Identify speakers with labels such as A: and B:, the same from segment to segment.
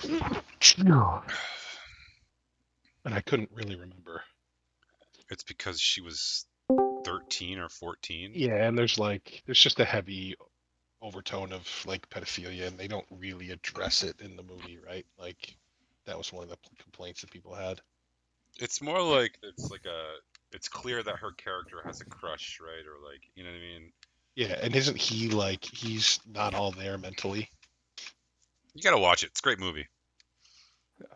A: And I couldn't really remember.
B: It's because she was 13 or 14.
A: Yeah, and there's just a heavy overtone of like pedophilia, and they don't really address it in the movie, right? Like that was one of the complaints that people had.
B: It's more like it's clear that her character has a crush, right? Or like, you know what I mean?
A: Yeah, and isn't he like he's not all there mentally?
B: You gotta watch it. It's a great movie.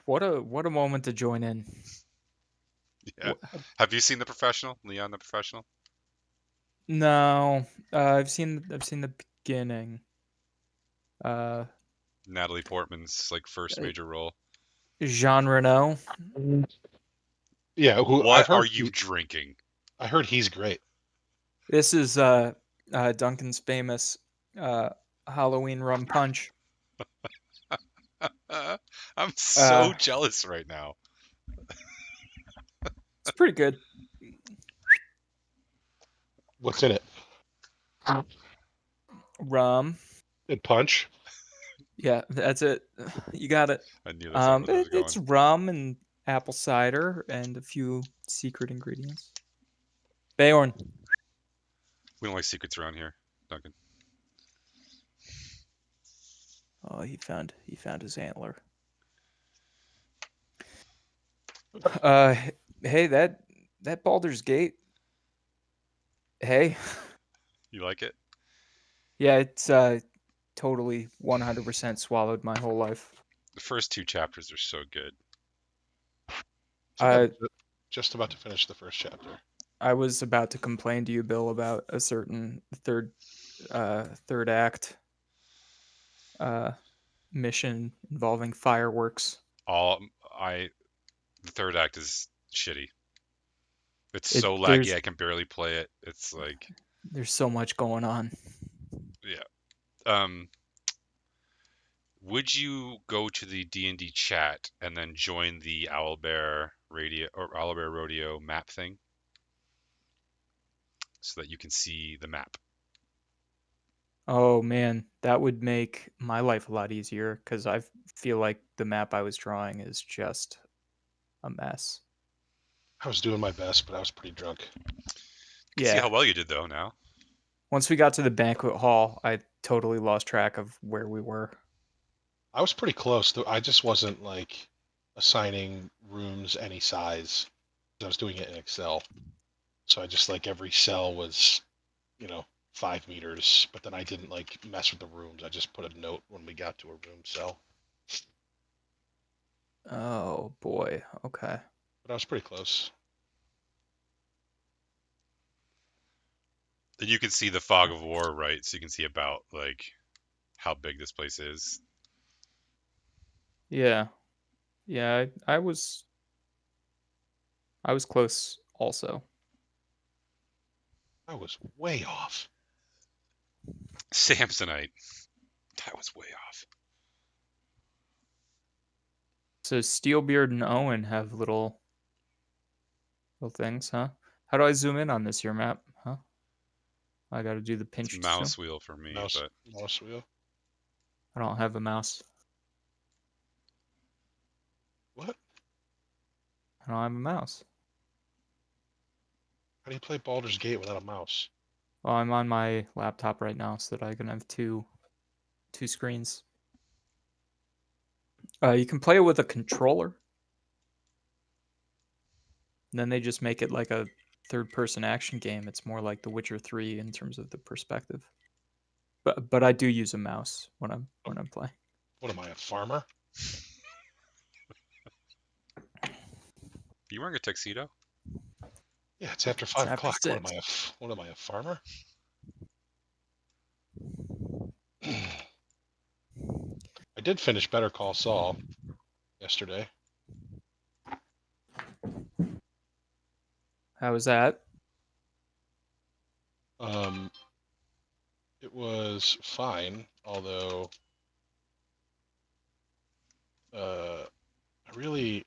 C: What a moment to join in.
B: Yeah. Have you seen The Professional? Leon the Professional?
C: No, I've seen the beginning. Uh,
B: Natalie Portman's like first major role.
C: Jean Reno.
A: Yeah, who
B: What are you drinking?
A: I heard he's great.
C: This is Duncan's famous uh, Halloween rum punch.
B: I'm so
C: Uh,
B: jealous right now.
C: it's pretty good.
A: What's in it?
C: Rum.
A: And Punch.
C: Yeah, that's it. You got it.
B: I knew that's where I was
C: It's
B: going.
C: rum and apple cider and a few secret ingredients. Bayorn.
B: We don't like secrets around here, Duncan.
C: Oh, he found his antler. Uh, hey, that Baldur's Gate. Hey,
B: You like it?
C: yeah, it's totally 100% swallowed my whole life.
B: The first two chapters are so good.
A: So I'm
C: Uh,
A: just about to finish the first chapter.
C: I was about to complain to you, Bill, about a certain third act uh mission involving fireworks.
B: All I The third act is shitty. It's
C: It
B: so laggy
C: there's
B: I can barely play it. It's like,
C: there's so much going on.
B: yeah. Um, would you go to the D&D chat and then join the Owlbear Radio or Owlbear Rodeo map thing so that you can see the map?
C: Oh man, that would make my life a lot easier because I feel like the map I was drawing is just a mess.
A: I was doing my best, but I was pretty drunk.
B: You can see
C: Yeah.
B: how well you did though now.
C: Once we got to the banquet hall, I totally lost track of where we were.
A: I was pretty close. Though I just wasn't like assigning rooms any size. I was doing it in Excel, so I just like every cell was, 5 meters. But then I didn't like mess with the rooms. I just put a note when we got to a room cell.
C: Oh boy. Okay.
A: But I was pretty close.
B: Then you can see the fog of war, right? So you can see about like how big this place is.
C: Yeah. Yeah, I was close also.
A: I was way off.
B: Samsonite. That was way off.
C: So Steelbeard and Owen have little things, huh? How do I zoom in on this here map? Huh? I got to do the
B: It's
C: pinch to zoom.
B: mouse wheel for me,
A: Mouse,
B: but
A: mouse wheel.
C: I don't have a mouse.
A: What?
C: I don't have a mouse.
A: How do you play Baldur's Gate without a mouse?
C: Well, I'm on my laptop right now so that I can have two screens. You can play it with a controller. And then they just make it like a third-person action game. It's more like The Witcher 3 in terms of the perspective. But I do use a mouse when I'm playing.
A: What am I, a farmer?
B: you wearing a tuxedo?
A: Yeah, it's after
C: It's
A: 5 o'clock.
C: after 6.
A: What am I, a farmer? I did finish Better Call Saul yesterday.
C: How was that?
A: Um, it was fine, although I really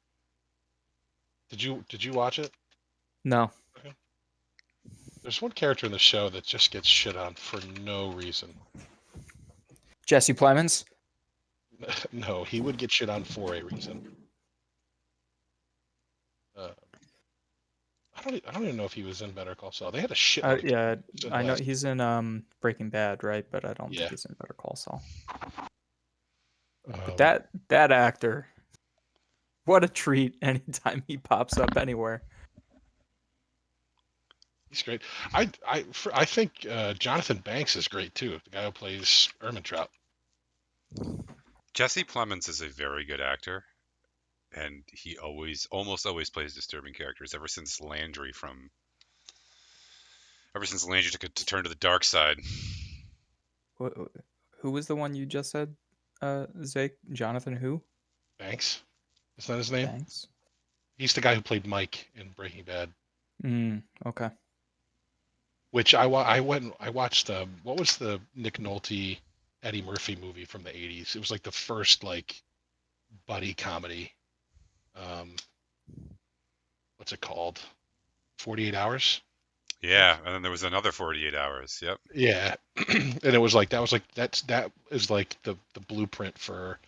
A: did you watch it?
C: No.
A: Okay. There's one character in the show that just gets shit on for no reason.
C: Jesse Plemons?
A: No, he would get shit on for a reason. Uh, I don't even know if he was in Better Call Saul. They had a shitload of
C: Yeah,
A: characters in
C: I know
A: last.
C: he's in Breaking Bad, right? But I don't think
A: Yeah.
C: he's in Better Call Saul. But
A: Um,
C: that actor, what a treat anytime he pops up anywhere.
A: he's great. I think Jonathan Banks is great too. The guy who plays Ermintrout.
B: Jesse Plemons is a very good actor, and he almost always plays disturbing characters. Ever since Landry took to turn to the dark side.
C: Who was the one you just said, Zake? Jonathan who?
A: Banks. Is that his name?
C: Banks?
A: He's the guy who played Mike in Breaking Bad.
C: Okay.
A: Which I watched. What was the Nick Nolte Eddie Murphy movie from the '80s? It was like the first like buddy comedy. Um, what's it called? 48 Hours. I
B: Yeah,
A: think.
B: and then there was another 48 hours. Yep.
A: Yeah, and it was like that is like the blueprint for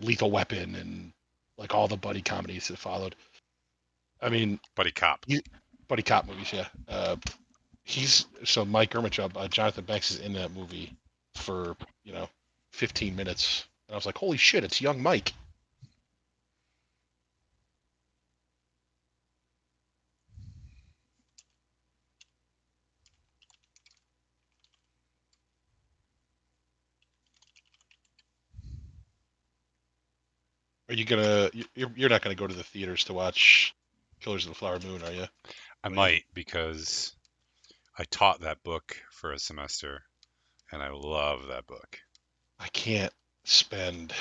A: Lethal Weapon and like all the buddy comedies that followed. I mean,
B: Buddy cop.
A: buddy cop movies. Yeah. He's so Mike Ermichub, Jonathan Banks is in that movie for 15 minutes, and I was like, holy shit, it's young Mike. Are you gonna? You're not gonna go to the theaters to watch Killers of the Flower Moon, are you?
B: I
A: Are you?
B: might because I taught that book for a semester, and I love that book.
A: I can't spend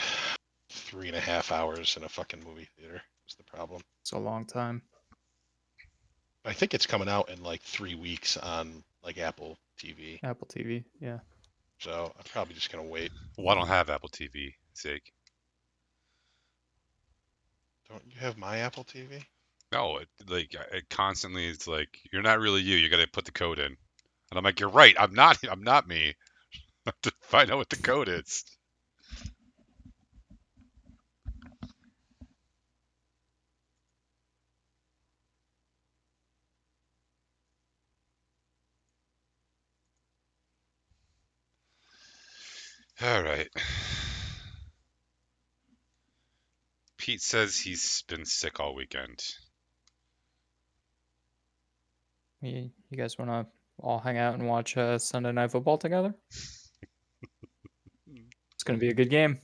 A: 3.5 hours in a fucking movie theater. Is the problem.
C: It's a long time.
A: I think it's coming out in like 3 weeks on like Apple TV.
C: Apple TV. Yeah.
A: So I'm probably just gonna wait.
B: Well, I don't have Apple TV, sake.
A: Don't you have my Apple TV?
B: No, it constantly is like you're not really you. You got to put the code in, and I'm like, you're right. I'm not. I'm not me. I have to find out what the code is. All right. Pete says he's been sick all weekend.
C: You guys want to all hang out and watch Sunday Night Football together? It's going to be a good game.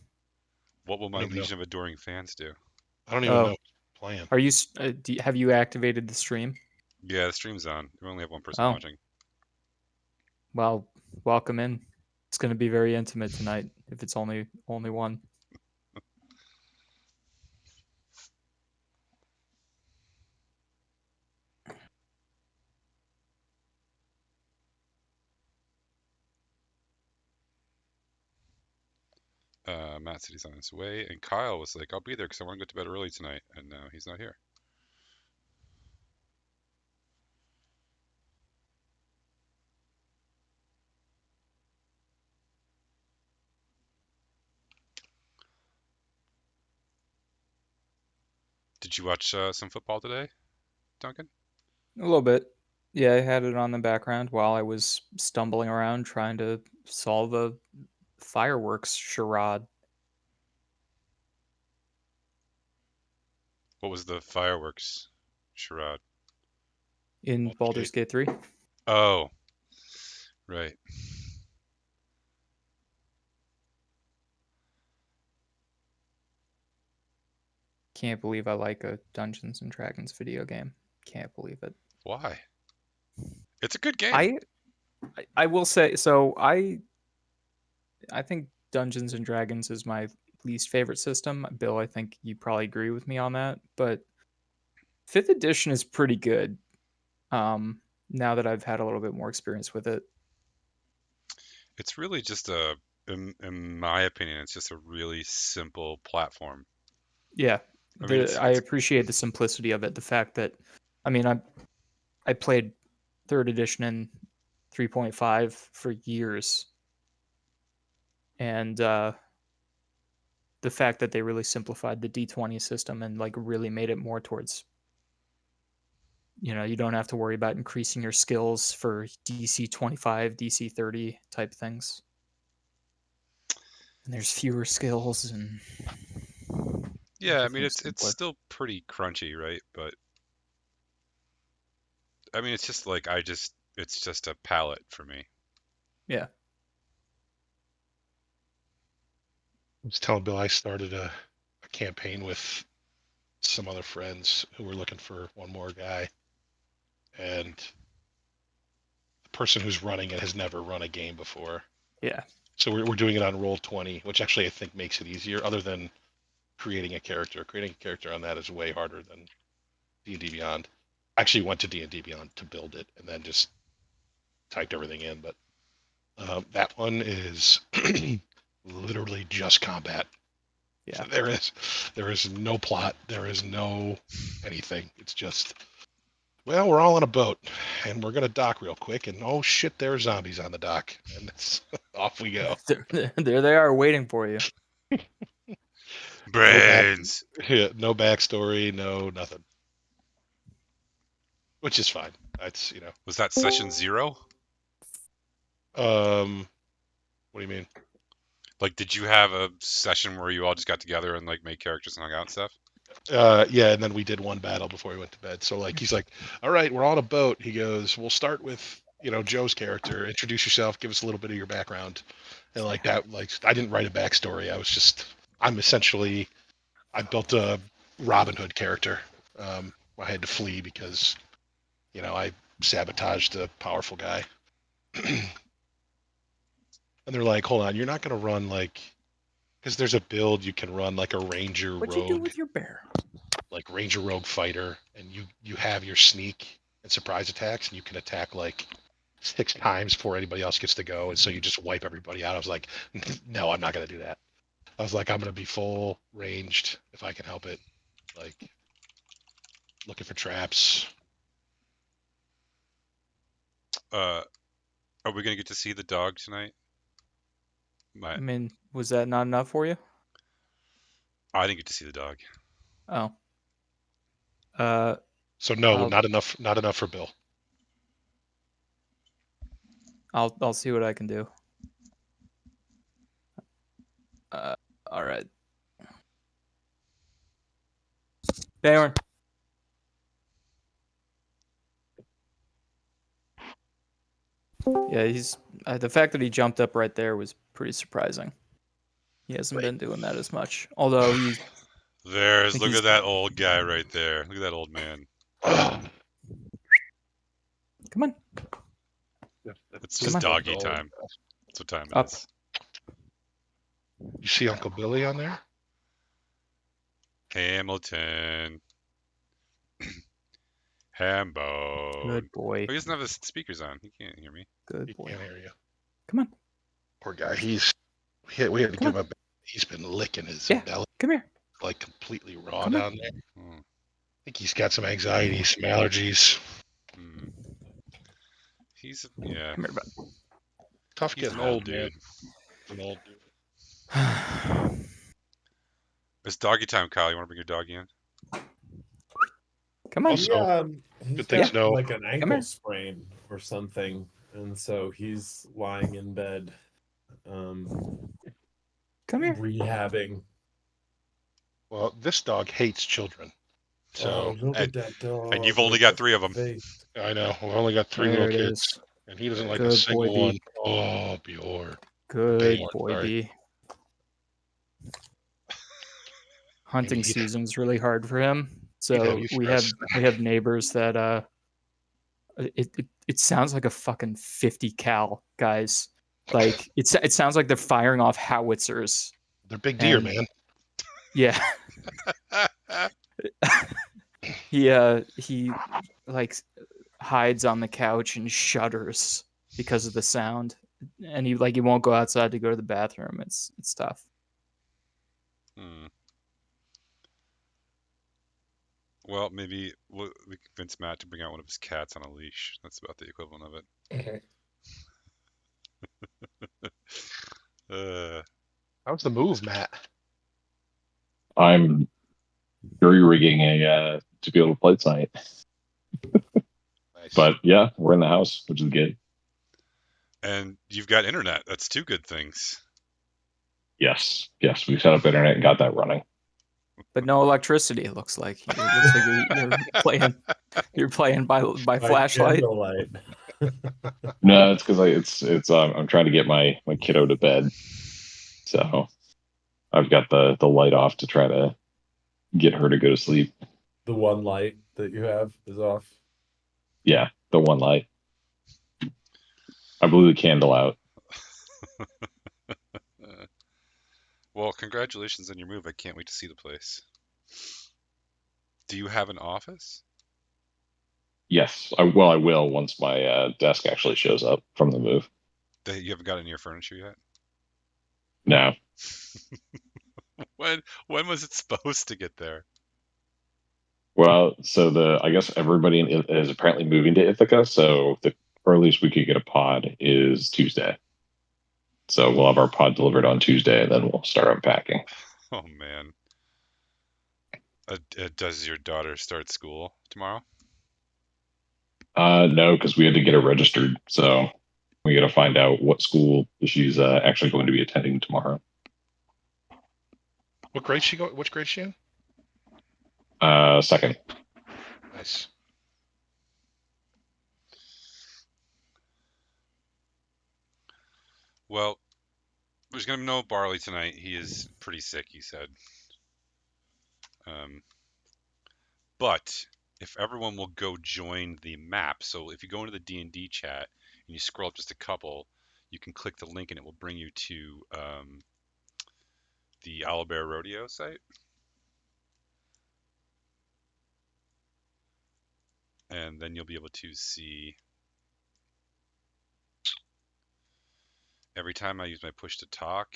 B: What will
A: I
B: my
A: don't even know.
B: Legion of Adoring fans do?
A: I don't even know
C: Oh,
A: what's playing.
C: are you? Have you activated the stream?
B: Yeah, the stream's on. We only have one person
C: Oh,
B: watching.
C: well, welcome in. It's going to be very intimate tonight. If it's only one.
B: Matt said he's on his way, and Kyle was like, "I'll be there because I want to go to bed early tonight," and now he's not here. Did you watch some football today, Duncan?
C: A little bit. Yeah, I had it on the background while I was stumbling around trying to solve a fireworks charade.
B: What was the fireworks charade?
C: In
A: Baldur's
C: Baldur's
A: Gate.
C: Gate 3.
B: Oh, right.
C: Can't believe I like a Dungeons and Dragons video game. Can't believe it.
B: Why? It's a good game.
C: I will say so I think Dungeons and Dragons is my least favorite system. Bill, I think you probably agree with me on that, but 5th edition is pretty good. Now that I've had a little bit more experience with it.
B: It's really just in my opinion, it's just a really simple platform.
C: Yeah.
B: I mean,
C: I appreciate the simplicity of it. The fact that I mean I played 3rd edition and 3.5 for years. And the fact that they really simplified the D20 system and like really made it more towards, you don't have to worry about increasing your skills for DC 25, DC 30 type things. And there's fewer skills and
B: Yeah, I mean
C: everything's
B: it's
C: simpler.
B: still pretty crunchy, right? But I mean it's just like it's just a palette for me.
C: Yeah.
A: I was telling Bill I started a campaign with some other friends who were looking for one more guy, and the person who's running it has never run a game before.
C: Yeah.
A: So we're doing it on Roll20, which actually I think makes it easier. Other than creating a character on that is way harder than D&D Beyond. I actually went to D&D Beyond to build it, and then just typed everything in. But that one is literally just combat.
C: Yeah.
A: So there is no plot. There is no anything. It's just, well, we're all on a boat, and we're gonna dock real quick, and oh shit, there are zombies on the dock, and it's off we go.
C: There they are waiting for you.
A: No back,
B: Brains.
A: yeah, no backstory, no nothing, which is fine. That's
B: Was that session 0?
A: what do you mean?
B: Like, did you have a session where you all just got together and like made characters and hung out and stuff?
A: Yeah, and then we did one battle before we went to bed. So like he's like, all right, we're on a boat. He goes, we'll start with Joe's character. Introduce yourself. Give us a little bit of your background. And like that, like I didn't write a backstory. I built a Robin Hood character. I had to flee because I sabotaged a powerful guy. And they're like, hold on, you're not going to run because there's a build you can run like a ranger
C: What'd you do
A: rogue,
C: with your bear?
A: like ranger rogue fighter, and you have your sneak and surprise attacks, and you can attack like 6 times before anybody else gets to go, and so you just wipe everybody out. I was like, no, I'm not going to do that. I was like, I'm going to be full ranged if I can help it, like looking for traps.
B: Are we gonna get to see the dog tonight?
C: I mean, was that not enough for you?
B: I didn't get to see the dog.
C: Oh.
A: So no,
C: I'll-
A: not enough for Bill.
C: I'll see what I can do. All right. Baron. Yeah, he's the fact that he jumped up right there was pretty surprising. He hasn't been doing that as much. Although he's
B: Look at that old guy right there. Look at that old man.
C: Come on.
B: It's just doggy time. That's what time it is.
A: You see Uncle Billy on there?
B: Hamilton. Hambo.
C: Good boy.
B: Oh, he doesn't have his speakers on. He can't hear me.
C: Good
A: He
C: boy.
A: can't hear you.
C: Come on.
A: Poor guy. We had to give him he's been licking his belly.
C: Come here.
A: Like completely raw
C: Come
A: down there. I think he's got some anxiety, some allergies.
B: He's
C: Come here, bud.
A: Tough getting old, dude. An old dude.
B: It's doggy time, Kyle. You want to bring your doggy in?
C: Come on.
A: Also,
D: he's
A: good thing to know.
D: like an ankle sprain or something, and so he's lying in bed,
C: Come here.
D: rehabbing.
A: Well, this dog hates children. So
D: look at that dog.
B: And you've only got 3 of them.
D: Face.
A: I know. We've only got 3
C: There
A: little
C: it
A: kids.
C: is.
A: And he doesn't like
C: Good
A: a single
C: boy,
A: one.
C: B.
A: Oh, Bjorn.
C: Good
A: Baylor,
C: boy,
A: sorry.
C: B. Hunting season's really hard for him. So we have neighbors that it sounds like a fucking 50 cal, guys. Like it sounds like they're firing off howitzers.
A: They're big deer, man.
C: Yeah. He like hides on the couch and shudders because of the sound, and he won't go outside to go to the bathroom. It's tough.
B: Well, maybe we convince Matt to bring out one of his cats on a leash. That's about the equivalent of it.
A: How's the move, Matt?
E: I'm jury rigging to be able to play tonight.
A: Nice.
E: But yeah, we're in the house, which is good.
B: And you've got internet. That's two good things.
E: Yes, we've set up internet and got that running.
C: But no electricity. It looks like you're playing. You're playing by flashlight.
D: Candlelight.
E: No, it's because I'm trying to get my kiddo to bed, so I've got the light off to try to get her to go to sleep.
D: The one light that you have is off.
E: Yeah, the one light. I blew the candle out.
B: Well, congratulations on your move. I can't wait to see the place. Do you have an office?
E: Yes, I will once my desk actually shows up from the move.
B: That you haven't got any of your furniture yet?
E: No,
B: When was it supposed to get there?
E: well, so I guess everybody is apparently moving to Ithaca, so the earliest we could get a pod is Tuesday. So we'll have our pod delivered on Tuesday, and then we'll start unpacking.
B: Oh man. Does your daughter start school tomorrow?
E: No, because we had to get her registered, so we got to find out what school she's actually going to be attending tomorrow.
A: What grade she go? Which grade is she in?
E: Second.
A: Nice.
B: Well, there's gonna be no Barley tonight. He is pretty sick, he said. But if everyone will go join the map, so if you go into the D&D chat and you scroll up just a couple, you can click the link and it will bring you to the Owlbear Rodeo site. And then you'll be able to see every time I use my push to talk,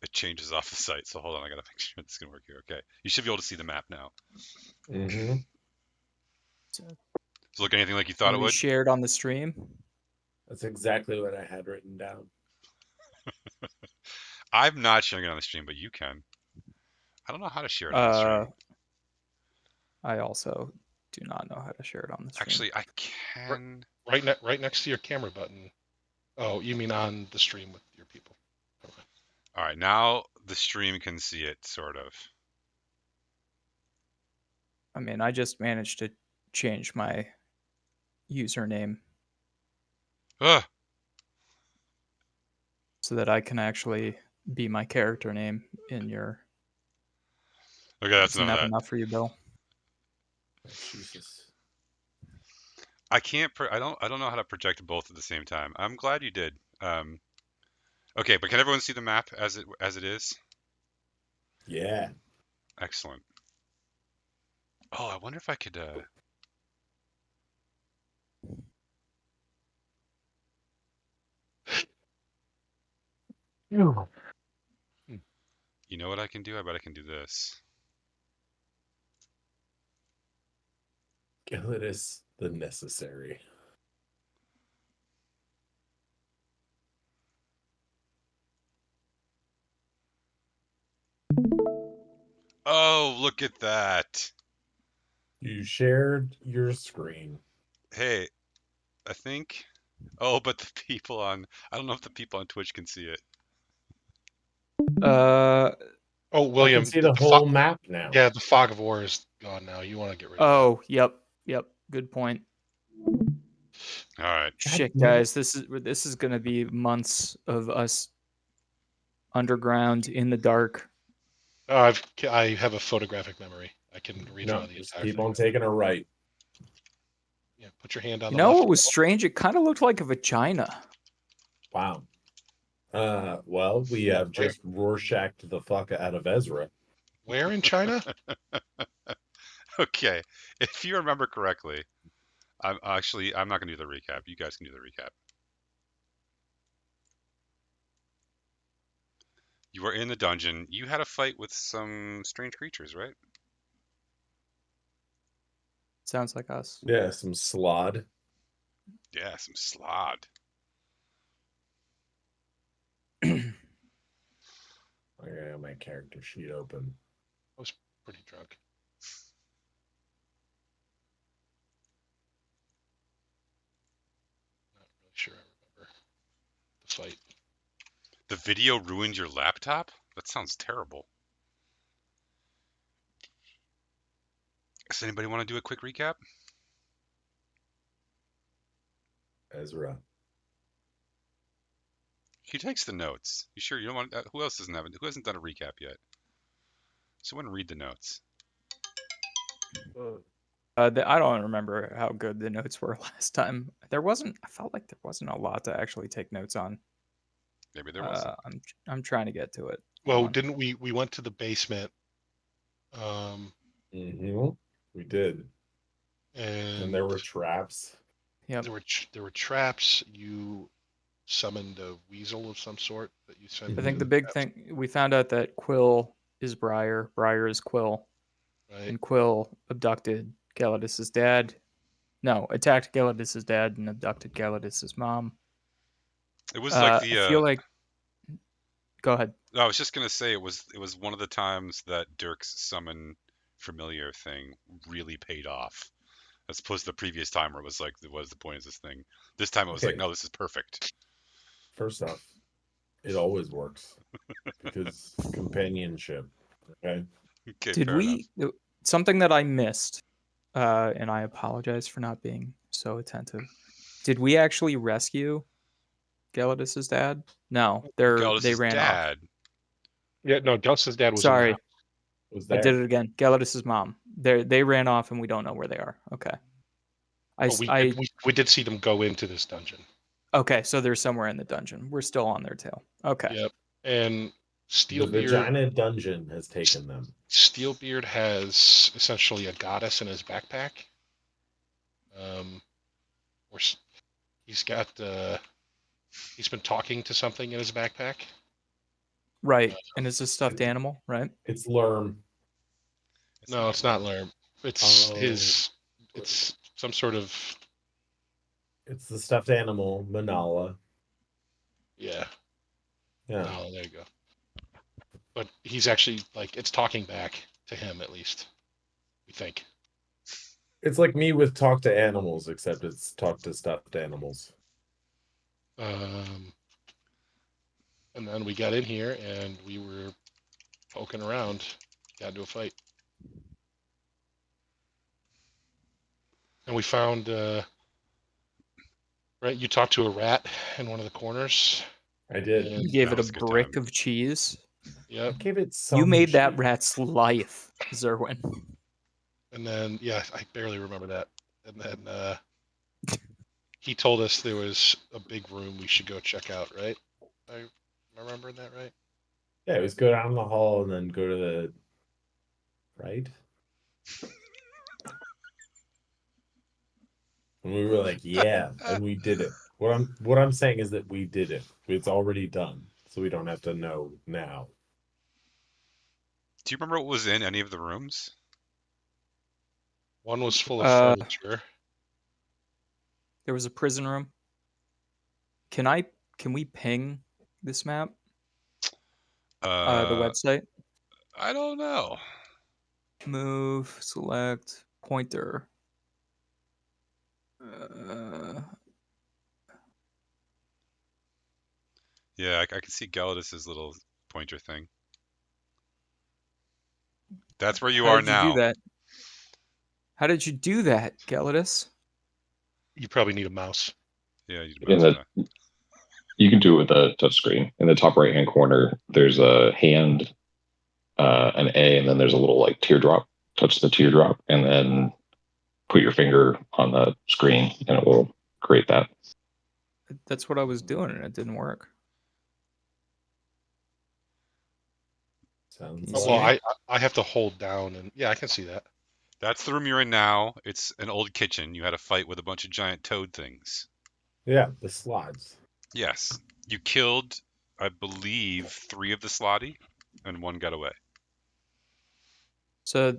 B: it changes off the site. So hold on, I gotta make sure this is gonna work here. Okay, you should be able to see the map now.
D: Mm-hmm.
B: Does it look anything like you thought it would?
C: Shared on the stream.
D: That's exactly what I had written down.
B: I'm not sharing it on the stream, but you can. I don't know how to share it on the stream.
C: I also do not know how to share it on the stream.
B: Actually, I can.
A: Right next to your camera button. Oh, you mean on the stream with your people? Okay.
B: All right, now the stream can see it, sort of.
C: I mean, I just managed to change my username
B: Ugh.
C: so that I can actually be my character name in your.
B: Okay, that's
C: Isn't that
B: enough of that.
C: enough for you, Bill?
D: Oh, Jesus.
B: I can't. I don't know how to project both at the same time. I'm glad you did. Okay, but can everyone see the map as it is?
D: Yeah.
B: Excellent. Oh, I wonder if I could. You know what I can do? I bet I can do this.
D: Gillitus the Necessary.
B: Oh, look at that.
D: You shared your screen.
B: Hey, I think. Oh, but the people on. I don't know if the people on Twitch can see it.
A: Oh,
D: I
A: William.
D: can see the whole map now.
A: Yeah, the fog of war is gone now. You want to get rid of
C: Oh, yep. Good point.
B: All right.
C: Shit, guys, this is gonna be months of us underground in the dark.
A: that. I have a photographic memory. I can redraw
D: No,
A: the
D: just
A: entire
D: keep
A: thing.
D: on taking a right.
A: Yeah, put your hand on
C: You
A: the
C: know
A: left.
C: what was strange? It kind of looked like a vagina.
D: Wow. Well, we have just Rorschached the fuck out of Ezra.
A: Where in China?
B: Okay. If you remember correctly, I'm not going to do the recap. You guys can do the recap. You were in the dungeon. You had a fight with some strange creatures, right?
C: Sounds like us.
D: Yeah, some slod.
B: Yeah, some slod.
D: Okay, have my character sheet open.
A: I was pretty drunk. Not really sure I remember the fight.
B: The video ruined your laptop? That sounds terrible. Does anybody want to do a quick recap?
D: Ezra.
B: He takes the notes. You sure you don't want? Who else doesn't have it? Who hasn't done a recap yet? Someone read the notes.
C: I don't remember how good the notes were last time. I felt like there wasn't a lot to actually take notes on.
B: Maybe there wasn't.
C: I'm trying to get to it.
A: Well,
C: Hold on.
A: didn't we went to the basement?
D: We did.
A: And
D: And there were traps.
C: Yep.
A: there were traps. You summoned a weasel of some sort that you sent.
C: I think
A: into
C: the big
A: traps,
C: thing we found out that Quill is Briar, Briar is Quill,
A: right?
C: and Quill abducted Galladus's dad. No, attacked Galladus's dad and abducted Galladus's mom.
B: It was like the.
C: I feel like. Go ahead.
B: I was just gonna say it was one of the times that Dirk's summon familiar thing really paid off, as opposed to the previous time where it was like, what is the point of this thing? This time it was like,
D: Okay.
B: no, this is perfect.
D: First off, it always works because companionship. Okay.
B: Okay,
C: Did
B: fair enough.
C: we something that I missed, and I apologize for not being so attentive. Did we actually rescue Galladus's dad? No, they
B: Galladus's
C: ran off.
B: dad.
A: Yeah, no. Gus's dad was in the
C: Sorry,
A: house.
D: Was
C: I
D: there?
C: did it again. Galladus's mom. They ran off, and we don't know where they are. Okay.
A: But we did see them go into this dungeon.
C: Okay, so they're somewhere in the dungeon. We're still on their tail. Okay.
A: Yep. And
D: The
A: Steelbeard
D: vagina dungeon has taken them.
A: Steelbeard has essentially a goddess in his backpack. Or he's got he's been talking to something in his backpack.
C: Right. And it's a stuffed animal, right?
D: It's Lerm.
A: No, it's not Lerm. It's
D: Oh.
A: it's some sort of
D: It's the stuffed animal, Manala.
A: yeah.
D: Yeah.
A: No, there you go. But he's actually like it's talking back to him at least. We think.
D: It's like me with talk to animals, except it's talk to stuffed animals.
A: And then we got in here and we were poking around, got into a fight. And we found, right, you talked to a rat in one of the corners.
D: I did.
A: And,
C: You gave
B: that
C: it
B: was
C: a
B: a good
C: brick
B: time.
C: of cheese.
A: yep.
D: I gave it some
C: You made that
D: cheese.
C: rat's life, Zerwin.
A: And then, yeah, I barely remember that. And then he told us there was a big room we should go check out, right? Am I remembering that right?
D: Yeah, it was go down the hall and then go to the right. And we were like, yeah, and we did it. What I'm saying is that we did it. It's already done, so we don't have to know now.
B: Do you remember what was in any of the rooms?
A: One was full of furniture.
C: There was a prison room. Can we ping this map? The website?
B: I don't know.
C: Move, select, pointer.
B: Yeah, I can see Galladus's little pointer thing. That's where you
C: How
B: are
C: did you
B: now.
C: do that? How did you do that, Galladus?
A: You probably need a mouse.
B: Yeah, you
E: You can do it with a touchscreen. In the top right hand corner, there's a hand, an A, and then there's a little like teardrop. Touch the teardrop, and then put your finger on the screen, and it will create that.
C: That's what I was doing, and it didn't work.
D: Sounds
C: You
A: Oh,
C: see
A: well,
C: me?
A: I have to hold down, and yeah, I can see that.
B: That's the room you're in now. It's an old kitchen. You had a fight with a bunch of giant toad things.
D: yeah, the slides.
B: Yes. You killed, I believe, 3 of the slotty, and 1 got away.
C: So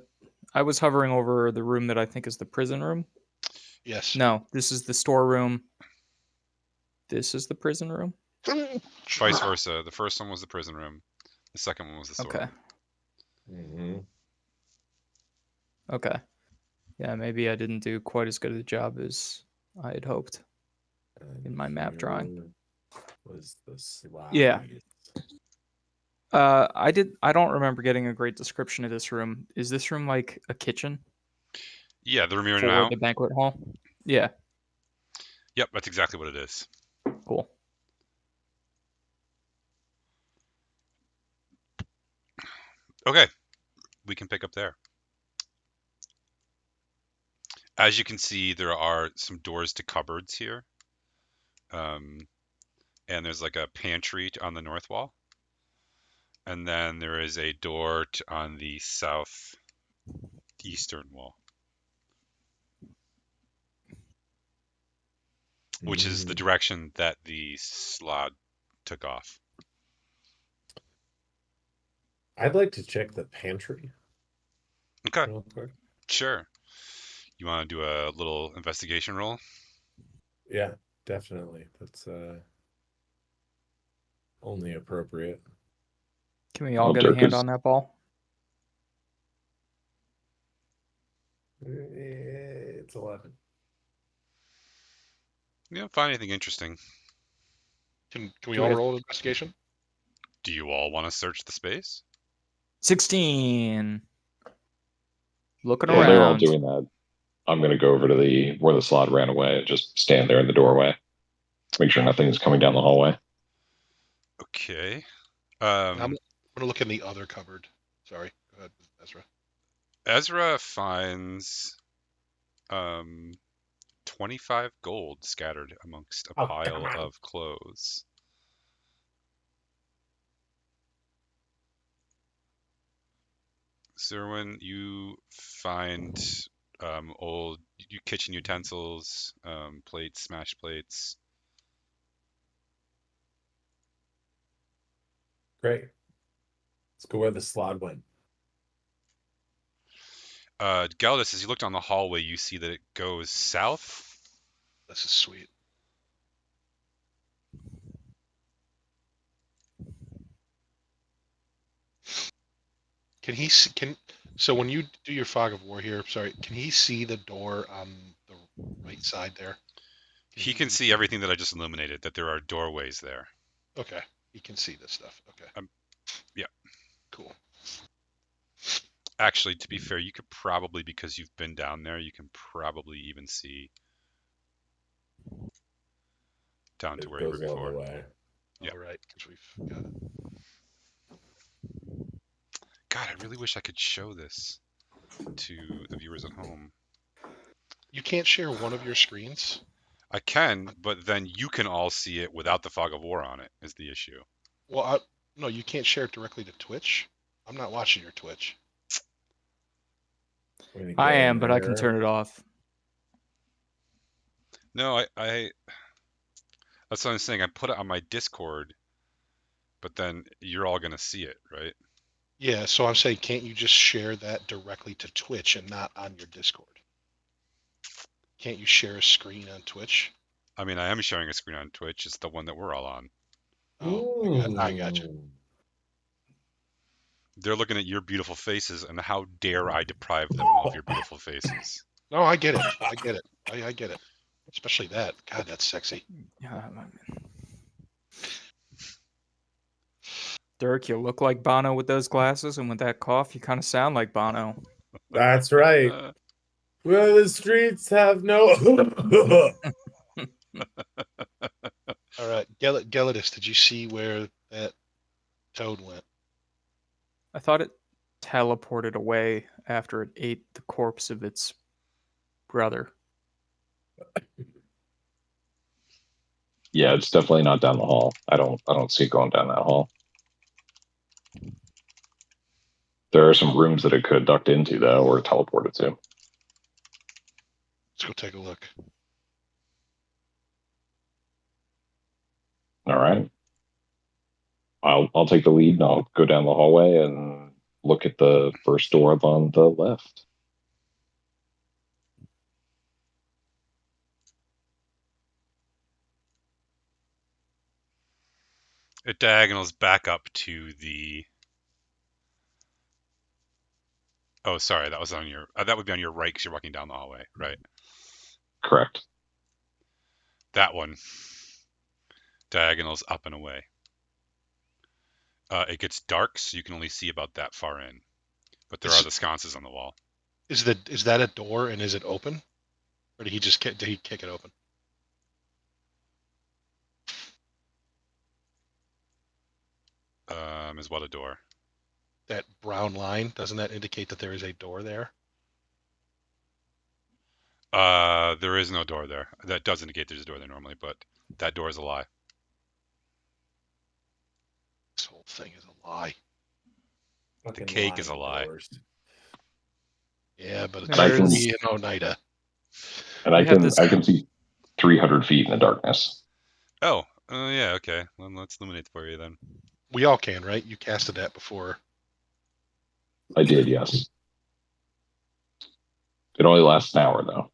C: I was hovering over the room that I think is the prison room.
A: Yes.
C: No, this is the storeroom. This is the prison room.
B: Vice versa. The first one was the prison room. The second one was the sword.
C: Okay.
D: Mm-hmm.
C: Okay. Yeah, maybe I didn't do quite as good a job as I had hoped. In my map drawing.
D: Was the slide.
C: Yeah. I don't remember getting a great description of this room. Is this room like a kitchen
B: Yeah, the room you're in
C: for
B: now.
C: the banquet hall? Yeah,
B: Yep, that's exactly what it is.
C: cool.
B: Okay, we can pick up there. As you can see, there are some doors to cupboards here. And there's like a pantry on the north wall. And then there is a door on the southeastern wall, which is the direction that the slot took off.
D: I'd like to check the pantry.
B: Okay,
D: Real quick.
B: sure. You want to do a little investigation roll?
D: Yeah, definitely. That's only appropriate.
C: Can we all
E: Oh,
C: get a
E: Dirk
C: hand
E: is-
C: on that ball?
D: It's 11.
B: You don't find anything interesting.
A: Can we
C: Do we
A: all
C: have-
A: roll an investigation?
B: Do you all want to search the space?
C: 16. Looking
E: While they're all
C: around.
E: doing that, I'm going to go over to where the slot ran away and just stand there in the doorway. Make sure nothing's coming down the hallway.
B: Okay.
A: And I'm gonna look in the other cupboard. Sorry, go ahead, Ezra.
B: Ezra finds 25 gold scattered amongst a
D: Oh,
B: pile
D: come on.
B: of clothes. Zerwin, you find old kitchen utensils, plates, smashed plates.
D: Great. Let's go where the slot went.
B: Galdus, as you look down the hallway, you see that it goes south.
A: This is sweet. Can he see, so when you do your fog of war here, sorry, can he see the door on the right side there?
B: He can see everything that I just illuminated, that there are doorways there.
A: Okay, he can see this stuff. Okay.
B: Yeah.
A: Cool.
B: Actually, to be fair, you could probably, because you've been down there, you can probably even see down to
D: It
B: where you were
D: goes all the
B: before.
D: way.
B: Yeah.
A: All right, because we've got it.
B: God, I really wish I could show this to the viewers at home.
A: You can't share one of your screens.
B: I can, but then you can all see it without the fog of war on it, is the issue.
A: Well, no, you can't share it directly to Twitch. I'm not watching your Twitch.
C: I am, but I can turn it off.
B: No, I that's what I'm saying. I put it on my Discord, but then you're all going to see it, right?
A: Yeah, so I'm saying, can't you just share that directly to Twitch and not on your Discord? Can't you share a screen on Twitch?
B: I mean, I am sharing a screen on Twitch. It's the one that we're all on.
A: Oh, I got you.
B: They're looking at your beautiful faces, and how dare I deprive them of your beautiful faces?
A: No, I get it. I get it. I get it. Especially that. God, that's sexy.
C: Dirk, you look like Bono with those glasses, and with that cough, you kind of sound like Bono.
D: That's right. Well, the streets have no.
A: All right, Gelidus, did you see where that toad went?
C: I thought it teleported away after it ate the corpse of its brother.
E: Yeah, it's definitely not down the hall. I don't see it going down that hall. There are some rooms that it could ducked into though, or teleported to.
A: Let's go take a look.
E: All right. I'll take the lead and I'll go down the hallway and look at the first door on the left.
B: It diagonals back up to the Oh, sorry, that was on your. That would be on your right because you're walking down the hallway, right?
E: Correct.
B: That one. Diagonals up and away. It gets dark, so you can only see about that far in. But there are the sconces on the wall.
A: Is that a door and is it open, or did he kick it open?
B: Is what a door.
A: That brown line, doesn't that indicate that there is a door there?
B: There is no door there. That does indicate there's a door there normally, but that door is a lie.
A: This whole thing is a lie.
D: Fucking
B: cake is a
D: lying
B: lie.
D: doors.
A: Yeah, but it's
E: I can-
A: me and Oneida.
E: And I
C: We have
E: can
C: this-
E: I can see 300 feet in the darkness.
B: Oh, yeah, okay. Well, let's illuminate for you then.
A: We all can, right? You casted that before.
E: I did, yes. It only lasts an hour though.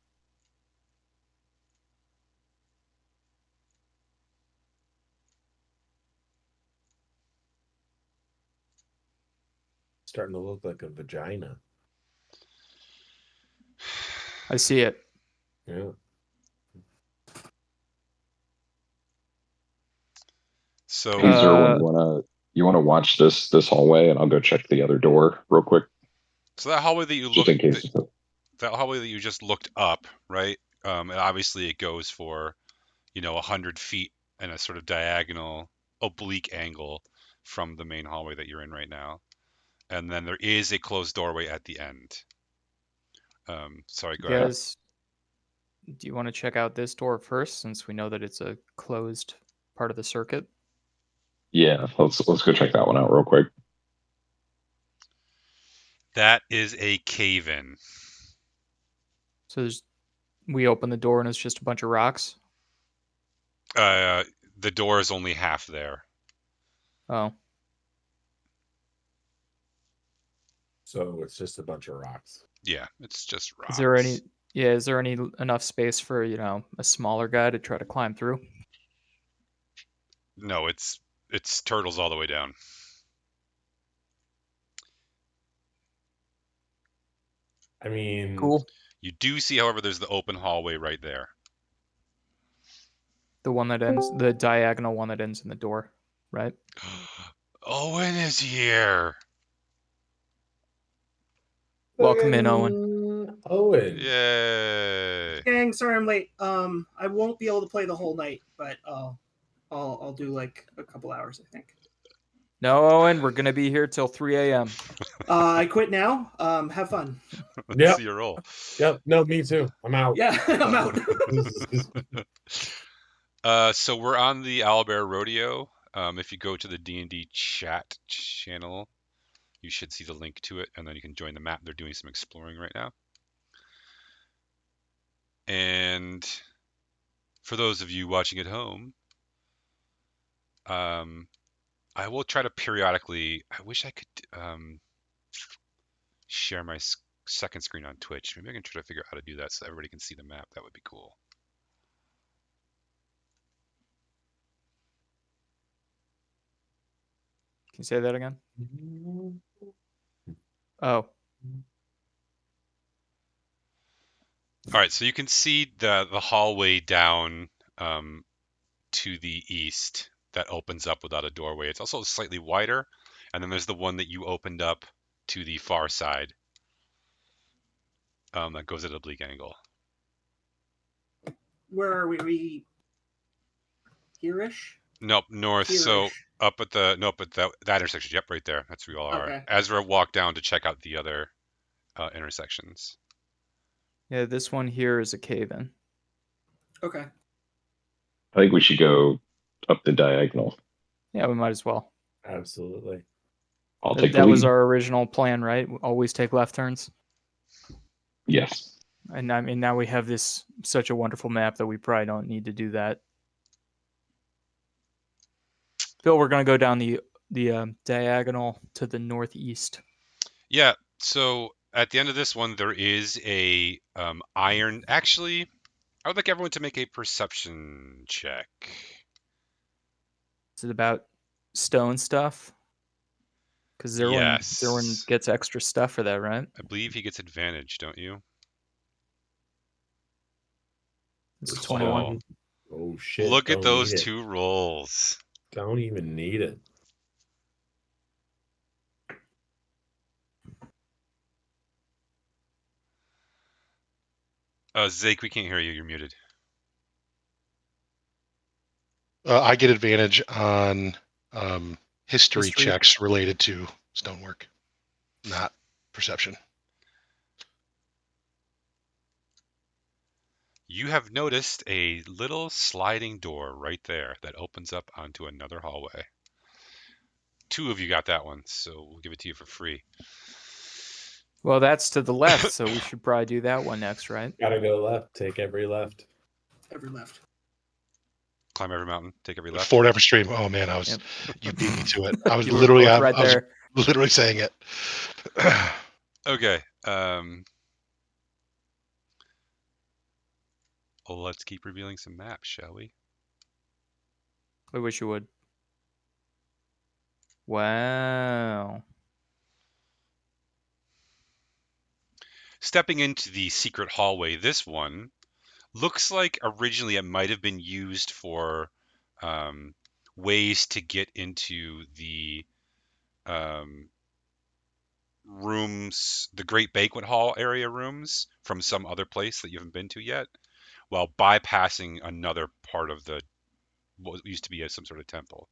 D: Starting to look like a vagina.
C: I see it.
D: Yeah.
B: So
E: Hey Zerwin, you wanna watch this hallway and I'll go check the other door real quick.
B: so that hallway that you
E: Just in case.
B: that hallway that you just looked up, right? And obviously it goes for, 100 feet in a sort of diagonal, oblique angle from the main hallway that you're in right now. And then there is a closed doorway at the end. Sorry, go ahead.
C: Guys, do you want to check out this door first, since we know that it's a closed part of the circuit?
E: Yeah, let's go check that one out real quick.
B: That is a cave-in.
C: So we open the door and it's just a bunch of rocks.
B: The door is only half there.
C: Oh,
D: So it's just a bunch of rocks.
B: Yeah, it's just rocks.
C: is there any? Yeah, is there any enough space for a smaller guy to try to climb through?
B: No, it's turtles all the way down.
D: I mean,
C: Cool.
B: You do see, however, there's the open hallway right there.
C: The one that ends, the diagonal one that ends in the door, right?
B: Owen is here.
C: Welcome in,
D: fucking Owen.
B: Yay.
F: Gang, sorry I'm late. I won't be able to play the whole night, but I'll do like a couple hours, I think.
C: No, Owen, we're gonna be here till 3 a.m.
F: I quit now. Have fun.
B: Let's
D: Yep.
B: see your roll.
D: Yep. No, me too. I'm out.
F: Yeah, I'm out.
B: So we're on the Owlbear Rodeo. If you go to the D&D chat channel, you should see the link to it, and then you can join the map. They're doing some exploring right now. And for those of you watching at home, I will try to periodically. I wish I could share my second screen on Twitch. Maybe I can try to figure out how to do that so everybody can see the map. That would be cool.
C: Can you say that again? Oh,
B: All right, so you can see the hallway down to the east that opens up without a doorway. It's also slightly wider, and then there's the one that you opened up to the far side that goes at an oblique angle.
F: Where are we? We here-ish?
B: Nope, north. So
F: Here-ish.
B: up at the that intersection. Yep, right there. That's where you all are.
F: Okay.
B: Ezra walked down to check out the other intersections.
C: yeah, this one here is a cave-in.
F: Okay.
E: I think we should go up the diagonal.
C: Yeah, we might as well.
D: Absolutely.
E: I'll take the
C: That
E: lead.
C: was our original plan, right? Always take left turns.
E: Yes.
C: And I mean, now we have this such a wonderful map that we probably don't need to do that. Bill, we're gonna go down the diagonal to the northeast.
B: Yeah. So at the end of this one, there is a iron. Actually, I would like everyone to make a perception check.
C: Is it about stone stuff? Because Zerwin
B: Yes.
C: gets extra stuff for that, right?
B: I believe he gets advantage, don't you?
C: It's a
D: First
C: 21.
D: one. Oh shit!
B: Look at
D: don't
B: those
D: need it.
B: 2 rolls.
D: Don't even need it.
B: Zake, we can't hear you. You're muted.
A: I get advantage on history
C: History?
A: checks related to stonework, not perception.
B: You have noticed a little sliding door right there that opens up onto another hallway. 2 of you got that one, so we'll give it to you for free.
C: Well, that's to the left, so we should probably do that one next, right?
D: Gotta go left. Take every left.
F: Every left.
B: Climb every mountain, take every left.
A: Fort Everstream. Oh man,
C: Yep.
A: you beat me to it. I was
C: You were
A: literally
C: both right
A: I was
C: there.
A: literally saying it.
B: Okay. Let's keep revealing some maps, shall we?
C: I wish you would. Wow.
B: Stepping into the secret hallway, this one looks like originally it might have been used for ways to get into the rooms, the Great Banquet Hall area rooms from some other place that you haven't been to yet, while bypassing another part of the what used to be some sort of temple.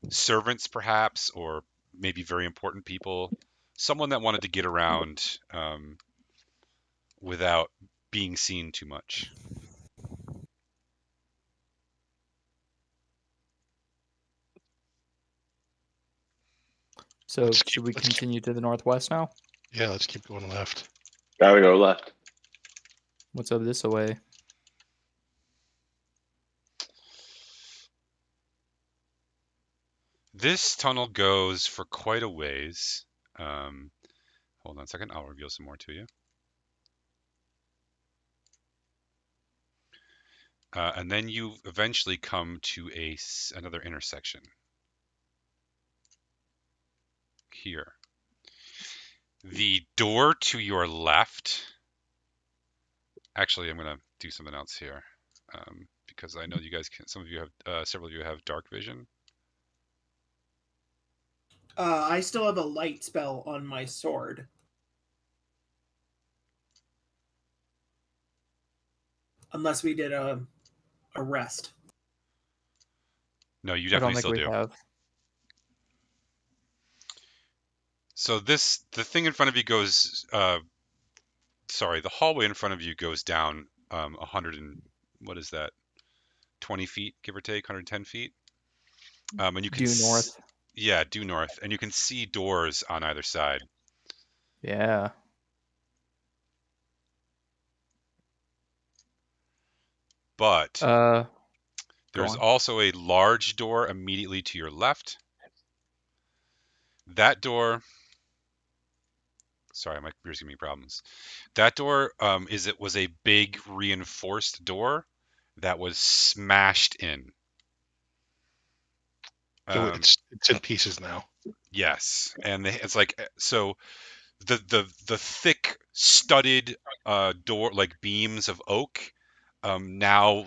B: Servants, perhaps, or maybe very important people, someone that wanted to get around without being seen too much.
C: So should we continue to the northwest now?
A: Yeah, let's keep going left.
E: Gotta go left.
C: What's up this way?
B: This tunnel goes for quite a ways. Hold on a second, I'll reveal some more to you. And then you eventually come to another intersection. Here. The door to your left. Actually, I'm going to do something else here. Because I know you guys can, some of you have, several of you have dark vision.
F: I still have a light spell on my sword. Unless we did a rest.
B: No, you
C: I don't
B: definitely
C: think
B: still
C: we
B: do.
C: have.
B: So the thing in front of you goes, sorry, the hallway in front of you goes down 100 and, what is that? 20 feet, give or take, 110 feet. And you can
C: Due north.
B: Yeah, due north, and you can see doors on either side.
C: Yeah.
B: But
C: Go
B: there's
C: on.
B: also a large door immediately to your left. That door, sorry, my computer's giving me problems. That door was a big reinforced door that was smashed in.
A: So it's in pieces now.
B: Yes, and it's like so. The thick studded door, like beams of oak, now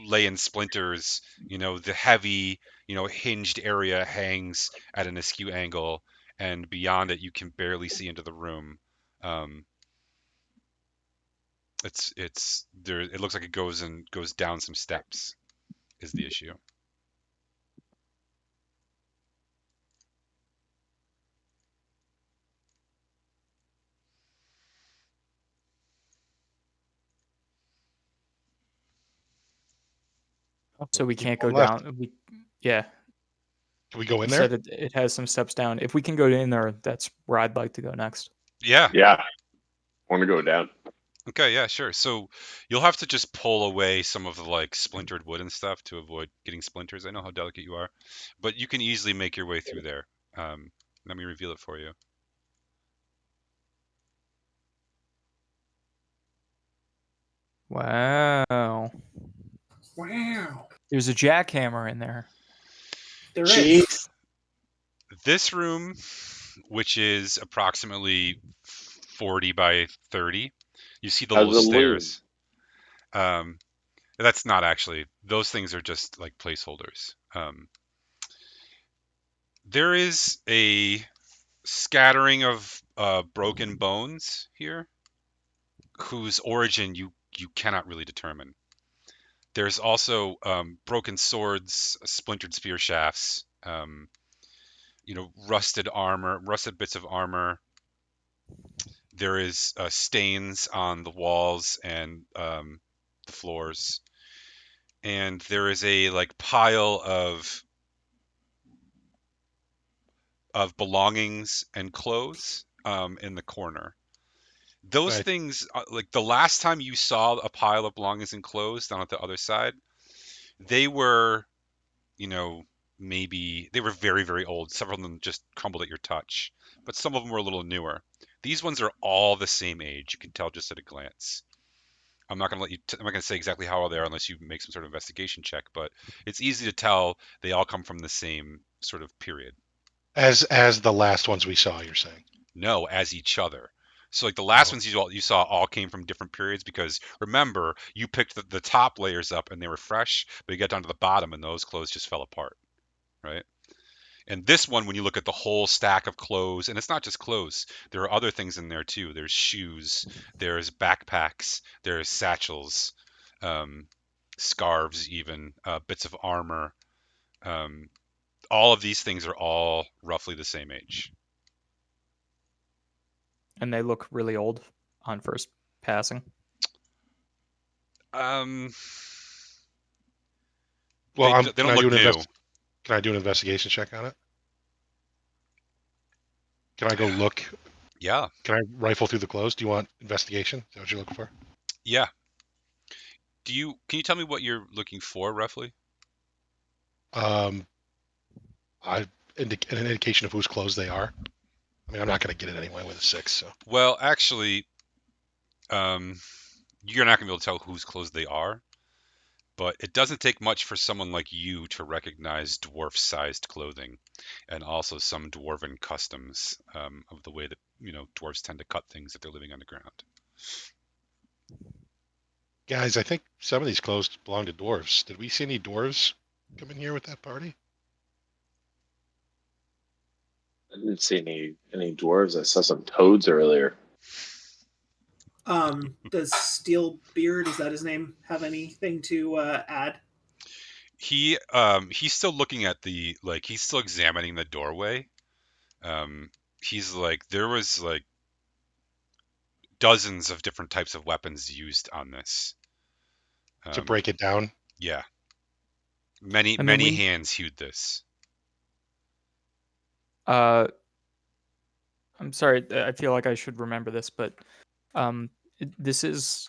B: lay in splinters. You know, the heavy, hinged area hangs at an askew angle, and beyond it, you can barely see into the room. It's there. It looks like it goes down some steps. Is the issue?
C: So we
A: Keep
C: can't go
A: going left.
C: down. Yeah.
A: Can we go in
C: You
A: there?
C: said it has some steps down. If we can go in there, that's where I'd like to go next.
B: Yeah.
E: Yeah. Want to go down?
B: Okay, yeah, sure. So you'll have to just pull away some of the like splintered wood and stuff to avoid getting splinters. I know how delicate you are, but you can easily make your way through there. Let me reveal it for you.
C: Wow.
F: Wow.
C: There's a jackhammer in there.
F: There
E: Jeez.
F: is.
B: This room, which is approximately 40 by 30, you see the
E: How's
B: little
E: the loom?
B: stairs. That's not actually. Those things are just like placeholders. There is a scattering of broken bones here, whose origin you cannot really determine. There's also broken swords, splintered spear shafts, rusted armor, rusted bits of armor. There is stains on the walls and the floors, and there is a like pile of belongings and clothes in the corner. Those
A: Right.
B: things, like the last time you saw a pile of belongings and clothes down at the other side, they were, maybe they were very, very old. Several of them just crumbled at your touch, but some of them were a little newer. These ones are all the same age. You can tell just at a glance. I'm not going to let you. I'm not going to say exactly how old they are unless you make some sort of investigation check. But it's easy to tell they all come from the same sort of period.
A: As the last ones we saw, you're saying?
B: No, as each other. So like the last
A: Oh.
B: ones you saw all came from different periods because remember you picked the top layers up and they were fresh, but you got down to the bottom and those clothes just fell apart, right? And this one, when you look at the whole stack of clothes, and it's not just clothes, there are other things in there too. There's shoes, there's backpacks, there's satchels, um, scarves, even bits of armor. All of these things are all roughly the same age.
C: And they look really old on first passing.
B: Um,
A: Well,
B: they
A: can
B: don't
A: I do
B: look
A: an
B: new.
A: Can I do an investigation check on it? Can I go look?
B: Yeah,
A: Can I rifle through the clothes? Do you want investigation? Is that what you're looking for?
B: yeah. Can you tell me what you're looking for roughly?
A: Um, an indication of whose clothes they are. I mean, I'm not going to get it anyway with a 6. So
B: Well, actually, you're not gonna be able to tell whose clothes they are, but it doesn't take much for someone like you to recognize dwarf-sized clothing, and also some dwarven customs of the way that dwarves tend to cut things if they're living underground.
A: guys, I think some of these clothes belong to dwarves. Did we see any dwarves come in here with that party?
E: I didn't see any dwarves. I saw some toads earlier.
F: Does Steelbeard, is that his name, have anything to add?
B: He's still looking at he's still examining the doorway. He's like there was like dozens of different types of weapons used on this.
A: To break it down?
B: Yeah. Many
C: I mean,
B: many hands hewed this.
C: I'm sorry. I feel like I should remember this, but this is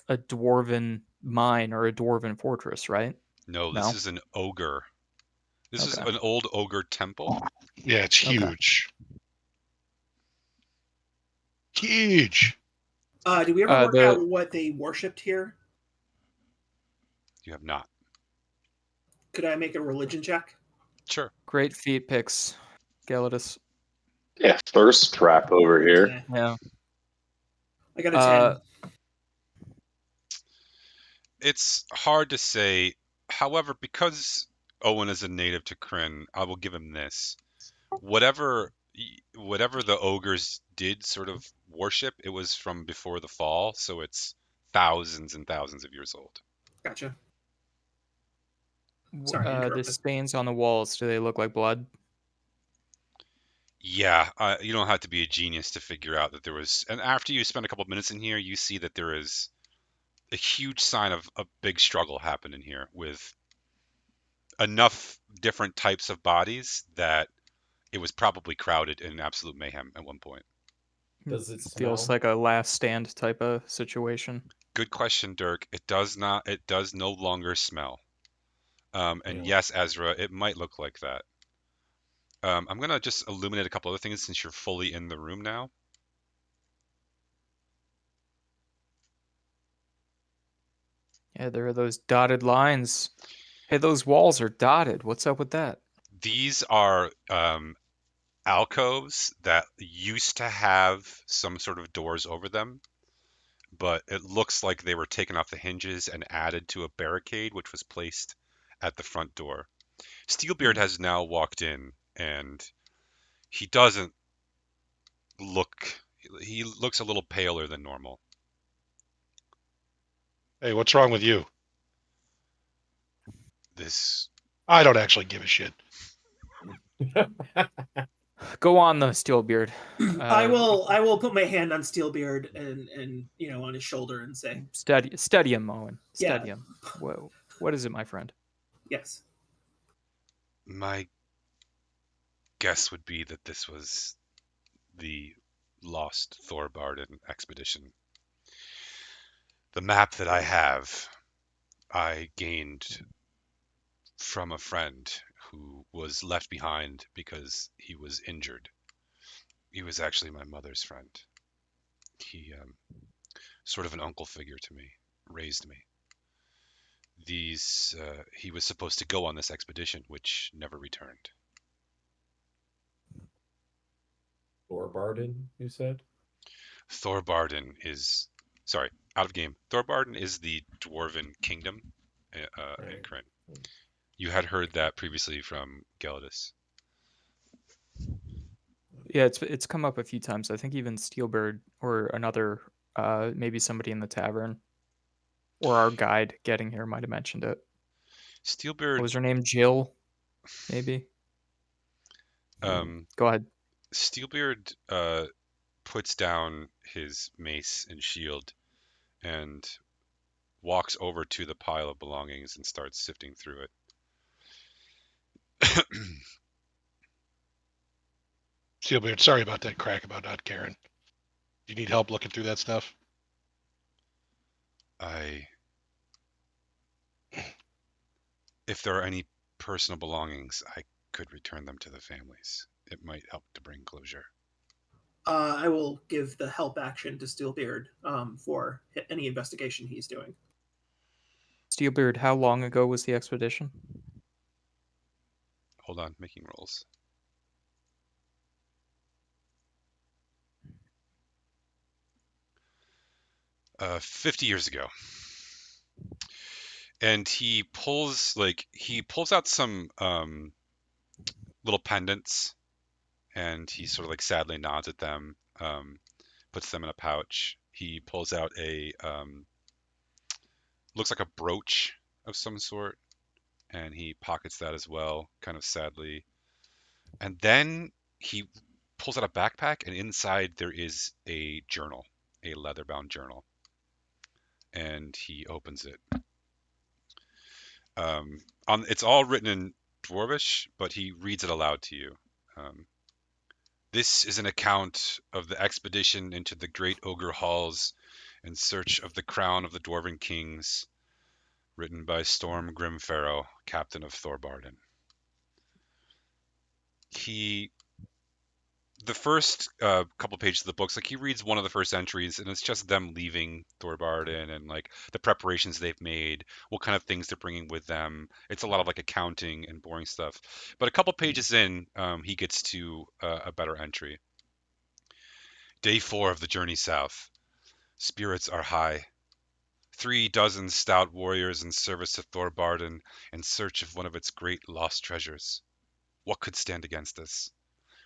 C: a dwarven mine or a dwarven fortress, right?
B: No, this
C: No?
B: is an ogre. This is
C: Okay.
B: an old ogre temple.
A: Yeah, it's
C: Okay.
A: huge. Huge.
F: Did we ever work
C: The
F: out what they worshipped here?
B: You have not.
F: Could I make a religion check?
B: Sure.
C: great feet picks, Gelidus.
E: Yeah, thirst trap over here.
F: Okay.
C: Yeah.
F: I got a 10.
B: It's hard to say. However, because Owen is a native to Kryn, I will give him this. Whatever the ogres did sort of worship, it was from before the fall, so it's thousands and thousands of years old.
F: Gotcha. Sorry, I
C: The
F: interrupted.
C: stains on the walls, do they look like blood?
B: Yeah, you don't have to be a genius to figure out that there was. And after you spend a couple of minutes in here, you see that there is a huge sign of a big struggle happened in here with enough different types of bodies that it was probably crowded in absolute mayhem at one point.
D: Does it
C: Feels
D: smell?
C: like a last stand type of situation.
B: Good question, Dirk. It does not. It does no longer smell. And
D: Yeah.
B: yes, Ezra, it might look like that. I'm gonna just illuminate a couple other things since you're fully in the room now.
C: Yeah, there are those dotted lines. Hey, those walls are dotted. What's up with that?
B: These are alcoves that used to have some sort of doors over them, but it looks like they were taken off the hinges and added to a barricade which was placed at the front door. Steelbeard has now walked in, and he doesn't look. He looks a little paler than normal.
A: Hey, what's wrong with you?
B: This
A: I don't actually give a shit.
C: Go on, though, Steelbeard.
F: I will put my hand on Steelbeard and on his shoulder and say,
C: Steady him, Owen.
F: Yeah.
C: Steady him. Whoa. What is it, my friend?
F: yes.
B: my guess would be that this was the lost Thorbarden expedition. The map that I have, I gained from a friend who was left behind because he was injured. He was actually my mother's friend. He, sort of an uncle figure to me, raised me. He was supposed to go on this expedition, which never returned.
D: Thorbarden, you said?
B: Thorbarden is, sorry, out of game. Thorbarden is the dwarven kingdom in
D: Right.
B: Kryn. You had heard that previously from Gelidus.
C: Yeah, it's come up a few times. I think even Steelbird or another, maybe somebody in the tavern or our guide getting here might have mentioned it. What
B: Steelbeard,
C: was her name? Jill, maybe? Go ahead.
B: Steelbeard puts down his mace and shield and walks over to the pile of belongings and starts sifting through it.
A: Steelbeard, sorry about that crack about not caring. Do you need help looking through that stuff?
B: If there are any personal belongings, I could return them to the families. It might help to bring closure.
F: I will give the help action to Steelbeard for any investigation he's doing.
C: Steelbeard, how long ago was the expedition?
B: Hold on, making rolls. Uh, 50 years ago. And he pulls out some little pendants, and he sort of like sadly nods at them, puts them in a pouch. He pulls out a looks like a brooch of some sort, and he pockets that as well, kind of sadly. And then he pulls out a backpack, and inside there is a journal, a leather-bound journal. And he opens it. It's all written in Dwarvish, but he reads it aloud to you. This is an account of the expedition into the great ogre halls in search of the crown of the Dwarven kings, written by Storm Grimfarrow, captain of Thorbarden. The first couple pages of the books, like he reads one of the first entries, and it's just them leaving Thorbarden and like the preparations they've made, what kind of things they're bringing with them. It's a lot of like accounting and boring stuff. But a couple pages in, he gets to a better entry. Day 4 of the journey south. Spirits are high. 3 dozen stout warriors in service to Thorbarden in search of one of its great lost treasures. What could stand against us?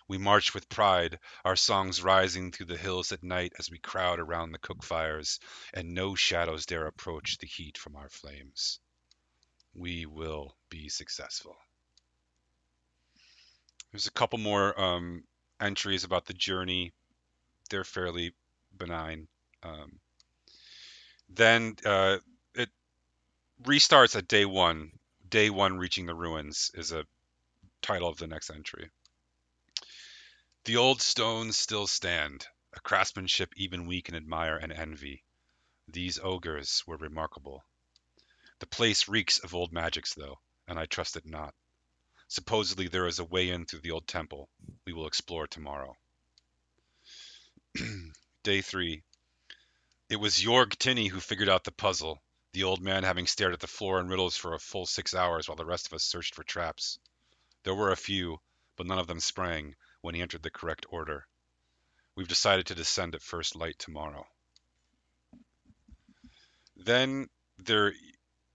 B: We march with pride, our songs rising through the hills at night as we crowd around the cook fires, and no shadows dare approach the heat from our flames. We will be successful. There's a couple more entries about the journey. They're fairly benign. Then it restarts at day 1. Day 1 reaching the ruins is a title of the next entry. The old stones still stand, a craftsmanship even we can admire and envy. These ogres were remarkable. The place reeks of old magics, though, and I trust it not. Supposedly there is a way in through the old temple. We will explore tomorrow. Day 3. It was Jorg Tinney who figured out the puzzle, the old man having stared at the floor and riddles for a full 6 hours while the rest of us searched for traps. There were a few, but none of them sprang, when he entered the correct order. We've decided to descend at first light tomorrow. Then there,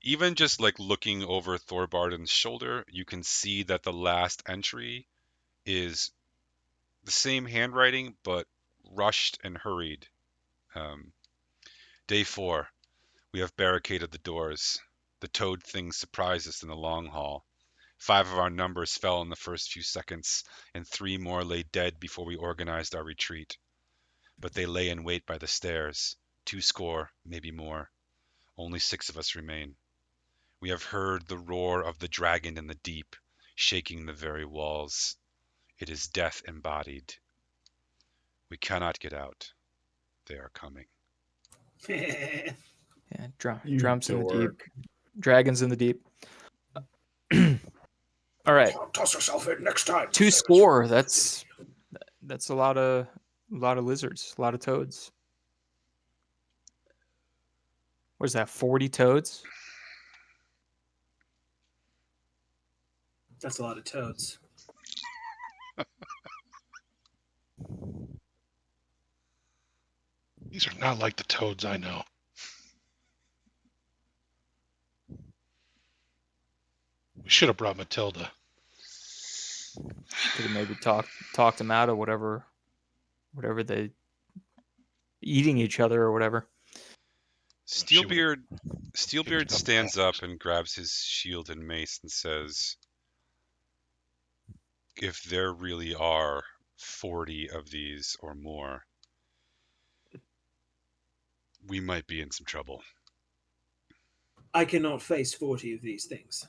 B: even just like looking over Thorbarden's shoulder, you can see that the last entry is the same handwriting, but rushed and hurried. Day 4. We have barricaded the doors. The toad things surprised us in the long hall. 5 of our numbers fell in the first few seconds, and 3 more lay dead before we organized our retreat. But they lay in wait by the stairs, 20, maybe more. Only 6 of us remain. We have heard the roar of the dragon in the deep, shaking the very walls. It is death embodied. We cannot get out. They are coming.
C: Yeah,
D: You
C: drums in the deep,
D: dork.
C: dragons in the deep. All right,
F: Toss yourself in next time.
C: 20. That's a lot of lizards, a lot of toads. What is that? 40 toads?
F: That's a lot of toads.
A: These are not like the toads I know. We should have brought Matilda.
C: Could have maybe talked them out of whatever they eating each other or whatever.
A: She would've-
B: Steelbeard
A: done
B: stands
A: that.
B: up and grabs his shield and mace and says, if there really are 40 of these or more, we might be in some trouble.
F: I cannot face 40 of these things.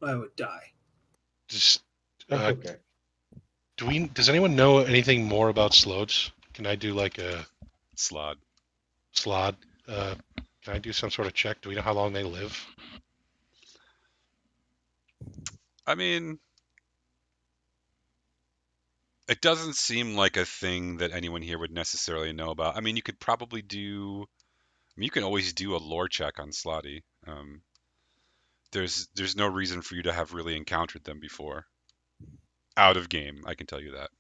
F: I would die.
A: Just,
D: That's okay.
A: does anyone know anything more about Slodes? Can I do like a
B: Slod.
A: slod? Can I do some sort of check? Do we know how long they live?
B: I mean, it doesn't seem like a thing that anyone here would necessarily know about. I mean, you could probably do. I mean, you can always do a lore check on Slotty. There's no reason for you to have really encountered them before. Out of game, I can tell you that.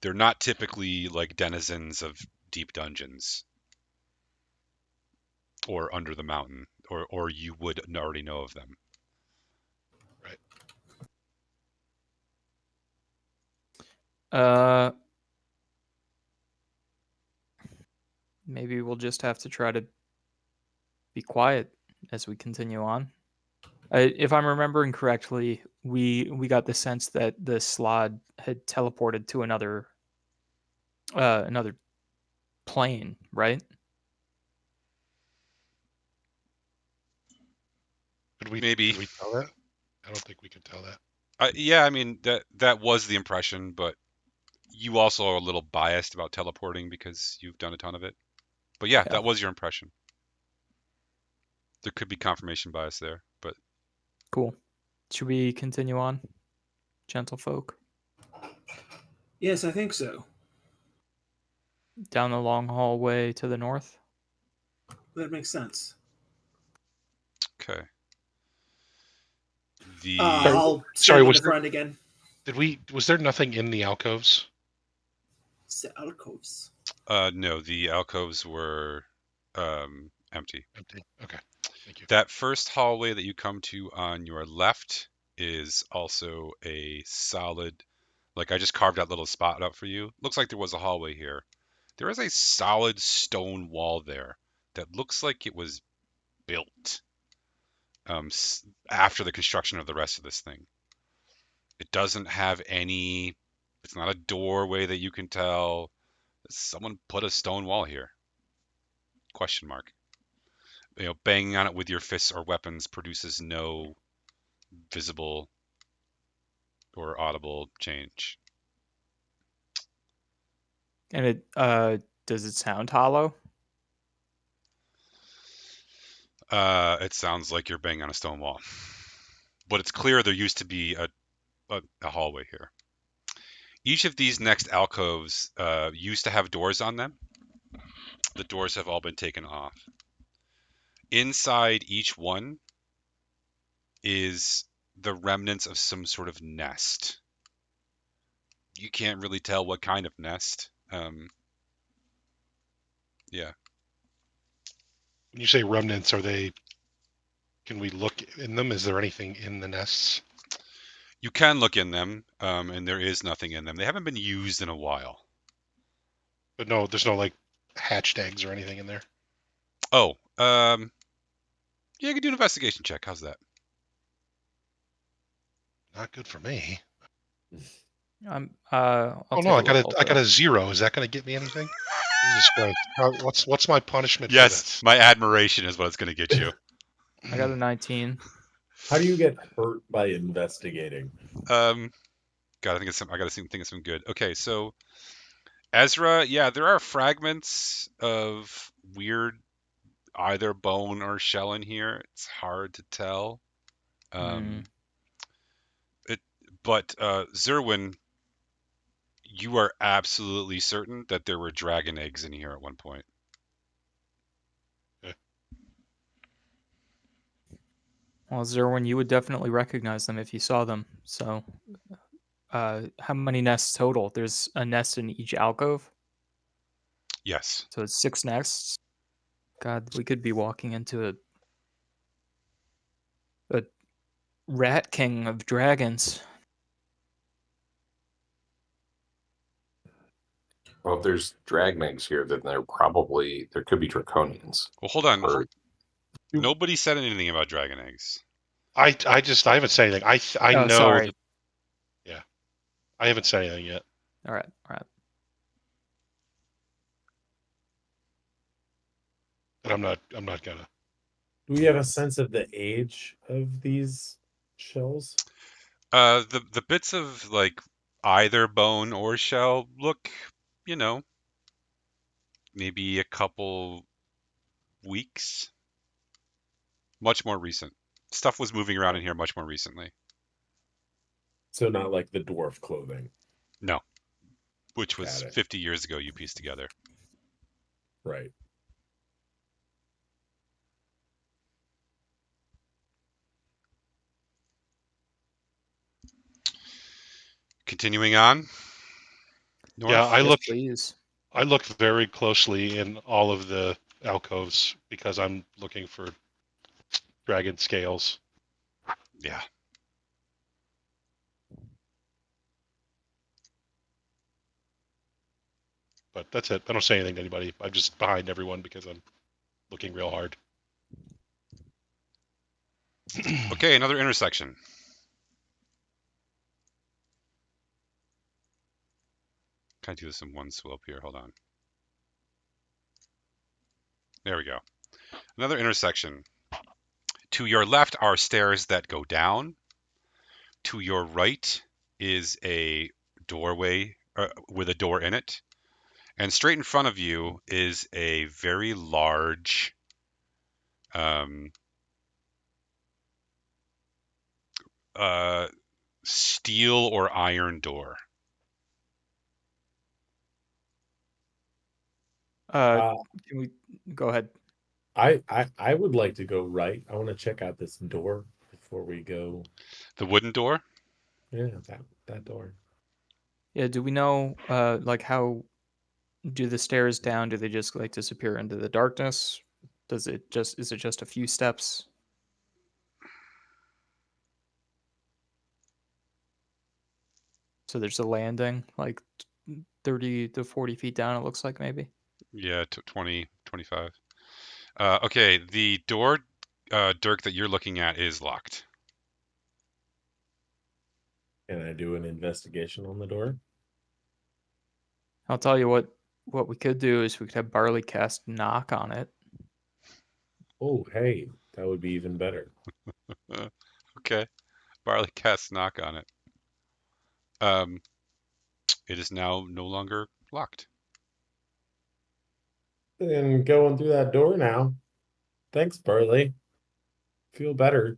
B: They're not typically like denizens of deep dungeons or under the mountain, or you would already know of them.
A: Right.
C: Maybe we'll just have to try to be quiet as we continue on. If I'm remembering correctly, we got the sense that the Slod had teleported to another plane, right?
B: Maybe.
A: Could we tell that? I don't think we could tell that.
B: Yeah, I mean that was the impression, but you also are a little biased about teleporting because you've done a ton of it. But yeah,
C: Yeah.
B: that was your impression. There could be confirmation bias there, but
C: Cool. Should we continue on, gentlefolk?
F: Yes, I think so.
C: Down the long hallway to the north?
F: That makes sense.
B: okay. The
F: I'll
A: Sorry,
F: stand in
A: was
F: the
A: there-
F: front again.
A: Was there nothing in the alcoves?
F: The alcoves.
B: No, the alcoves were empty.
A: Empty. Okay. Thank you.
B: That first hallway that you come to on your left is also a solid, like I just carved that little spot up for you. Looks like there was a hallway here. There is a solid stone wall there that looks like it was built after the construction of the rest of this thing. It doesn't have any, it's not a doorway that you can tell. Someone put a stone wall here. Question mark. You know, banging on it with your fists or weapons produces no visible or audible change.
C: And it does it sound hollow?
B: It sounds like you're banging on a stone wall. But it's clear there used to be a hallway here. Each of these next alcoves used to have doors on them. The doors have all been taken off. Inside each one is the remnants of some sort of nest. you can't really tell what kind of nest. Yeah.
A: When you say remnants, are they? Can we look in them? Is there anything in the nests?
B: You can look in them, and there is nothing in them. They haven't been used in a while.
A: But no, there's no like hatched eggs or anything in there.
B: Oh, yeah, you can do an investigation check. How's that?
A: Not good for me.
C: I'll
A: Oh
C: take
A: no,
C: a
A: I
C: look
A: got
C: also.
A: a 0. Is that going to get me anything? Jesus Christ! What's my punishment for
B: Yes,
A: this?
B: my admiration is what it's going to get you.
C: I got a 19.
D: How do you get hurt by investigating?
B: God, I think it's some. I got to think of some good. Okay, so Ezra, yeah, there are fragments of weird either bone or shell in here. It's hard to tell. It, but Zerwin, you are absolutely certain that there were dragon eggs in here at one point.
C: Well, Zerwin, you would definitely recognize them if you saw them. So, how many nests total? There's a nest in each alcove,
B: Yes.
C: so it's 6 nests. God, we could be walking into a rat king of dragons.
G: Well, if there's dragon eggs here, then there could be draconians.
B: Well, hold on.
G: Or
B: Nobody said anything about dragon eggs.
A: I haven't said anything. I
C: Oh,
A: know
C: sorry.
A: that. Yeah, I haven't said anything yet.
C: All right, all right.
A: But I'm not gonna.
D: Do we have a sense of the age of these shells?
B: The bits of like either bone or shell look, you know, maybe a couple weeks. Much more recent. Stuff was moving around in here much more recently.
D: So not like the dwarf clothing.
B: No. Which was
D: Got it.
B: 50 years ago you pieced together.
D: Right.
B: Continuing on. North.
A: Yeah,
C: Yes, please.
A: I looked very closely in all of the alcoves because I'm looking for dragon scales.
B: Yeah.
A: But that's it. I don't say anything to anybody. I'm just behind everyone because I'm looking real hard.
B: Okay, another intersection. Can I do this in one swoop here? Hold on. There we go. Another intersection. To your left are stairs that go down. To your right is a doorway with a door in it. And straight in front of you is a very large steel or iron door.
C: Can we go ahead?
D: I would like to go right. I want to check out this door before we go.
B: The wooden door?
D: Yeah, that door.
C: Yeah, do we know like how do the stairs down, do they just like disappear into the darkness? Is it just a few steps? So there's a landing like 30 to 40 feet down, it looks like maybe.
B: Yeah, 20, 25. Okay, the door, Dirk, that you're looking at is locked.
D: Can I do an investigation on the door?
C: I'll tell you what we could do is we could have Barley cast knock on it.
D: Oh, hey, that would be even better.
B: Okay, Barley casts knock on it. It is now no longer locked.
D: And going through that door now. Thanks, Burley. Feel better.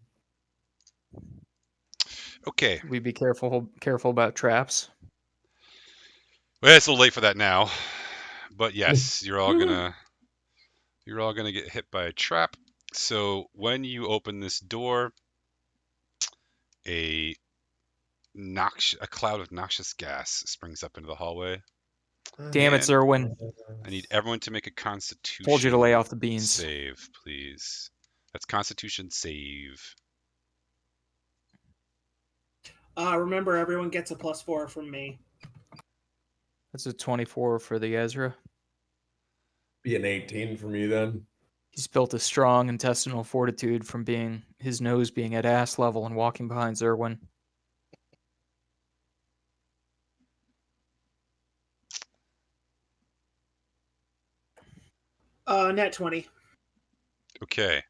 B: Okay,
C: Should we be careful about traps?
B: well, it's a little late for that now, but yes, you're all gonna get hit by a trap. So when you open this door, a a cloud of noxious gas springs up into the hallway.
C: Damn it,
B: And
C: Zerwin.
B: I need everyone to make a Constitution
C: Told you to lay off the beans.
B: save, please. That's Constitution save.
F: Remember, everyone gets a +4 from me.
C: That's a 24 for the Ezra.
D: Be an 18 for me then.
C: He's built a strong intestinal fortitude from his nose being at ass level and walking behind Zerwin.
F: Net 20.
B: Okay.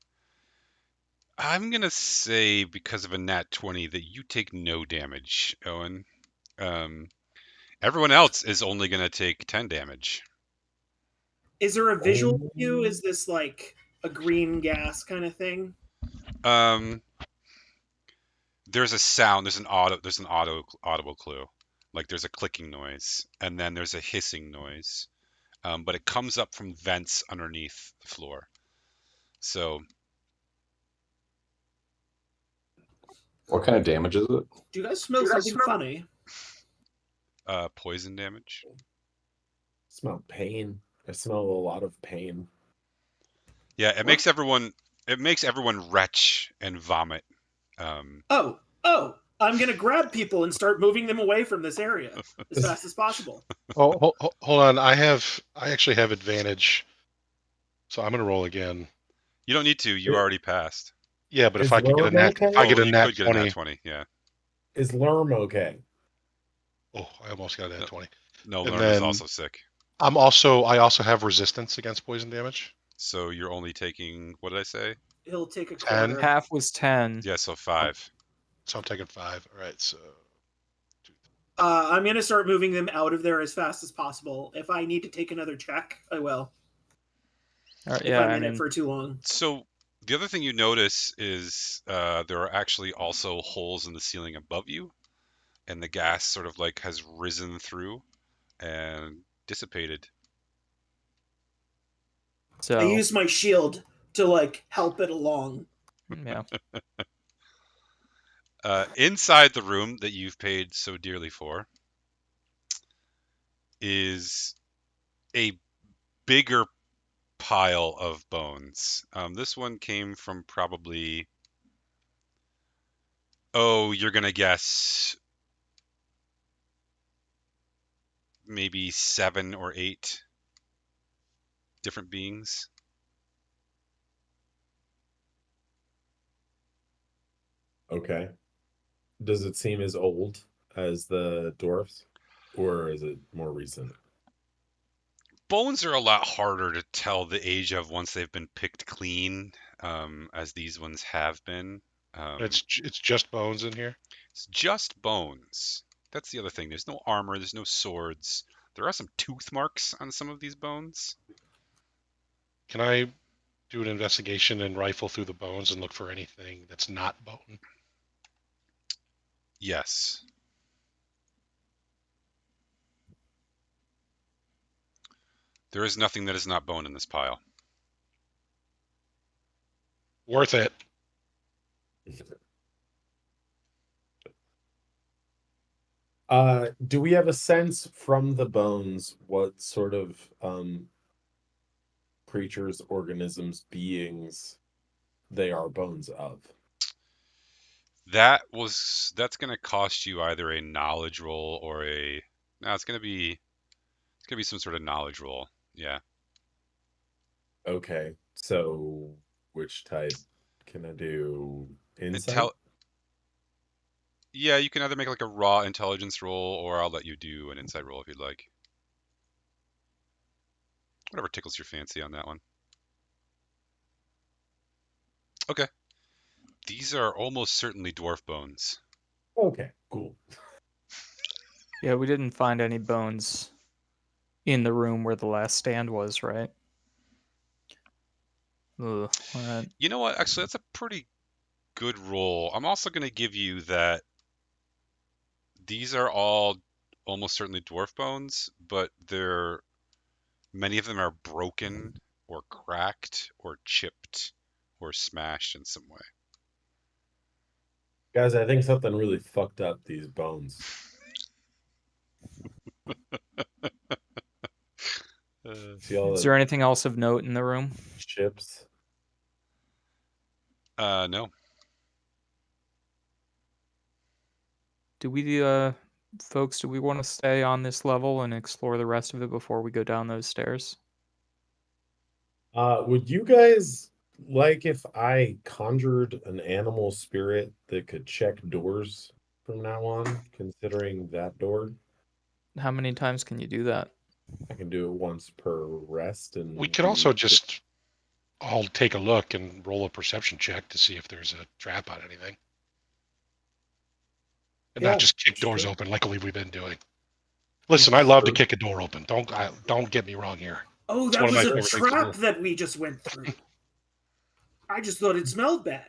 B: I'm gonna say because of a nat 20 that you take no damage, Owen. Everyone else is only gonna take 10 damage.
F: Is there a visual
D: Oh.
F: cue? Is this like a green gas kind of thing?
B: There's a sound. There's an audible clue. Like there's a clicking noise, and then there's a hissing noise, but it comes up from vents underneath the floor. So
G: What kind of damage is it?
F: Do you guys smell something funny?
B: poison damage.
D: Smell pain. I smell a lot of pain.
B: Yeah, it makes everyone retch and vomit.
F: Oh, I'm gonna grab people and start moving them away from this area as fast as possible.
A: Oh, hold on. I actually have advantage, so I'm gonna roll again.
B: You don't need to. You already passed.
A: Yeah, but if
D: Is
A: I could get a
D: Lerm
A: nat,
D: okay?
A: if I get a
B: you
A: nat
B: could get a
A: 20.
B: nat 20. Yeah.
D: Is Lerm okay?
A: Oh, I almost got a nat 20.
B: No,
A: And
B: Lerm is
A: then-
B: also sick.
A: I also have resistance against poison damage.
B: So you're only taking, what did I say?
F: He'll take a
A: 10.
F: quarter.
C: Half was 10.
B: Yeah, so 5.
A: So I'm taking 5. All right, so
F: I'm gonna start moving them out of there as fast as possible. If I need to take another check, I will. If
C: Yeah,
F: I'm
C: I
F: in it
C: mean,
F: for too long.
B: So the other thing you notice is there are actually also holes in the ceiling above you, and the gas sort of like has risen through and dissipated.
C: so
F: I use my shield to like help it along.
C: yeah.
B: Inside the room that you've paid so dearly for is a bigger pile of bones. This one came from probably, you're gonna guess maybe 7 or 8 different beings.
D: Okay. Does it seem as old as the dwarfs? Or is it more recent?
B: Bones are a lot harder to tell the age of once they've been picked clean, as these ones have been.
A: it's just bones in here.
B: It's just bones. That's the other thing. There's no armor. There's no swords. There are some tooth marks on some of these bones.
A: Can I do an investigation and rifle through the bones and look for anything that's not bone?
B: Yes. There is nothing that is not bone in this pile.
A: Worth it.
D: Do we have a sense from the bones what sort of creatures, organisms, beings they are bones of?
B: That's gonna cost you either a knowledge roll or it's gonna be some sort of knowledge roll. Yeah.
D: Okay, so which type can I do? Insight?
B: Yeah, you can either make like a raw intelligence roll, or I'll let you do an insight roll if you'd like. Whatever tickles your fancy on that one. Okay. These are almost certainly dwarf bones.
D: Okay, cool.
C: Yeah, we didn't find any bones in the room where the last stand was, right? Ugh, all right.
B: You know what? Actually, that's a pretty good roll. I'm also going to give you that these are all almost certainly dwarf bones, but many of them are broken or cracked or chipped or smashed in some way.
D: Guys, I think something really fucked up these bones. See all
C: Is
D: the
C: there anything else of note in the room?
D: chips?
B: No.
C: Do we, folks, do we want to stay on this level and explore the rest of it before we go down those stairs?
D: Would you guys like if I conjured an animal spirit that could check doors from now on, considering that door?
C: How many times can you do that?
D: I can do it once per rest, and
A: We could also just all take a look and roll a perception check to see if there's a trap on anything. And
D: Yeah,
A: not just kick
D: that's
A: doors
D: true.
A: open like we've been doing. Listen, I love to kick a door open. Don't get me wrong here.
F: Oh,
A: It's
F: that
A: one of
F: was
A: my
F: a
A: favorite things to
F: trap
A: do.
F: that we just went through. I just thought it smelled bad.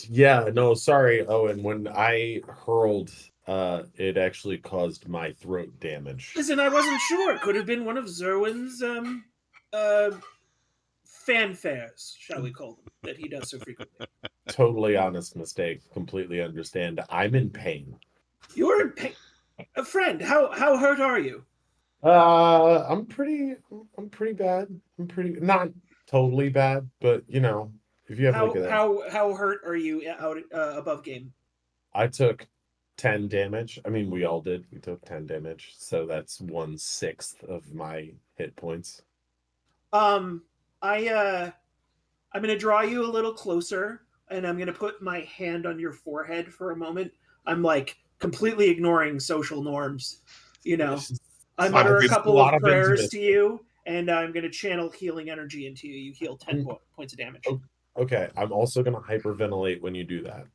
D: Yeah, no, sorry, Owen. When I hurled, it actually caused my throat damage.
F: Listen, I wasn't sure. It could have been one of Zerwin's fanfares, shall we call them, that he does so frequently.
D: Totally honest mistake. Completely understand. I'm in pain.
F: You're in pain. A friend, how hurt are you?
D: I'm pretty bad. I'm pretty not totally bad, but you know, if you have like a
F: How hurt are you out above game?
D: I took 10 damage. I mean, we all did. We took 10 damage, so that's 1/6 of my hit points.
F: I'm gonna draw you a little closer, and I'm gonna put my hand on your forehead for a moment. I'm like completely ignoring social norms, you know. I mutter a
D: It's
F: couple
D: lot
F: of
D: of
F: prayers
D: intimacy.
F: to you, and I'm gonna channel healing energy into you. You heal 10 points of damage.
D: Okay, I'm also gonna hyperventilate when you do that.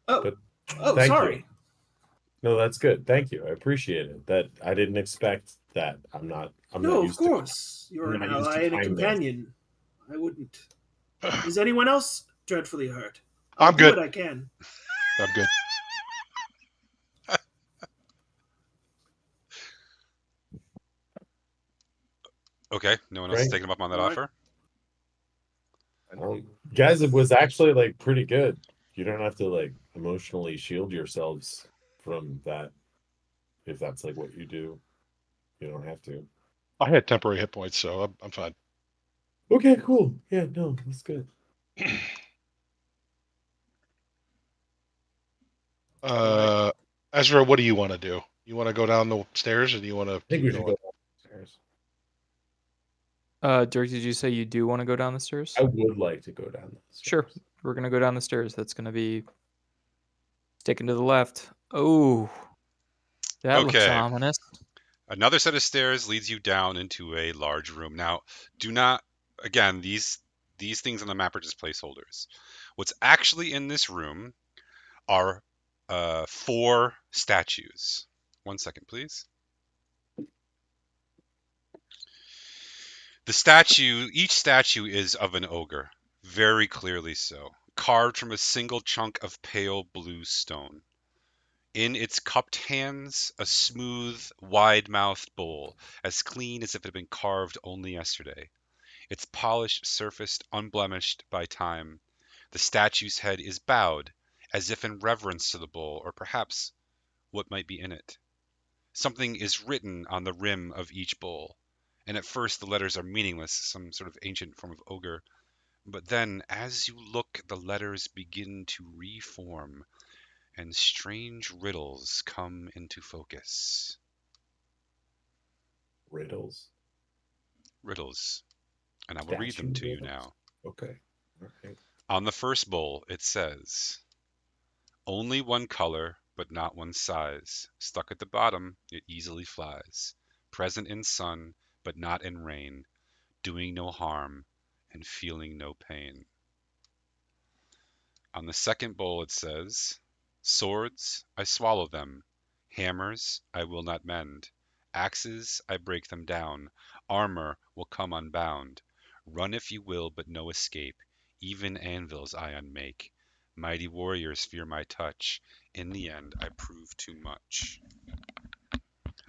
F: Oh,
D: But
F: sorry.
D: you. No, that's good. Thank you. I appreciate it. That I didn't expect that. I'm not
F: No, of
D: used
F: course. You're
D: I'm
F: an
D: not used to
F: ally and a
D: kindness.
F: companion. I wouldn't. Is anyone else dreadfully hurt?
A: I'm
F: do
A: good.
F: what I can.
A: I'm good.
B: Okay, no one else is
D: Great.
B: taking him up on that
F: All right.
B: offer.
D: Guys, it was actually like pretty good. You don't have to like emotionally shield yourselves from that if that's like what you do. You don't have to.
A: I had temporary hit points, so I'm fine.
D: Okay, cool. Yeah, no, that's good.
A: Ezra, what do you want to do? You want to go down the stairs, or do you want to
D: I think
A: keep
D: we should
A: going?
D: go downstairs.
C: Dirk, did you say you do want to go down the stairs?
D: I would like to go down the
C: Sure.
D: stairs.
C: We're gonna go down the stairs. That's gonna be sticking to the left. Oh, that looks
B: Okay.
C: ominous.
B: Another set of stairs leads you down into a large room. Now, do not again, these things on the map are just placeholders. What's actually in this room are 4 statues. 1 second, please. Each statue is of an ogre, very clearly so, carved from a single chunk of pale blue stone. In its cupped hands, a smooth, wide-mouthed bowl, as clean as if it had been carved only yesterday. Its polished surface unblemished by time. The statue's head is bowed, as if in reverence to the bowl, or perhaps what might be in it. Something is written on the rim of each bowl, and at first the letters are meaningless, some sort of ancient form of ogre. But then, as you look, the letters begin to reform, and strange riddles come into focus.
D: Riddles.
B: Riddles. And I will read them to you now.
D: Okay. All right.
B: On the first bowl, it says, "Only one color, but not one size. Stuck at the bottom, it easily flies. Present in sun, but not in rain. Doing no harm, and feeling no pain." On the second bowl it says, "Swords, I swallow them. Hammers, I will not mend. Axes, I break them down. Armor will come unbound. Run if you will, but no escape. Even anvils I unmake. Mighty warriors fear my touch. In the end, I prove too much."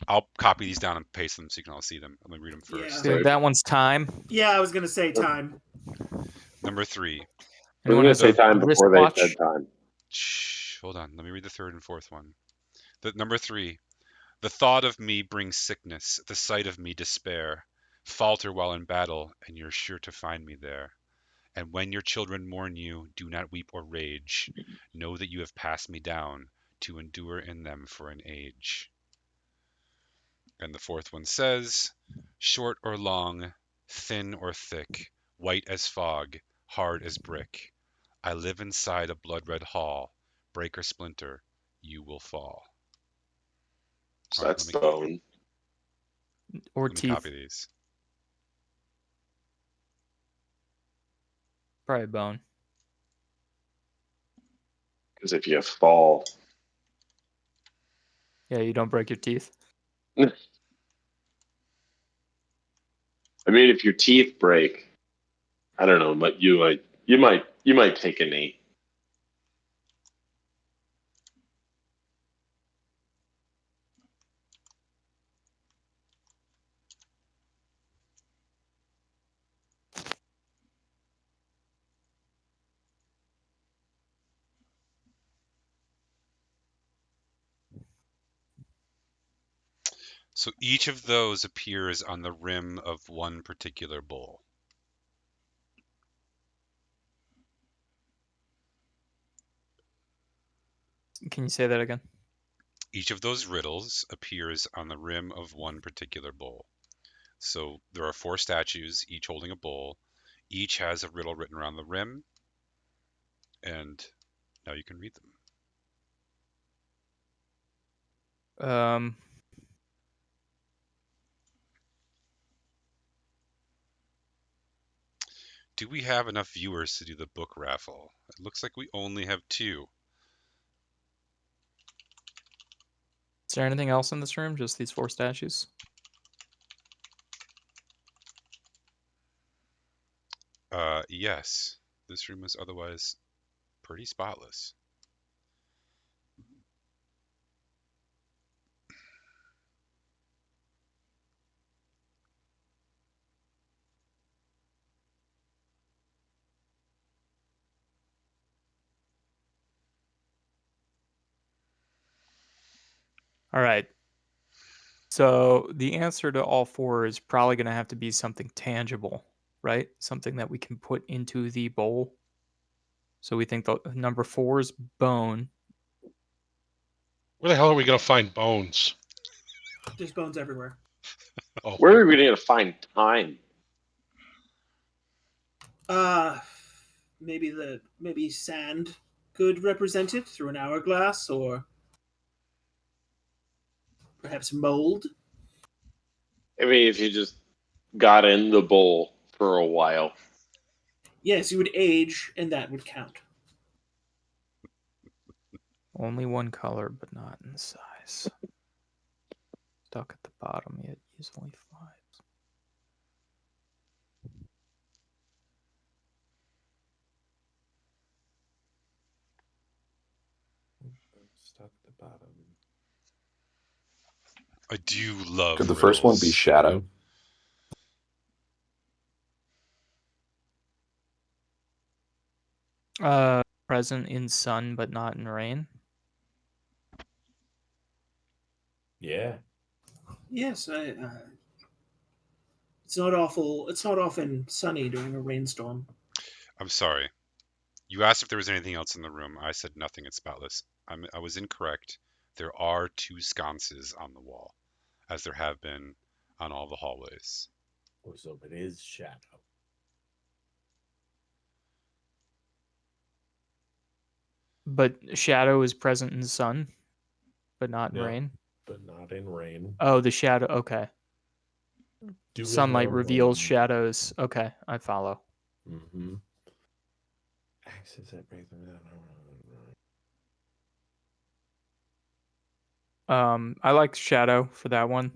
B: I'll copy these down and paste them so you can all see them. Let me read them first.
F: Yeah.
C: That one's time.
F: Yeah, I was gonna say time.
B: Number 3.
E: I was
C: Anyone
E: going to
C: has
E: say
C: a
E: time before they
C: wristwatch?
E: said time.
B: Shh, hold on. Let me read the third and fourth one. Number 3. The thought of me brings sickness, the sight of me despair. Falter while in battle, and you're sure to find me there. And when your children mourn you, do not weep or rage. Know that you have passed me down, to endure in them for an age. And the fourth one says, short or long, thin or thick, white as fog, hard as brick. I live inside a blood-red hall. Break or splinter, you will fall.
E: So
B: All right,
E: that's bone.
C: Or
B: let me
C: teeth?
B: copy these.
C: Probably bone.
E: Because if you fall,
C: Yeah, you don't break your teeth.
E: I mean, if your teeth break, I don't know, but you might take a knee.
B: So each of those appears on the rim of one particular bowl.
C: Can you say that again?
B: Each of those riddles appears on the rim of one particular bowl. So there are 4 statues, each holding a bowl. Each has a riddle written around the rim, and now you can read them. Do we have enough viewers to do the book raffle? It looks like we only have 2.
C: Is there anything else in this room? Just these 4 statues?
B: Yes. This room is otherwise pretty spotless.
C: All right. So the answer to all 4 is probably going to have to be something tangible, right? Something that we can put into the bowl. So we think the number 4 is bone.
A: Where the hell are we gonna find bones?
F: There's bones everywhere.
A: Oh,
E: Where are we going to find time?
F: Maybe sand could represent it through an hourglass, or perhaps mold.
E: I mean, if you just got in the bowl for a while.
F: Yes, you would age, and that would count.
C: Only one color, but not in size. Stuck at the bottom, yet easily flies.
D: Stuck at the bottom.
B: I do love
G: Could the
B: riddles.
G: first one be shadow?
C: Present in sun, but not in rain.
D: Yeah.
F: Yes, it's not awful. It's not often sunny during a rainstorm.
B: I'm sorry. You asked if there was anything else in the room. I said nothing. It's spotless. I was incorrect. There are 2 sconces on the wall, as there have been on all the hallways.
D: Oh, so it is shadow.
C: But shadow is present in sun, but not in
D: No.
C: rain.
D: But not in rain.
C: Oh, the shadow. Okay.
D: Do
C: Sunlight reveals shadows. Okay, I follow.
D: Mm-hmm. Axis that break them down.
C: I like shadow for that one.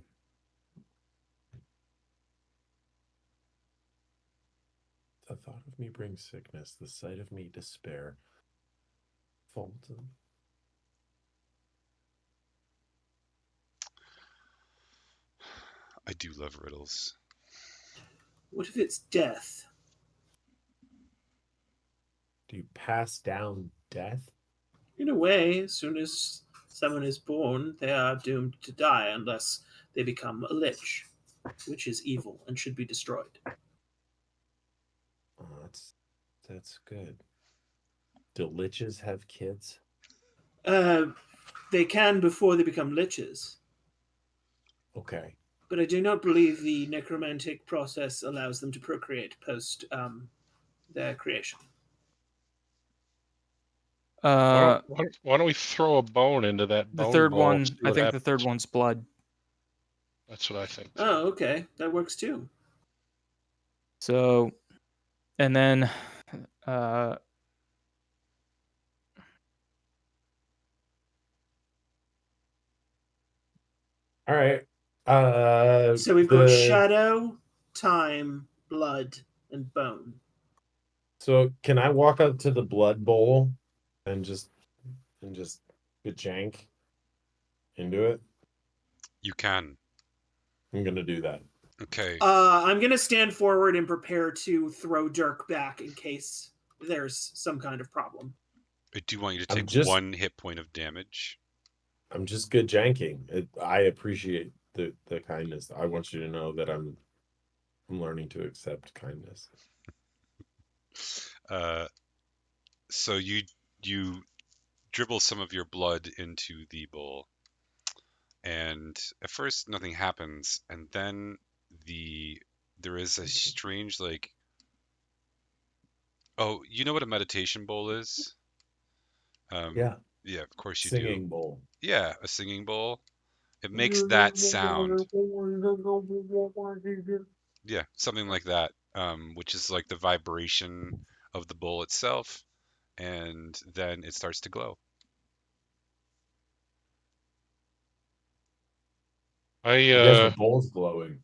D: The thought of me brings sickness, the sight of me despair. Fulton.
B: I do love riddles.
F: What if it's death?
D: Do you pass down death?
F: In a way, as soon as someone is born, they are doomed to die unless they become a lich, which is evil and should be destroyed.
D: Oh, that's good. Do liches have kids?
F: They can before they become liches,
D: Okay.
F: but I do not believe the necromantic process allows them to procreate post their creation.
A: Why don't we throw a bone into that
C: The
A: bone
C: third
A: bowl?
C: one,
A: See
C: I
A: what
C: think the third
A: happens?
C: one's blood.
A: That's what I think. Too.
F: Oh, okay, that works too.
C: So, and then, uh,
D: All right.
F: So we've got shadow, time, blood, and bone.
D: So can I walk up to the blood bowl and just jank into it?
B: You can.
D: I'm gonna do that.
B: Okay.
F: I'm gonna stand forward and prepare to throw Dirk back in case there's some kind of problem.
B: I do want you to
D: I'm
B: take
D: just-
B: 1 hit point of damage.
D: I'm just good janking. I appreciate the kindness. I want you to know that I'm learning to accept kindness.
B: So you dribble some of your blood into the bowl, and at first nothing happens, and then there is a strange like. Oh, you know what a meditation bowl is?
D: Yeah.
B: Yeah, of course you
D: Singing
B: do.
D: bowl.
B: Yeah, a singing bowl. It makes that sound. Yeah, something like that, which is like the vibration of the bowl itself, and then it starts to glow.
D: The bowl's glowing.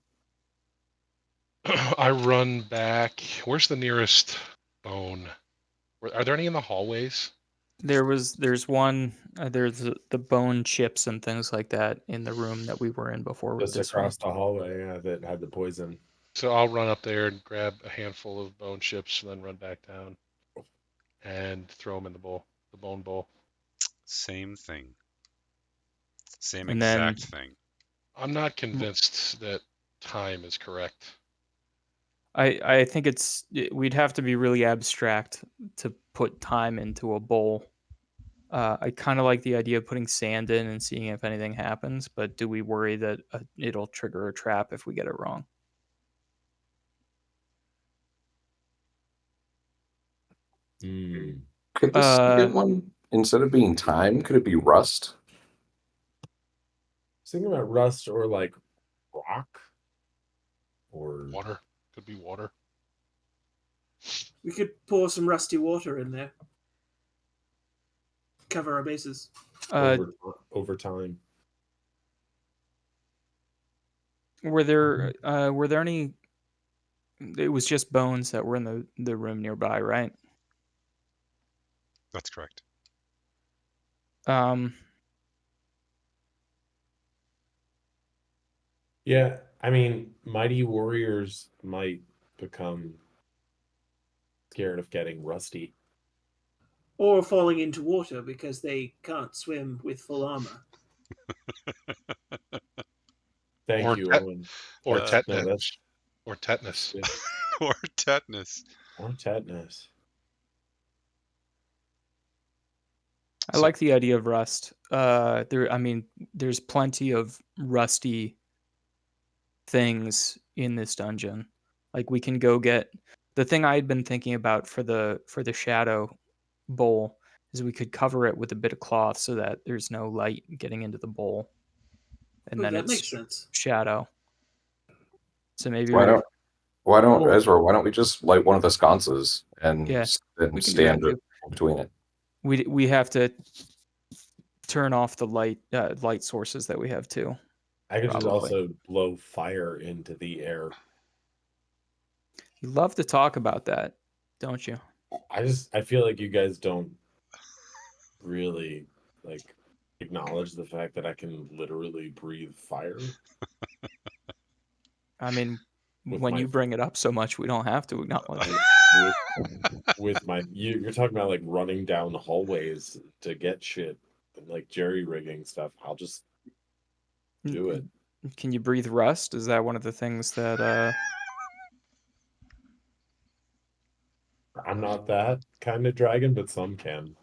A: I run back. Where's the nearest bone? Are there any in the hallways?
C: there's one, there's the bone chips and things like that in the room that we were in before with
D: Just
C: this
D: across
C: one.
D: the hallway, that had the poison.
A: So I'll run up there and grab a handful of bone chips and then run back down and throw them in the bowl, the bone bowl.
B: Same thing. Same
C: And then
B: exact thing.
A: I'm not convinced that time is correct.
C: I think we'd have to be really abstract to put time into a bowl. I kind of like the idea of putting sand in and seeing if anything happens, but do we worry that it'll trigger a trap if we get it wrong?
G: Could the second one, instead of being time, could it be rust?
D: I was thinking about rust or like rock or
A: Water. Could be water.
F: We could pour some rusty water in there. Cover our bases.
D: over time.
C: Were there any? It was just bones that were in the room nearby, right?
B: That's correct.
D: Yeah, I mean, mighty warriors might become scared of getting rusty.
F: Or falling into water because they can't swim with full armor.
D: Thank you, Owen.
A: Or
B: Uh,
A: tetanus. Or tetanus.
B: or tetanus.
D: Or tetanus.
C: I like the idea of rust. There's plenty of rusty things in this dungeon. Like we can go get the thing I had been thinking about for the shadow bowl is we could cover it with a bit of cloth so that there's no light getting into the bowl, and then
F: that
C: it's
F: makes sense.
C: shadow. So maybe
G: Why don't Ezra? Why don't we just light one of the sconces and
C: we can
G: stand
C: do that too.
G: between it?
C: We have to turn off the light sources that we have too.
D: I could just
C: probably.
D: also blow fire into the air.
C: You love to talk about that, don't you?
D: I feel like you guys don't really like acknowledge the fact that I can literally breathe fire.
C: I mean,
D: With
C: when
D: my-
C: you bring it up so much, we don't have to acknowledge it.
D: with my you're talking about like running down the hallways to get shit and like jerry rigging stuff. I'll just do it.
C: Can you breathe rust? Is that one of the things that
D: I'm not that kind of dragon, but some can.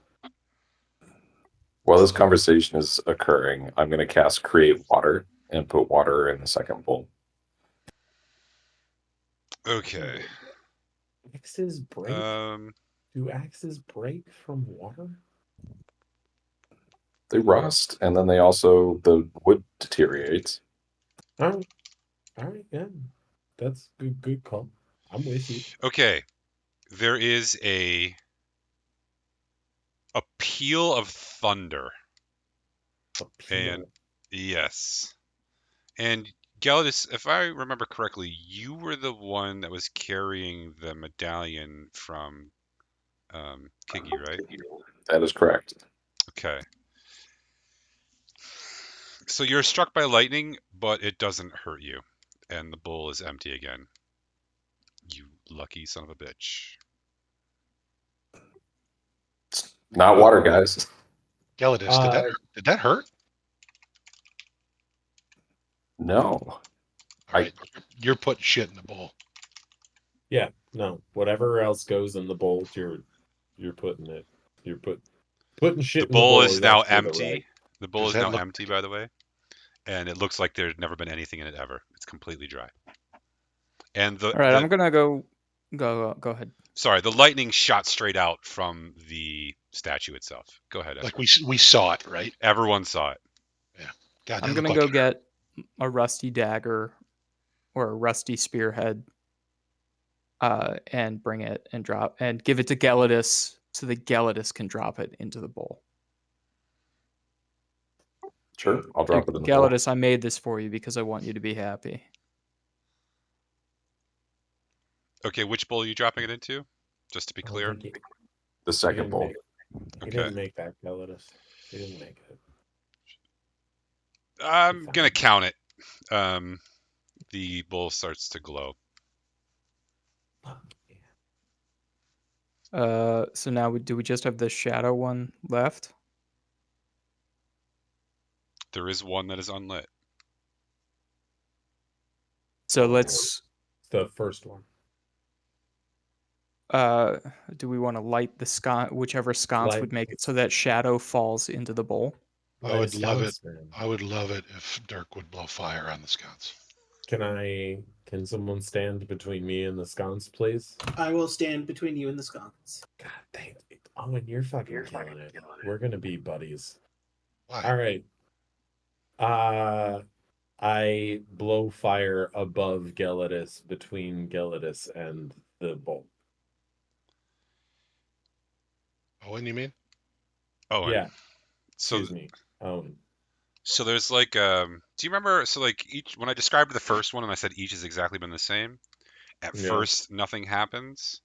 G: While this conversation is occurring, I'm going to cast Create Water and put water in the second bowl.
B: Okay.
D: Axes break? Do axes break from water?
G: They rust, and then the wood deteriorates.
D: All right, yeah. That's good call. I'm with you.
B: Okay. There is a peal of thunder.
D: A peel.
B: And yes. And Gelidus, if I remember correctly, you were the one that was carrying the medallion from Kiggy, right?
G: That is correct.
B: Okay. So you're struck by lightning, but it doesn't hurt you. And the bowl is empty again. You lucky son of a bitch.
G: Not water, guys.
A: Gelidus, did that hurt?
G: No.
A: All right, you're putting shit in the bowl.
D: Yeah, no. Whatever else goes in the bowl, you're putting it. You're putting shit
B: The
D: in the
B: bowl
D: bowl.
B: is now
D: actually the
B: empty.
D: right-
B: The bowl
A: Does
B: is
A: that
B: now
A: look-
B: empty, by the way. And it looks like there's never been anything in it ever. It's completely dry. And the
C: All right, I'm gonna go ahead.
B: sorry, the lightning shot straight out from the statue itself. Go ahead, Ezra.
A: Like we saw it, right?
B: Everyone saw it.
A: God,
C: I'm
A: that
C: gonna
A: looked
C: go
A: like
C: get a rusty dagger or a rusty spearhead, and bring it and give it to Gelidus so that Gelidus can drop it into the bowl.
G: Sure, I'll drop it in the bowl.
C: Gelidus, I made this for you because I want you to be happy.
B: Okay, which bowl are you dropping it into? Just to be
D: I don't
B: clear.
D: think
G: The
D: he
G: second
D: didn't
G: bowl.
D: make- He
B: Okay.
D: didn't make that, Gelidus. He didn't make it.
B: I'm gonna count it. The bowl starts to glow.
C: So now do we just have the shadow one left?
B: There is one that is unlit.
C: So let's.
D: The first one.
C: Do we want to light the sconce, whichever sconce
D: Light-
C: would make it so that shadow falls into the bowl?
A: I would
D: Light
A: love it.
D: sconce, man.
A: I would love it if Dirk would blow fire on the sconce.
D: Can someone stand between me and the sconce, please?
F: I will stand between you and the sconce.
D: God dang it. Owen, you're fucking killing it. We're gonna be buddies.
A: Why?
D: All right. I blow fire above Gelidus, between Gelidus and the bowl.
A: Owen, you mean?
B: Oh,
D: Yeah,
B: so
D: excuse me, Owen.
B: so there's like do you remember? So like each when I described the first one and I said each has exactly been the same. At
D: Yeah.
B: first, nothing happens.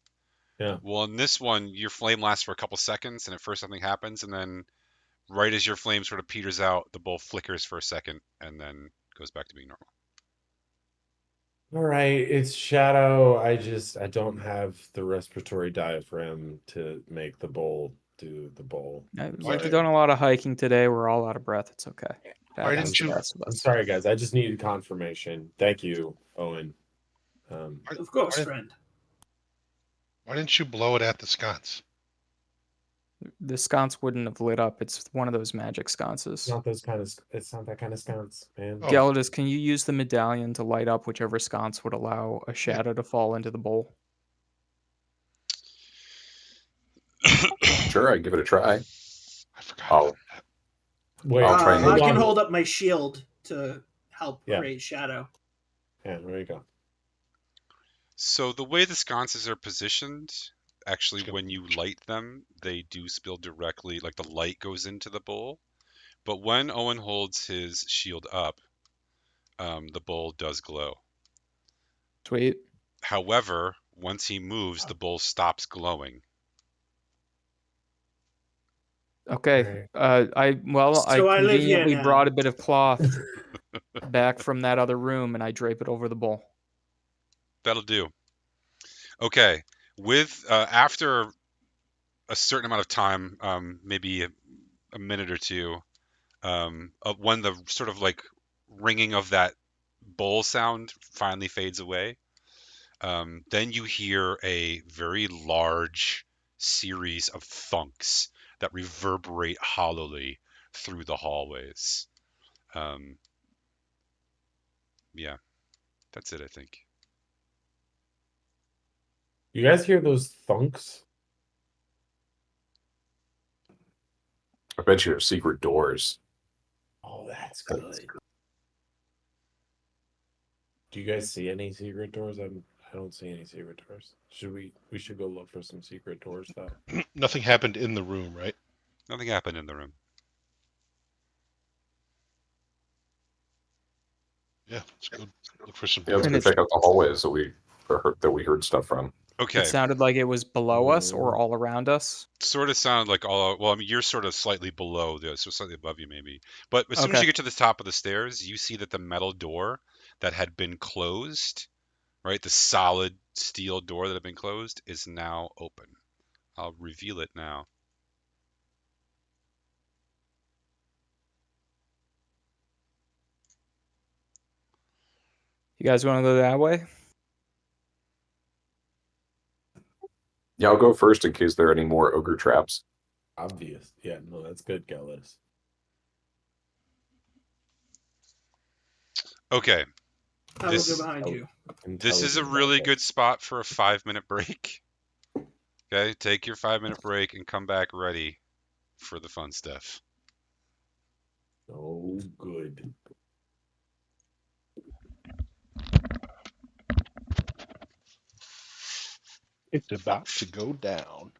D: Yeah.
B: Well, in this one, your flame lasts for a couple seconds, and at first nothing happens, and then right as your flame sort of peters out, the bowl flickers for a second, and then goes back to being normal.
D: All right, it's shadow. I don't have the respiratory diaphragm to make the bowl do the bowl.
C: We've done a lot of hiking today. We're all out of breath. It's okay.
A: Why
C: That
A: didn't
C: happens to
A: you-
C: the rest of
D: I'm
C: us.
D: sorry, guys. I just needed confirmation. Thank you, Owen.
F: Of course,
A: Why-
F: friend.
A: Why didn't you blow it at the sconce?
C: The sconce wouldn't have lit up. It's one of those magic
D: It's
C: sconces.
D: not it's not that kind of sconce, man.
A: Oh.
C: Gelidus, can you use the medallion to light up whichever sconce would allow a shadow to fall into the bowl?
G: Sure, I give it a try.
A: I forgot.
G: Oh.
A: about that.
D: Wait,
G: I'll try and
F: I
G: hold
F: can
G: on.
F: hold up my shield to help
D: Yeah.
F: create shadow.
D: Yeah, there you go.
B: So the way the sconces are positioned, actually,
A: Let's go.
B: when you light them, they do spill directly, like the light goes into the bowl. But when Owen holds his shield up, the bowl does glow.
C: Sweet.
B: However, once he moves, the bowl stops glowing.
C: Okay.
D: Alright.
C: I
F: So I live here
C: conveniently
F: now.
C: brought a bit of cloth back from that other room and I drape it over the bowl.
B: That'll do. Okay. with after a certain amount of time, maybe a minute or two, when the sort of like ringing of that bowl sound finally fades away, then you hear a very large series of thunks that reverberate hollowly through the hallways. Yeah, that's it, I think.
D: You guys hear those thunks?
G: I bet you there's secret doors.
D: Oh, that's good. Do you guys see any secret doors? I don't see any secret doors. We should go look for some secret doors though.
A: Nothing happened in the room, right?
B: Nothing happened in the room.
A: Yeah, let's go look for some
G: Yeah, let's
C: And
G: go
C: it's
G: check out the hallways that we heard stuff from.
B: Okay.
C: It sounded like it was below us or all around us.
B: Sort of sounded like all. Well, I mean, you're sort of slightly below this, so slightly above you, maybe. But as soon as
C: Okay.
B: you get to the top of the stairs, you see that the metal door that had been closed, right, the solid steel door that had been closed, is now open. I'll reveal it now.
C: You guys want to go that way?
G: Yeah, I'll go first in case there are any more ogre traps.
D: Obvious. Yeah, no, that's good, Gallus.
B: Okay.
F: I will go behind you.
B: This is a really good spot for a 5-minute break. Okay, take your 5-minute break and come back ready for the fun stuff.
D: Oh, good.
A: It's about to go down.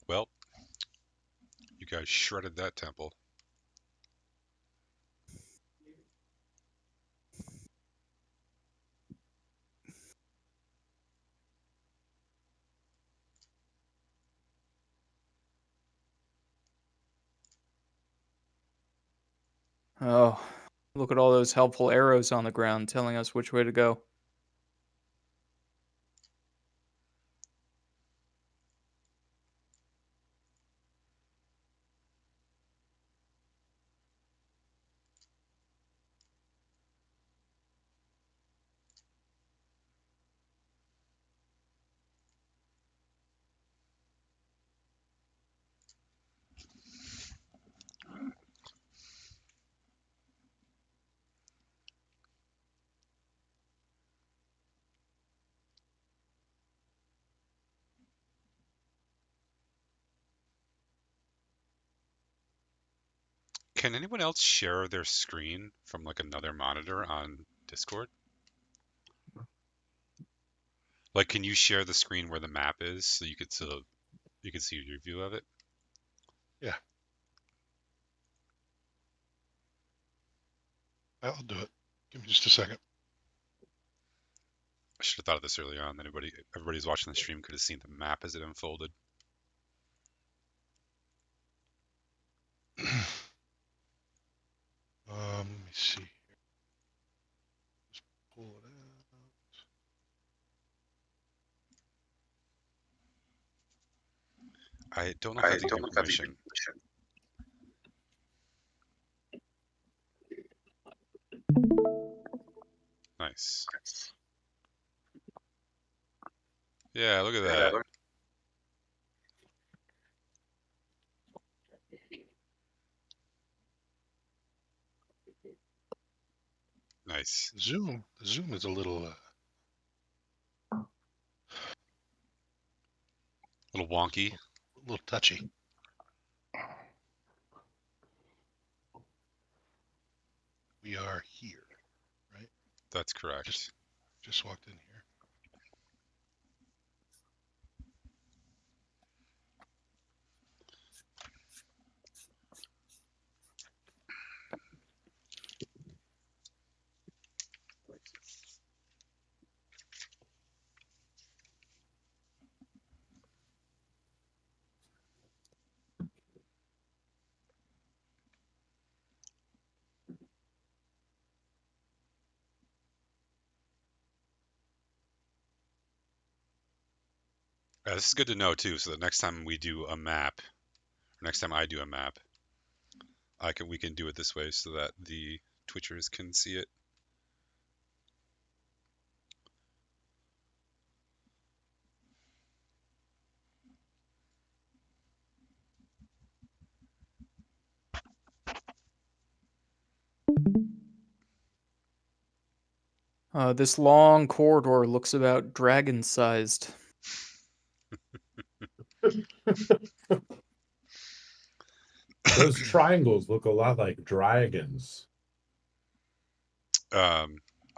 B: Well, you guys shredded that temple.
C: Oh, look at all those helpful arrows on the ground telling us which way to go.
B: Can anyone else share their screen from like another monitor on Discord? Like, can you share the screen where the map is so you could see your view of it?
A: Yeah. I'll do it. Give me just a second.
B: I should have thought of this earlier on. Everybody's watching the stream could have seen the map as it unfolded.
A: Let me see. Just pull it out.
B: I don't know if I have to give him permission. Nice. Yeah, look at that. Nice.
A: The zoom is a little
B: Little wonky.
A: a little touchy. We are here, right?
B: That's correct.
A: Just walked in here.
B: Yeah, this is good to know too. So that next time we do a map, or next time I do a map, we can do it this way so that the Twitchers can see it.
C: This long corridor looks about dragon-sized.
D: Those triangles look a lot like dragons.
B: I'll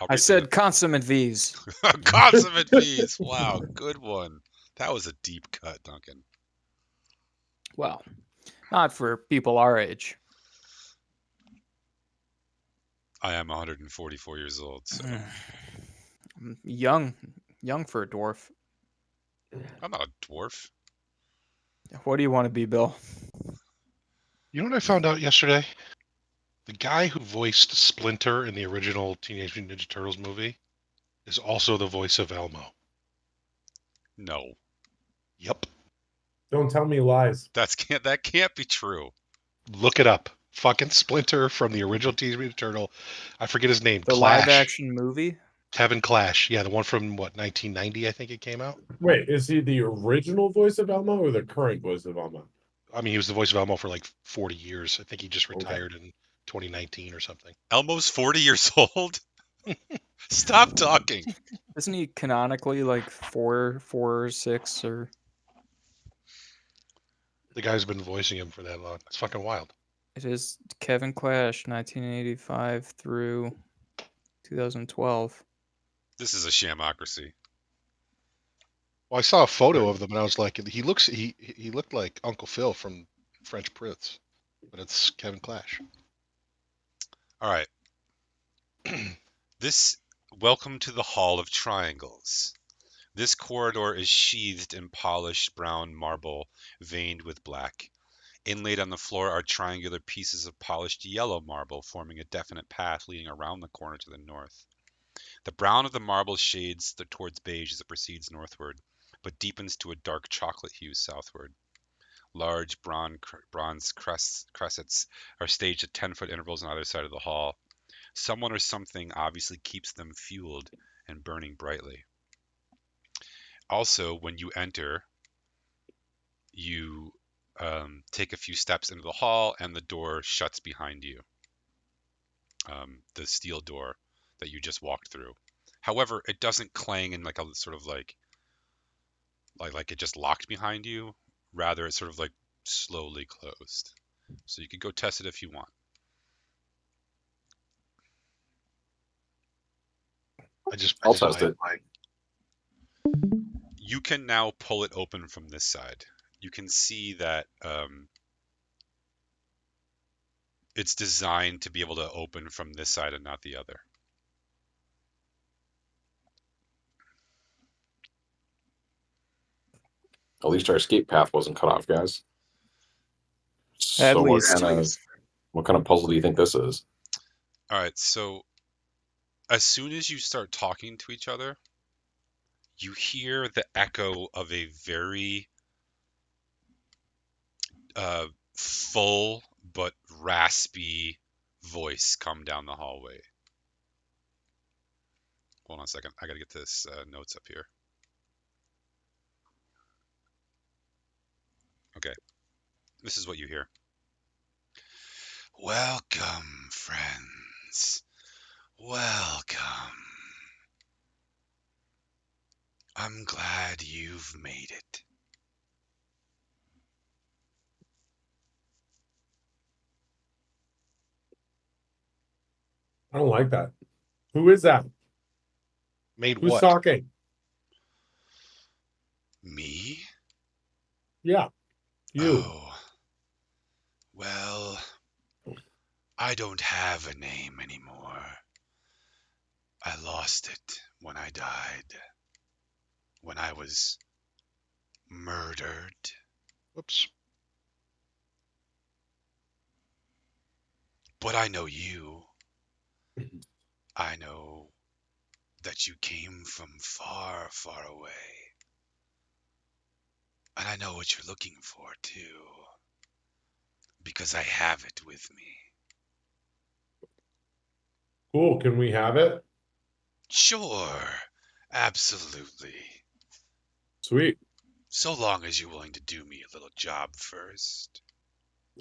C: I
B: read
C: said consummate V's.
B: consummate V's. Wow, good one. That was a deep cut, Duncan.
C: Well, not for people our age.
B: I am 144 years old, so
C: I'm young for a dwarf.
B: I'm not a dwarf.
C: What do you want to be, Bill?
A: You know what I found out yesterday? The guy who voiced Splinter in the original Teenage Mutant Ninja Turtles movie is also the voice of Elmo.
B: No,
A: Yep.
D: Don't tell me lies.
B: that can't be true.
A: Look it up. Fucking Splinter from the original Teenage Mutant Turtle. I forget his name.
C: The
A: Clash.
C: live-action movie?
A: Kevin Clash. Yeah, the one from, 1990, I think it came out?
D: Wait, is he the original voice of Elmo or the current voice of Elmo?
A: I mean, he was the voice of Elmo for like 40 years. I think he just retired in 2019 or something.
B: Elmo's 40 years old. Stop talking.
C: Isn't he canonically like 4 or 6 or?
A: The guy's been voicing him for that long. It's fucking wild.
C: It is Kevin Clash, 1985 through 2012.
B: This is a shamocracy.
A: Well, I saw a photo of them and I was like, he looked like Uncle Phil from French Prince, but it's Kevin Clash.
B: All right. Welcome to the Hall of Triangles. This corridor is sheathed in polished brown marble, veined with black. Inlaid on the floor are triangular pieces of polished yellow marble, forming a definite path leading around the corner to the north. The brown of the marble shades towards beige as it proceeds northward, but deepens to a dark chocolate hue southward. Large bronze cressets are staged at 10-foot intervals on either side of the hall. Someone or something obviously keeps them fueled and burning brightly. Also, when you enter, you take a few steps into the hall and the door shuts behind you. The steel door that you just walked through. However, it doesn't clang in like a sort of like it just locked behind you. Rather, it's sort of like slowly closed. So you could go test it if you want.
G: I'll test it.
B: You can now pull it open from this side. You can see that it's designed to be able to open from this side and not the other.
G: At least our escape path wasn't cut off, guys.
C: At
G: So
C: least.
G: what kind of puzzle do you think this is?
B: All right, so as soon as you start talking to each other, you hear the echo of a very full but raspy voice come down the hallway. Hold on a second. I gotta get this notes up here. Okay. This is what you hear. Welcome, friends. Welcome. I'm glad you've made it.
D: I don't like that. Who is that?
A: Made
D: Who's
A: what?
D: talking?
B: Me?
D: Yeah, you.
B: Oh. Well, I don't have a name anymore. I lost it when I died. When I was murdered.
A: Whoops.
B: But I know you. I know that you came from far, far away. And I know what you're looking for, too. Because I have it with me.
D: Cool. Can we have it?
B: Sure. Absolutely.
D: Sweet.
B: So long as you're willing to do me a little job first.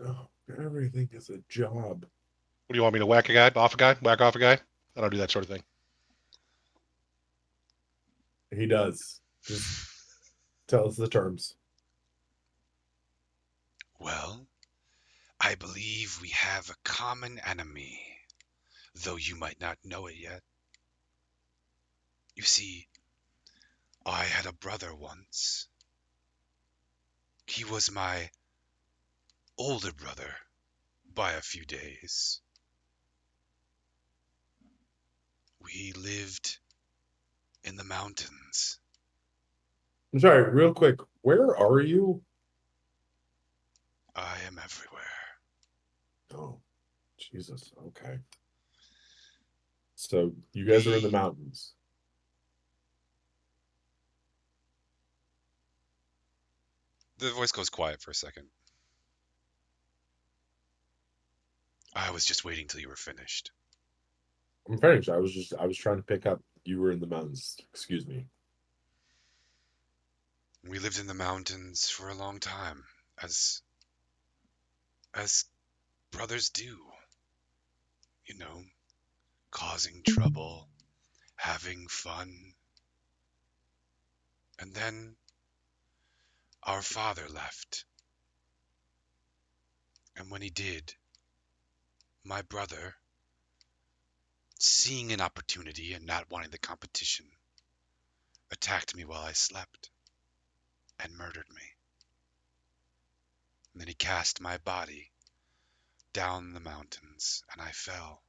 D: Oh, everything is a job.
A: What do you want me to whack a guy, off a guy, whack off a guy? I don't do that sort of thing.
D: He does. Just tell us the terms.
B: Well, I believe we have a common enemy, though you might not know it yet. You see, I had a brother once. He was my older brother by a few days. We lived in the mountains.
D: I'm sorry, real quick. Where are you?
B: I am everywhere.
D: Oh, Jesus. Okay. So you guys are in the mountains.
B: The voice goes quiet for a second. I was just waiting till you were finished.
D: I'm finished. I was trying to pick up. You were in the mountains. Excuse me.
B: We lived in the mountains for a long time, as brothers do. You know, causing trouble, having fun. And then our father left. And when he did, my brother, seeing an opportunity and not wanting the competition, attacked me while I slept and murdered me. And then he cast my body down the mountains, and I fell.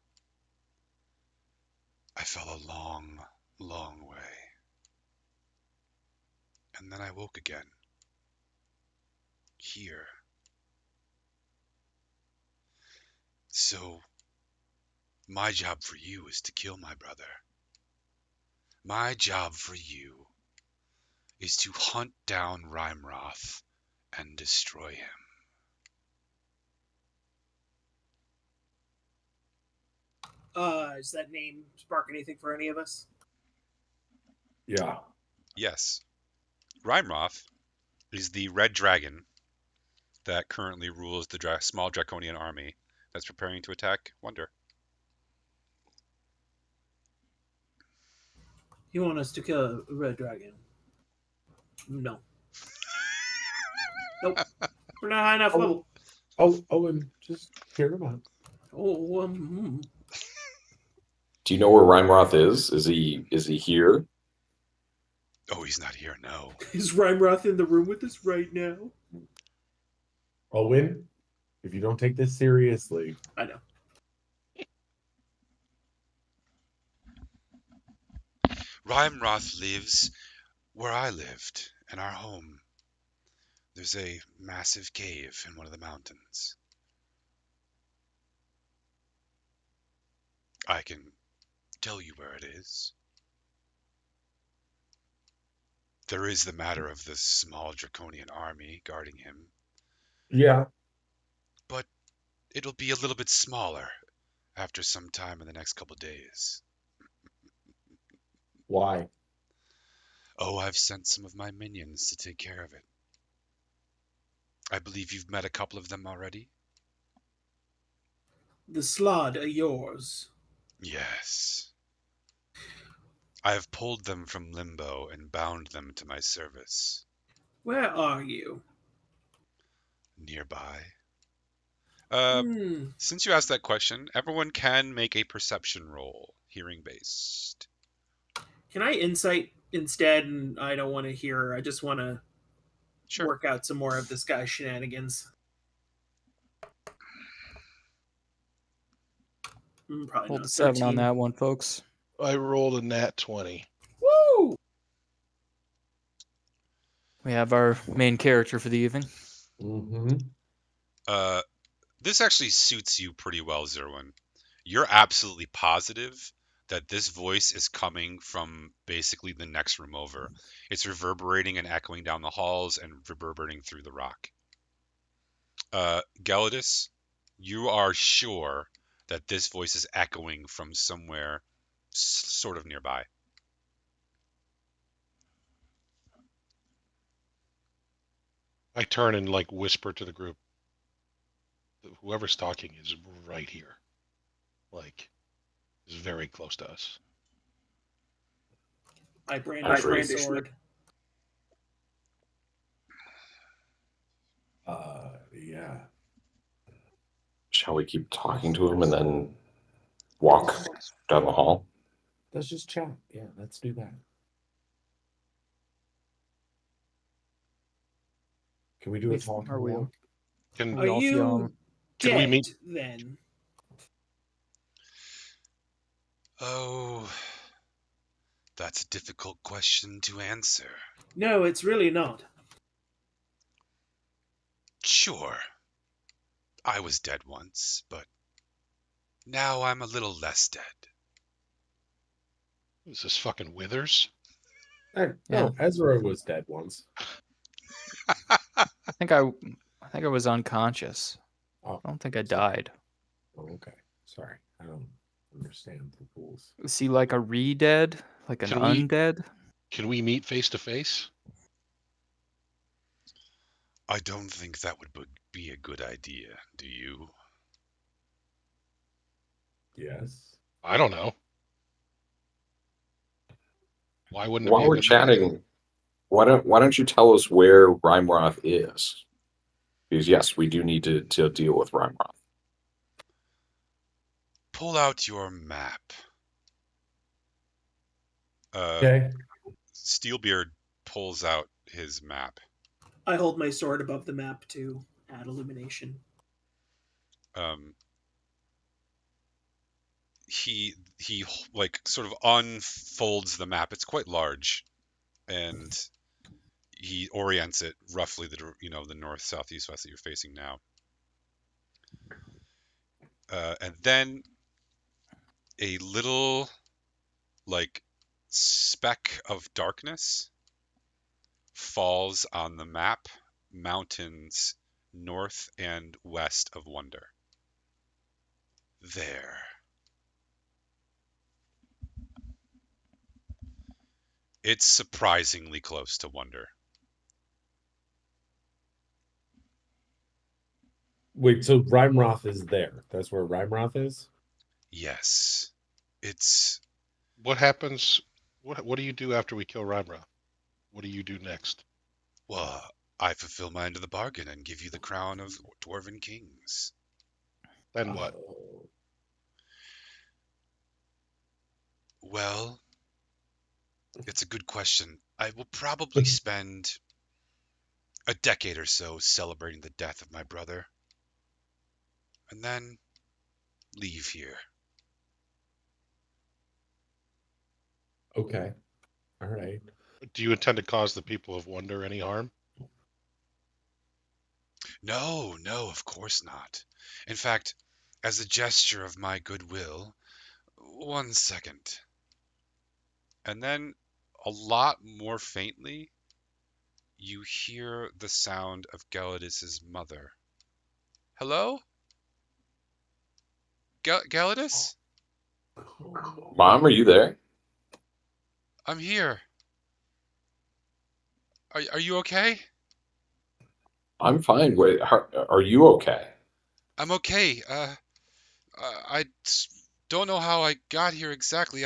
B: I fell a long, long way. And then I woke again. Here. So, my job for you is to kill my brother. My job for you is to hunt down Rhymeroth and destroy him.
F: Does that name spark anything for any of us?
D: Yeah.
B: Yes. Rhymeroth is the red dragon that currently rules the small draconian army that's preparing to attack Wonder.
F: You want us to kill a red dragon? No. Nope. We're not high enough level.
D: Oh, and just hear him out.
F: Oh,
G: Do you know where Rhymeroth is? Is he here?
B: Oh, he's not here, no.
F: Is Rhymeroth in the room with us right now?
D: Owen, if you don't take this seriously,
F: I know.
B: Rhymeroth lives where I lived, in our home. There's a massive cave in one of the mountains. I can tell you where it is. There is the matter of the small draconian army guarding him,
D: yeah.
B: but it'll be a little bit smaller after some time in the next couple days.
D: Why?
B: Oh, I've sent some of my minions to take care of it. I believe you've met a couple of them already?
F: The Slod are yours.
B: Yes. I have pulled them from limbo and bound them to my service.
F: Where are you?
B: Nearby.
F: Hmm.
B: Since you asked that question, everyone can make a perception roll, hearing based.
F: Can I insight instead? And I don't want to hear. I just want to
B: Sure.
F: work out some more of this guy's shenanigans. Probably
C: Hold
F: not.
C: a 7 on
F: 13.
C: that one, folks.
A: I rolled a nat 20.
F: Woo!
C: We have our main character for the evening.
D: Mm-hmm.
B: This actually suits you pretty well, Zerwin. You're absolutely positive that this voice is coming from basically the next room over. It's reverberating and echoing down the halls and reverberating through the rock. Gelidus, you are sure that this voice is echoing from somewhere sort of nearby.
A: I turn and like whisper to the group. Whoever's talking is right here. Like, is very close to us.
F: I brandish my
G: brandish
F: sword.
D: Yeah.
G: Shall we keep talking to him and then walk down the hall?
D: Let's just chat. Yeah, let's do that. Can we do a talk and walk?
A: Can
F: Are
C: all
F: you
C: feeling-
A: Can
F: dead
A: we meet-
F: then?
B: Oh, that's a difficult question to answer.
F: No, it's really not.
B: Sure, I was dead once, but now I'm a little less dead.
A: Is this fucking Withers?
D: Hey, no, Ezra was dead once.
C: I think I was unconscious.
D: Oh,
C: I don't think I died.
D: oh, okay. Sorry. I don't understand the rules.
C: Is he like a re-dead? Like an
A: Can we-
C: undead?
A: Can we meet face to face?
B: I don't think that would be a good idea, do you?
D: Yes.
A: I don't know. Why wouldn't it
G: While
A: be a
G: we're
A: good idea?
G: chatting, why don't you tell us where Rhymeroth is? Because yes, we do need to deal with Rhymeroth.
B: Pull out your map.
D: Okay.
B: Steelbeard pulls out his map.
F: I hold my sword above the map to add illumination.
B: He like sort of unfolds the map. It's quite large, and he orients it roughly the north, south, east, west that you're facing now. And then a little like speck of darkness falls on the map, mountains north and west of Wonder. There. It's surprisingly close to Wonder.
D: Wait, so Rhymeroth is there. That's where Rhymeroth is?
B: Yes. It's
A: What happens? What do you do after we kill Rymra? What do you do next?
B: well, I fulfill my end of the bargain and give you the crown of Dwarven Kings.
A: Then what?
D: Oh.
B: Well, it's a good question. I will probably spend a decade or so celebrating the death of my brother, and then leave here.
D: Okay. All right.
A: Do you intend to cause the people of Wonder any harm?
B: No, no, of course not. In fact, as a gesture of my goodwill, 1 second. And then, a lot more faintly, you hear the sound of Gelidus's mother. Hello? Gelidus?
G: Mom, are you there?
B: I'm here. Are you okay?
G: I'm fine. Wait, are you okay?
B: I'm okay. Don't know how I got here exactly.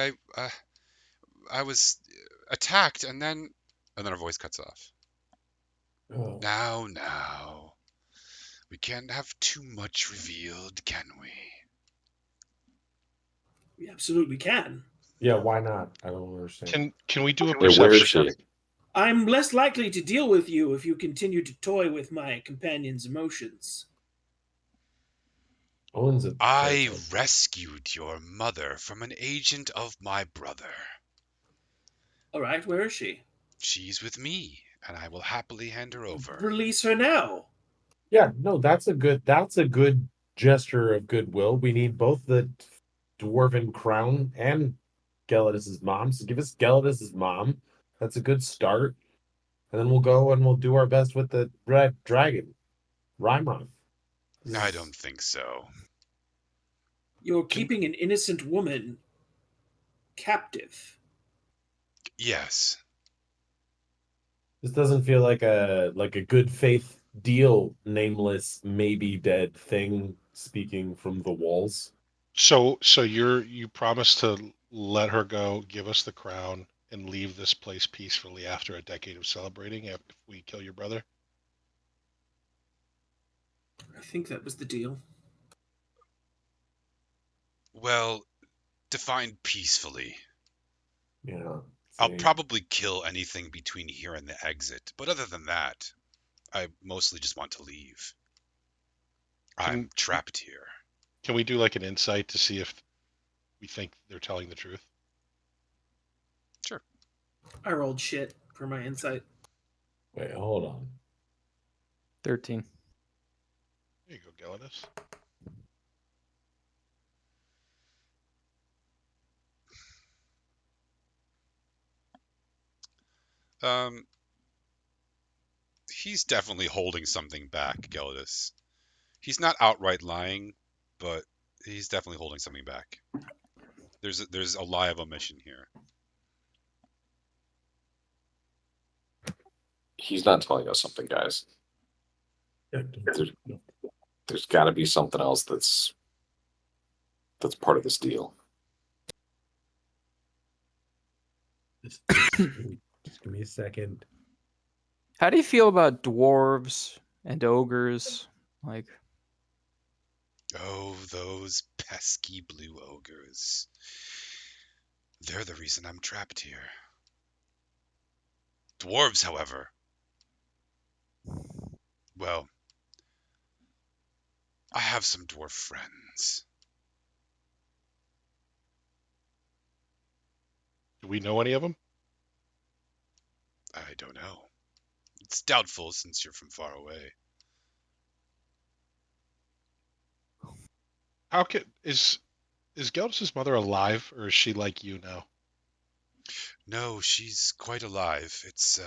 B: I was attacked, and then her voice cuts off.
D: Oh.
B: Now. We can't have too much revealed, can we?
F: We absolutely can.
D: Yeah, why not? I don't understand.
A: Can we do a
G: Wait, where is
A: perception
G: she?
A: check?
F: I'm less likely to deal with you if you continue to toy with my companion's emotions.
D: Owen's a
B: I
D: caretaker.
B: rescued your mother from an agent of my brother.
F: All right, where is she?
B: She's with me, and I will happily hand her over.
F: Release her now.
D: Yeah, no, that's a good gesture of goodwill. We need both the dwarven crown and Gelidus's mom. So give us Gelidus's mom. That's a good start. And then we'll go and we'll do our best with the red dragon, Rhymoth.
B: I don't think so.
F: You're keeping an innocent woman captive.
B: Yes.
D: This doesn't feel like a good faith deal, nameless, maybe dead thing speaking from the walls.
A: So you promise to let her go, give us the crown, and leave this place peacefully after a decade of celebrating if we kill your brother?
F: I think that was the deal.
B: Well, define peacefully.
D: Yeah.
B: I'll
D: see.
B: probably kill anything between here and the exit, but other than that, I mostly just want to leave. I'm trapped here.
A: Can we do like an insight to see if we think they're telling the truth?
B: Sure.
F: I rolled shit for my insight.
D: Wait, hold on.
C: 13.
A: There you go, Gelidus.
B: He's definitely holding something back, Gelidus. He's not outright lying, but he's definitely holding something back. There's a lie of omission here.
G: He's not telling us something, guys.
D: Yeah,
G: There's got to be something else that's part of this deal.
D: just give me a second.
C: How do you feel about dwarves and ogres? Like,
B: Oh, those pesky blue ogres. They're the reason I'm trapped here. Dwarves, however, well, I have some dwarf friends.
A: Do we know any of them?
B: I don't know. It's doubtful since you're from far away.
A: How can is Gelidus's mother alive, or is she like you now?
B: No, she's quite alive. It's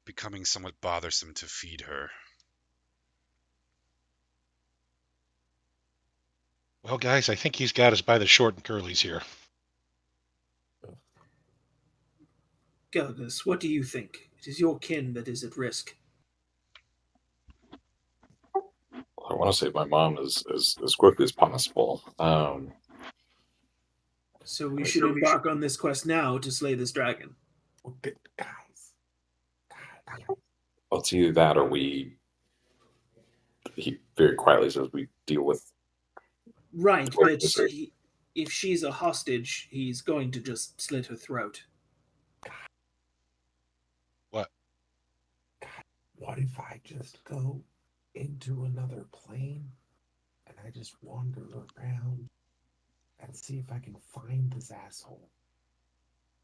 B: becoming somewhat bothersome to feed her.
A: Well, guys, I think he's got us by the short and curlies here.
F: Gelidus, what do you think? It is your kin that is at risk.
G: I want to save my mom as quickly as possible.
F: So we should embark on this quest now to slay this dragon.
D: Okay, guys.
G: Well, it's either that or he very quietly says we deal with
F: Right,
G: What
F: but
G: is it?
F: if she's a hostage, he's going to just slit her throat.
A: What?
D: What if I just go into another plane and I just wander around and see if I can find this asshole?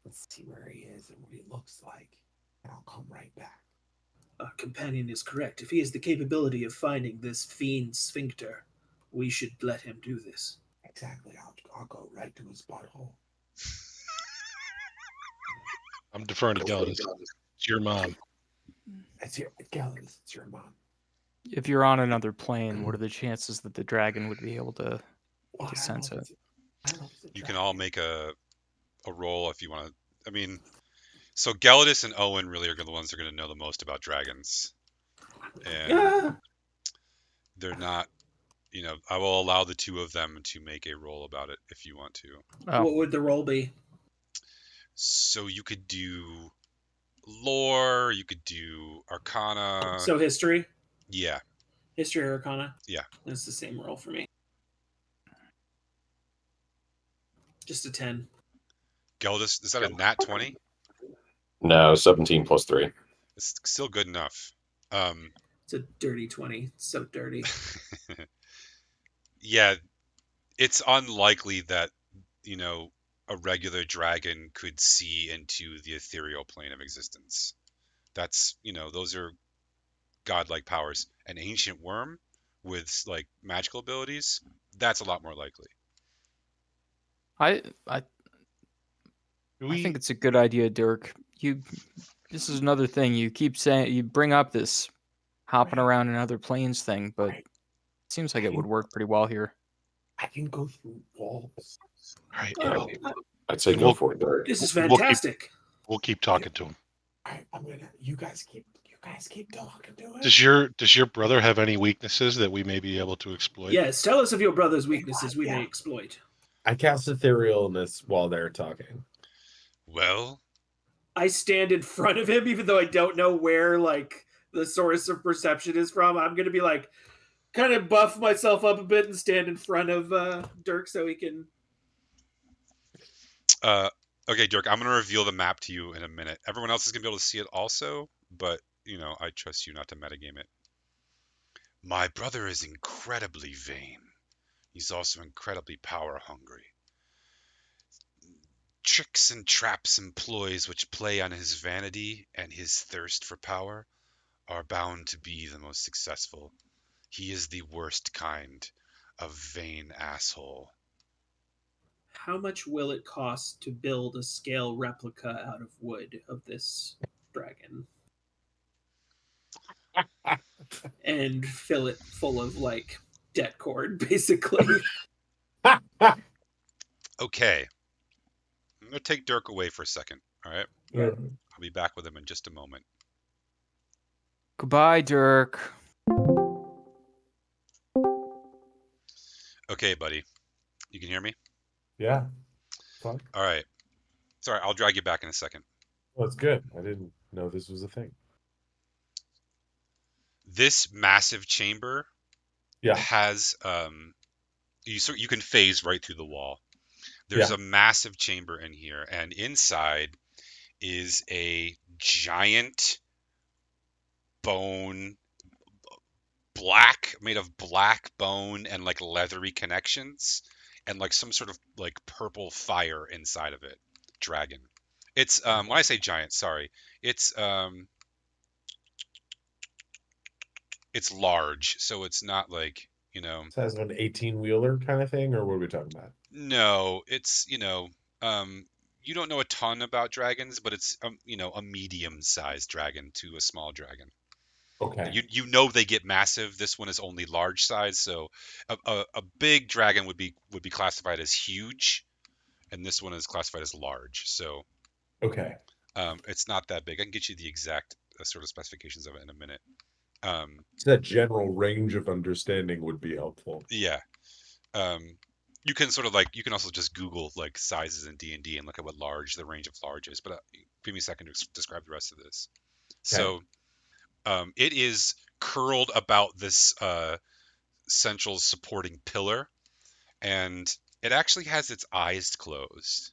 D: Let's see where he is and what he looks like, and I'll come right back.
F: Our companion is correct. If he has the capability of finding this fiend sphincter, we should let him do this.
D: Exactly. I'll go right to his butthole.
A: I'm deferring to Gelidus. It's your mom.
D: It's your Gelidus. It's your mom.
C: If you're on another plane, what are the chances that the dragon would be able to
D: Well, I don't
C: sense
D: know
C: it?
D: if it's- I don't know if it's a
B: You can
D: dragon.
B: all make a roll if you want to. I mean, so Gelidus and Owen really are the ones that are going to know the most about dragons, and
F: Yeah.
B: they're not. I will allow the two of them to make a roll about it if you want to.
C: Oh,
F: What would the roll be?
B: So you could do lore, you could do arcana.
F: So history?
B: Yeah.
F: History or arcana?
B: Yeah.
F: That's the same roll for me. Just a 10.
B: Gelidus, is that a nat 20?
G: No, 17 plus 3.
B: It's still good enough.
F: It's a dirty 20. It's so dirty.
B: Yeah, it's unlikely that, a regular dragon could see into the ethereal plane of existence. That's, those are godlike powers. An ancient worm with like magical abilities, that's a lot more likely.
C: I
A: Do
C: think it's a good idea, Dirk. This is another thing you keep saying. You bring up this hopping around in other planes thing, but it seems like it would work pretty well here.
D: I can go through walls.
A: All right.
F: Oh,
G: I'd say
A: And
G: go
A: we'll-
G: for it, Dirk.
F: this is
A: We'll keep-
F: fantastic.
A: We'll keep talking to him.
D: All right, I'm gonna. You guys keep talking to it.
A: Does your brother have any weaknesses that we may be able to exploit?
F: Yes, tell us of your brother's weaknesses we may exploit.
D: I cast etherealness while they're talking.
B: Well,
F: I stand in front of him, even though I don't know where like the source of perception is from. I'm gonna be like, kind of buff myself up a bit and stand in front of Dirk so he can.
B: okay, Dirk, I'm going to reveal the map to you in a minute. Everyone else is going to be able to see it also, but, I trust you not to metagame it. My brother is incredibly vain. He's also incredibly power hungry. Tricks and traps and ploys which play on his vanity and his thirst for power are bound to be the most successful. He is the worst kind of vain asshole.
F: How much will it cost to build a scale replica out of wood of this dragon? And fill it full of like debt cord, basically.
B: Okay. I'm going to take Dirk away for a second, all right?
D: Yeah.
B: I'll be back with him in just a moment.
C: Goodbye, Dirk.
B: Okay, buddy. You can hear me?
D: Yeah. Fine.
B: All right. Sorry, I'll drag you back in a second.
D: Well, it's good. I didn't know this was a thing.
B: This massive chamber
D: Yeah.
B: has you can phase right through the wall. There's a massive chamber in here, and inside is a giant bone, made of black bone and like leathery connections, and like some sort of like purple fire inside of it. Dragon. It's when I say giant, sorry, it's large, so it's not like
D: This has an 18-wheeler kind of thing, or what are we talking about?
B: No, it's you don't know a ton about dragons, but it's a medium-sized dragon to a small dragon.
D: Okay.
B: You know they get massive. This one is only large size, so a big dragon would be classified as huge, and this one is classified as large. So
D: Okay.
B: it's not that big. I can get you the exact sort of specifications of it in a minute.
D: So that general range of understanding would be helpful.
B: Yeah. You can you can also just Google like sizes in D&D and look at what the range of large is. But give me a second to describe the rest of this.
D: Okay.
B: So it is curled about this central supporting pillar, and It actually has its eyes closed.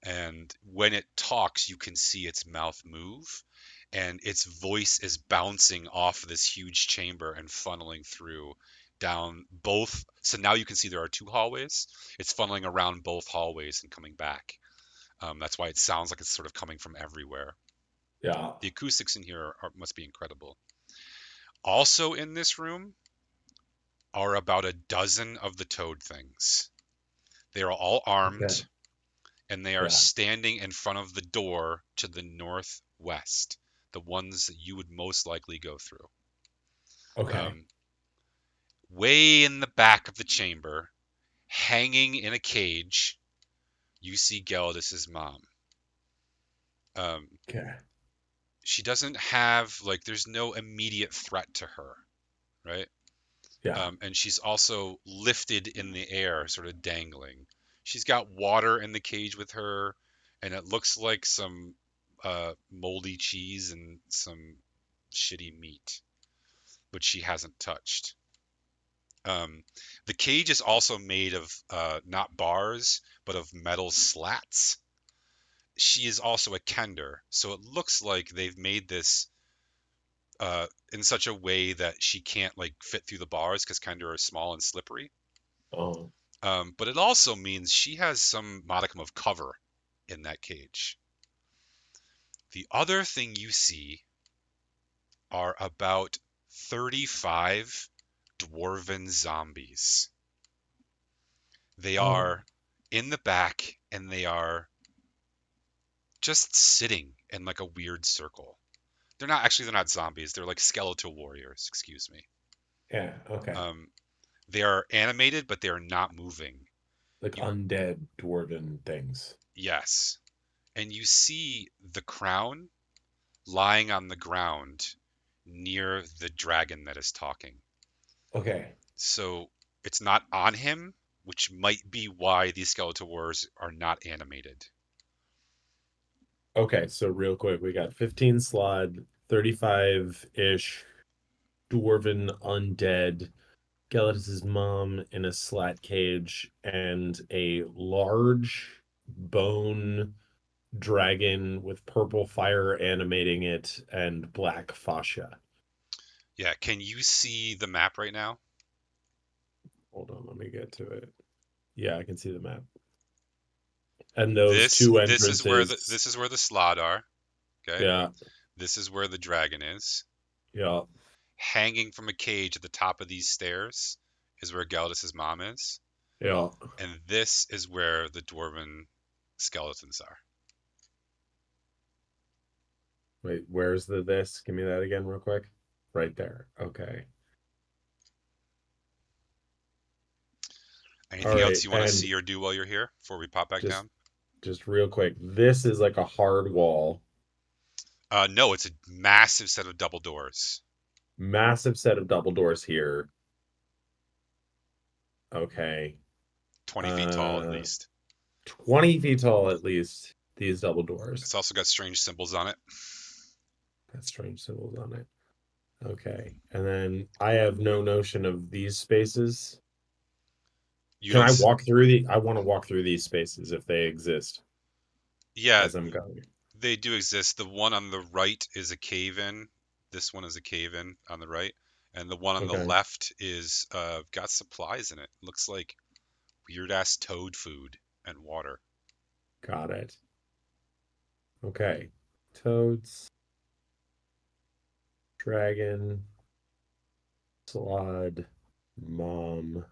B: And when it talks, you can see its mouth move, and its voice is bouncing off this huge chamber and funneling through down both. So now you can see there are 2 hallways. It's funneling around both hallways and coming back. That's why it sounds like it's sort of coming from everywhere.
D: Yeah.
B: The acoustics in here must be incredible. Also in this room are about a dozen of the toad things. They are all armed.
D: Okay.
B: And they are
D: Yeah.
B: standing in front of the door to the northwest, the ones that you would most likely go through.
D: Okay.
B: Way in the back of the chamber, hanging in a cage, you see Gelidus's mom.
D: Okay.
B: She doesn't have, like, there's no immediate threat to her, right?
D: Yeah.
B: And she's also lifted in the air, sort of dangling. She's got water in the cage with her, and it looks like some moldy cheese and some shitty meat, which she hasn't touched. The cage is also made of not bars, but of metal slats. She is also a kender, so it looks like they've made this in such a way that she can't like fit through the bars because kender are small and slippery.
D: Oh.
B: But it also means she has some modicum of cover in that cage. The other thing you see are about 35 dwarven zombies. They are in the back and they are just sitting in like a weird circle. They're not zombies. They're like skeletal warriors, excuse me.
D: Yeah. Okay.
B: They are animated, but they are not moving.
D: Like undead dwarven things.
B: Yes. And you see the crown lying on the ground near the dragon that is talking.
D: Okay.
B: So it's not on him, which might be why these skeletal warriors are not animated.
D: Okay, so real quick, we got 15 slot, 35-ish dwarven undead, Gelidus's mom in a slat cage, and a large bone dragon with purple fire animating it and black fascia.
B: Yeah, can you see the map right now?
D: Hold on, let me get to it. Yeah, I can see the map. And those two entrances.
B: This is where the slot are. Okay.
D: Yeah.
B: This is where the dragon is.
D: Yeah.
B: Hanging from a cage at the top of these stairs is where Gelidus's mom is.
D: Yeah.
B: And this is where the dwarven skeletons are.
D: Wait, where's this? Give me that again real quick. Right there. Okay.
B: Anything else you want to see or do while you're here before we pop back down?
D: Just real quick. This is like a hard wall.
B: No, it's a massive set of double doors.
D: Massive set of double doors here. Okay.
B: 20 feet tall at least.
D: 20 feet tall at least, these double doors.
B: It's also got strange symbols on it.
D: Got strange symbols on it. Okay. And then I have no notion of these spaces. Can I walk through I want to walk through these spaces if they exist.
B: Yeah.
D: As I'm going.
B: They do exist. The one on the right is a cave-in. This one is a cave-in on the right. And the one on the left is got supplies in it. Looks like weird-ass toad food and water.
D: Got it. Okay. Toads. Dragon. Slod. Mom.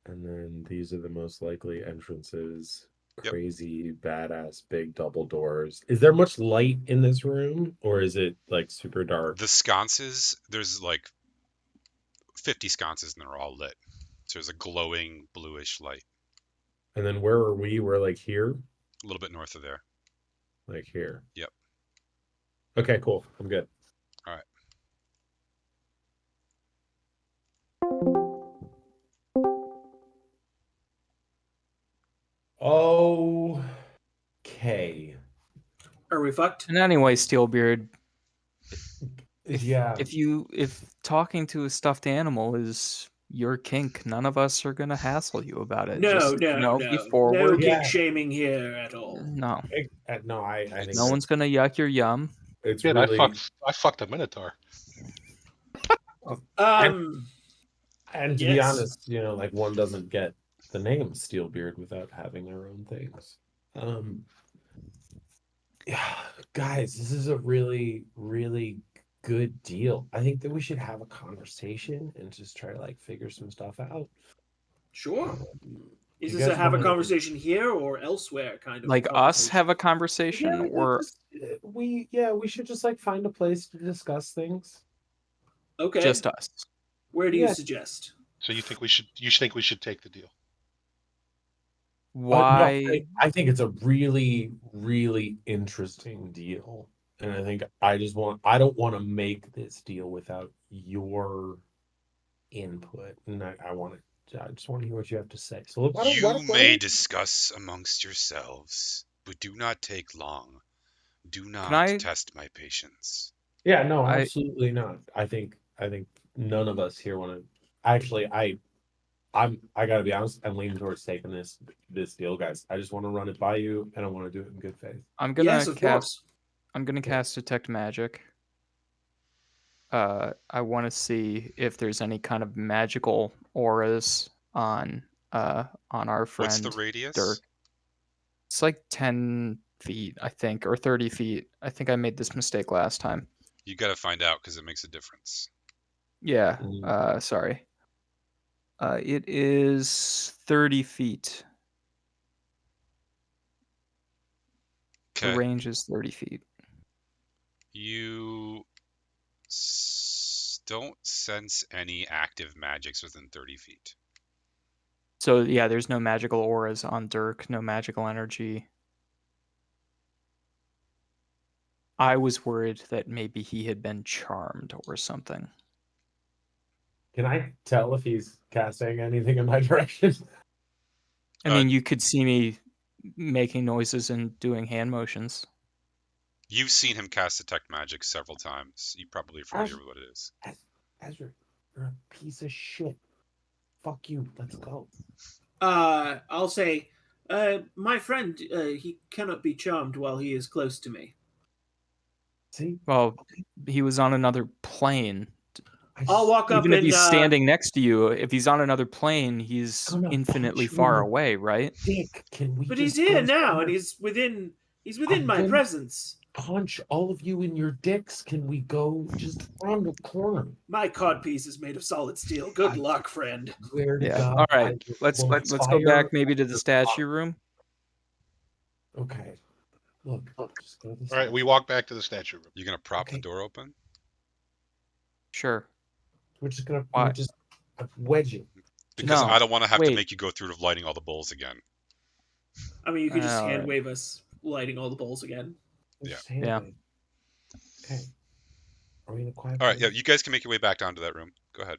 D: And then these are the most likely entrances. Crazy, badass, big double doors. Is there much light in this room, or is it like super dark?
B: The sconces, there's like 50 sconces and they're all lit. So there's a glowing bluish light.
D: And then where are we? We're like here?
B: A little bit north of there.
D: Like here.
B: Yep.
D: Okay, cool. I'm good.
B: All right.
D: Okay.
F: Are we fucked?
C: And anyway, Steelbeard,
D: Yeah.
C: if talking to a stuffed animal is your kink. None of us are gonna hassle you about it.
F: No,
C: Just,
F: no,
C: be
F: no. No
C: forward.
F: kink
D: Yeah.
F: shaming here at all.
C: No,
D: No, I think
C: no one's gonna yuck your yum.
D: it's
A: Dude,
D: really
A: I fucked a Minotaur.
D: and to be
F: Yes.
D: honest, like one doesn't get the name Steelbeard without having their own things. Yeah, guys, this is a really, really good deal. I think that we should have a conversation and just try to figure some stuff out.
F: Sure.
D: Do
F: Is
D: you
F: this a
D: guys
F: have a
D: wanna-
F: conversation here or elsewhere kind of
C: Like us
F: conversation?
C: have a
D: Yeah,
C: conversation, or
D: we should just find a place to discuss things.
F: Okay.
C: just us?
F: Where do you
D: Yeah.
F: suggest?
A: So you think we should take the deal?
D: No,
C: Why?
D: I think it's a really, really interesting deal. And I think I don't want to make this deal without your input. And I just want to hear what you have to say. So
B: You may discuss amongst yourselves, but do not take long. Do not
C: I-
B: test my patience.
D: Yeah, no,
C: I-
D: absolutely not. I think none of us here want to actually I gotta be honest, I'm leaning towards taking this deal, guys. I just want to run it by you and I want to do it in good faith.
C: I'm gonna
F: Yes, of
C: cast.
F: course.
C: I'm gonna cast detect magic. I want to see if there's any kind of magical auras on our friend.
B: What's the radius?
C: Dirk. It's like 10 feet, I think, or 30 feet. I think I made this mistake last time.
B: You got to find out because it makes a difference.
C: Yeah.
D: Mm.
C: Sorry. It is 30 feet. The
B: Okay.
C: range is 30 feet.
B: You don't sense any active magics within 30 feet.
C: So yeah, there's no magical auras on Dirk, no magical energy. I was worried that maybe he had been charmed or something.
D: Can I tell if he's casting anything in my direction?
C: I mean, you could see me making noises and doing hand motions.
B: You've seen him cast detect magic several times. You probably are familiar with what it is.
D: Ezra, you're a piece of shit. Fuck you. Let's go.
F: I'll say, my friend, he cannot be charmed while he is close to me.
D: See?
C: Well, he was on another plane.
F: I'll walk up
C: Even if
F: and
C: he's standing next to you, if he's on another plane, he's
D: Gonna
C: infinitely
D: punch you in
C: far
D: the
C: away, right?
D: dick. Can we
F: but
D: just
F: he's here
D: go
F: now,
D: somewhere?
F: and he's within
D: I'm
F: my
D: gonna
F: presence.
D: punch all of you in your dicks. Can we go just around the corner?
F: My codpiece is made of solid steel. Good
D: I
F: luck, friend.
D: swear to
C: Yeah.
D: God.
C: All
D: I
C: right. Let's
D: will
C: go
D: fire
C: back maybe to the
D: your
C: statue
D: mom.
C: room.
D: Okay. Look, just go to the
A: All right,
D: statue.
A: we walk back to the statue room.
B: You're gonna prop the
D: Okay.
B: door open?
C: Sure.
D: We're just gonna
C: Why?
D: wedge it.
B: Because
C: No,
B: I don't want to have to
C: wait.
B: make you go through lighting all the bowls again.
F: I mean, you could just
C: All
F: hand
C: right.
F: wave us, lighting all the bowls again.
B: Yeah.
D: Just hand
C: Yeah.
D: wave. Okay. Are we in a quiet
B: All right, yeah,
D: place?
B: you guys can make your way back down to that room. Go ahead.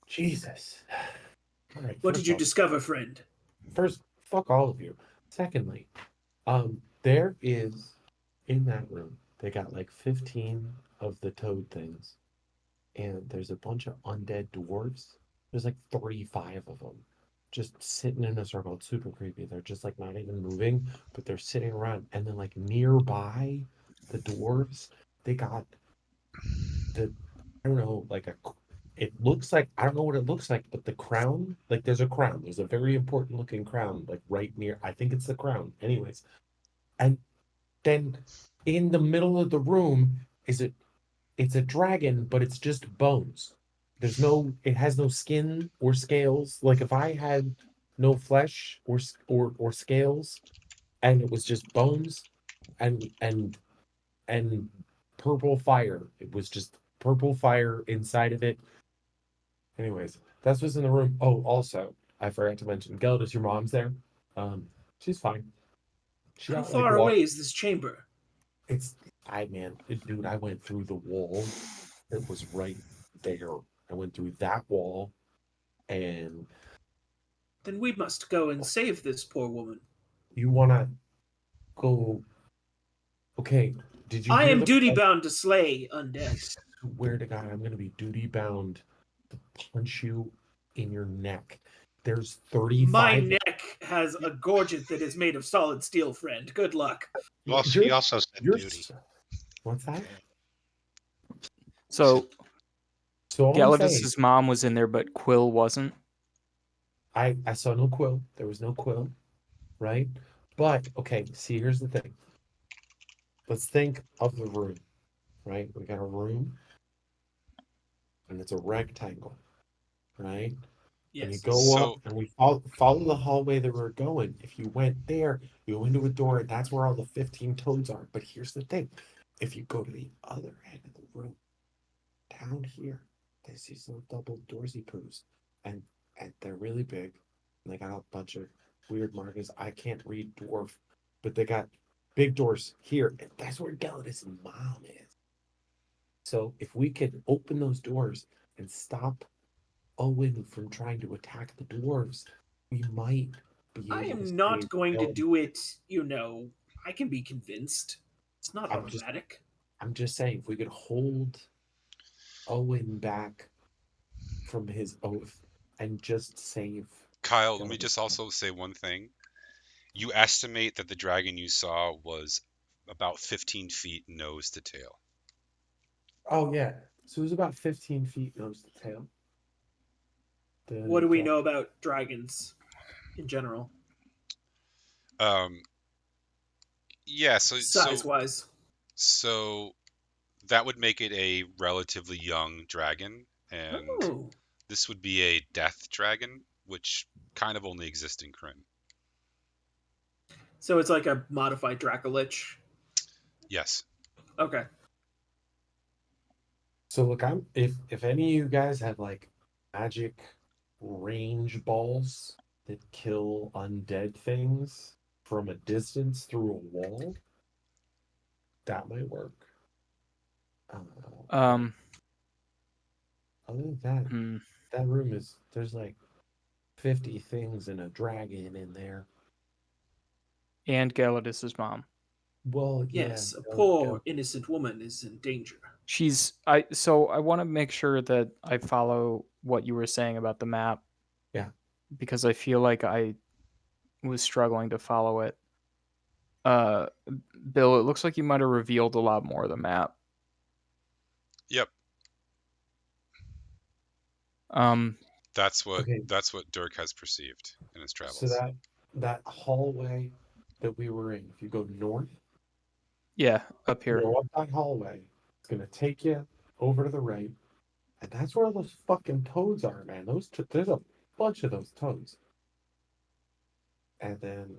D: Jesus. All right.
F: What
D: first
F: did you
D: off-
F: discover, friend?
D: First, fuck all of you. Secondly, there is in that room, they got like 15 of the toad things, and there's a bunch of undead dwarves. There's like 35 of them just sitting in a circle. It's super creepy. They're just like not even moving, but they're sitting around. And then like nearby the dwarves, they got the I don't know, it looks like I don't know what it looks like, but the crown, like there's a crown. There's a very important looking crown, like right near. I think it's the crown. Anyways, and then in the middle of the room it's a dragon, but it's just bones. It has no skin or scales. Like if I had no flesh or scales, and it was just bones and purple fire. It was just purple fire inside of it. Anyways, that's what's in the room. Oh, also, I forgot to mention, Gelda's your mom's there. She's fine. She
F: How
D: got like
F: far
D: walk.
F: away is this chamber?
D: Dude, I went through the wall. It was right there. I went through that wall, and
F: Then we must go and save this poor woman.
D: you wanna go? Okay. Did you
F: I
D: hear
F: am
D: the?
F: duty bound to slay
D: I
F: undead.
D: swear to God, I'm gonna be duty bound to punch you in your neck. There's
F: My
D: 35.
F: neck has a gorget that is made of solid steel, friend. Good luck.
A: He also said
D: You're,
A: duty.
D: what's that?
C: So
D: So all I'm saying,
C: Gelidus's mom was in there, but Quill wasn't.
D: I saw no quill. There was no quill, right? But okay, see, here's the thing. Let's think of the room, right? We got a room, and it's a rectangle, right? And you
F: Yes.
D: go up,
B: So
D: and we follow the hallway that we're going. If you went there, you go into a door, and that's where all the 15 toads are. But here's the thing: if you go to the other end of the room, down here, there's these little double doorsy poos, and they're really big, and they got a bunch of weird markings. I can't read dwarf, but they got big doors here, and that's where Gelidus' mom is. So if we could open those doors and stop Owen from trying to attack the dwarves, we might be
F: I
D: able to
F: am
D: save
F: not going to
D: Gelidus.
F: do it, I can be convinced. It's not
D: I'm just
F: automatic.
D: I'm just saying if we could hold Owen back from his oath and just save
B: Kyle, let me
D: Gelidus.
B: just also say one thing. You estimate that the dragon you saw was about 15 feet nose to tail.
D: Oh yeah. So it was about 15 feet nose to tail.
F: What
D: The
F: do we
D: dragon.
F: know about dragons in general,
B: Um, yeah,
F: size wise?
B: so that would make it a relatively young dragon, and
F: Oh,
B: this would be a death dragon, which kind of only exists in Kryn.
F: so it's like a modified Dracolich.
B: Yes.
F: Okay.
D: So look, I'm if any of you guys have like magic range balls that kill undead things from a distance through a wall, that might work. But
C: Um,
D: other than that,
C: hmm.
D: that room is there's like 50 things and a dragon in there.
C: And Gelidus's mom.
D: Well, yeah,
F: Yes, a poor innocent woman is in danger.
C: So I want to make sure that I follow what you were saying about the map.
D: Yeah.
C: Because I feel like I was struggling to follow it. Uh Bill, it looks like you might have revealed a lot more of the map.
B: Yep.
C: Um
B: That's what
D: Okay.
B: Dirk has perceived in his
D: So
B: travels.
D: that hallway that we were in, if you go north,
C: yeah, up here.
D: go up that hallway, it's gonna take you over to the right, and that's where all those fucking toads are, man. There's a bunch of those toads. And then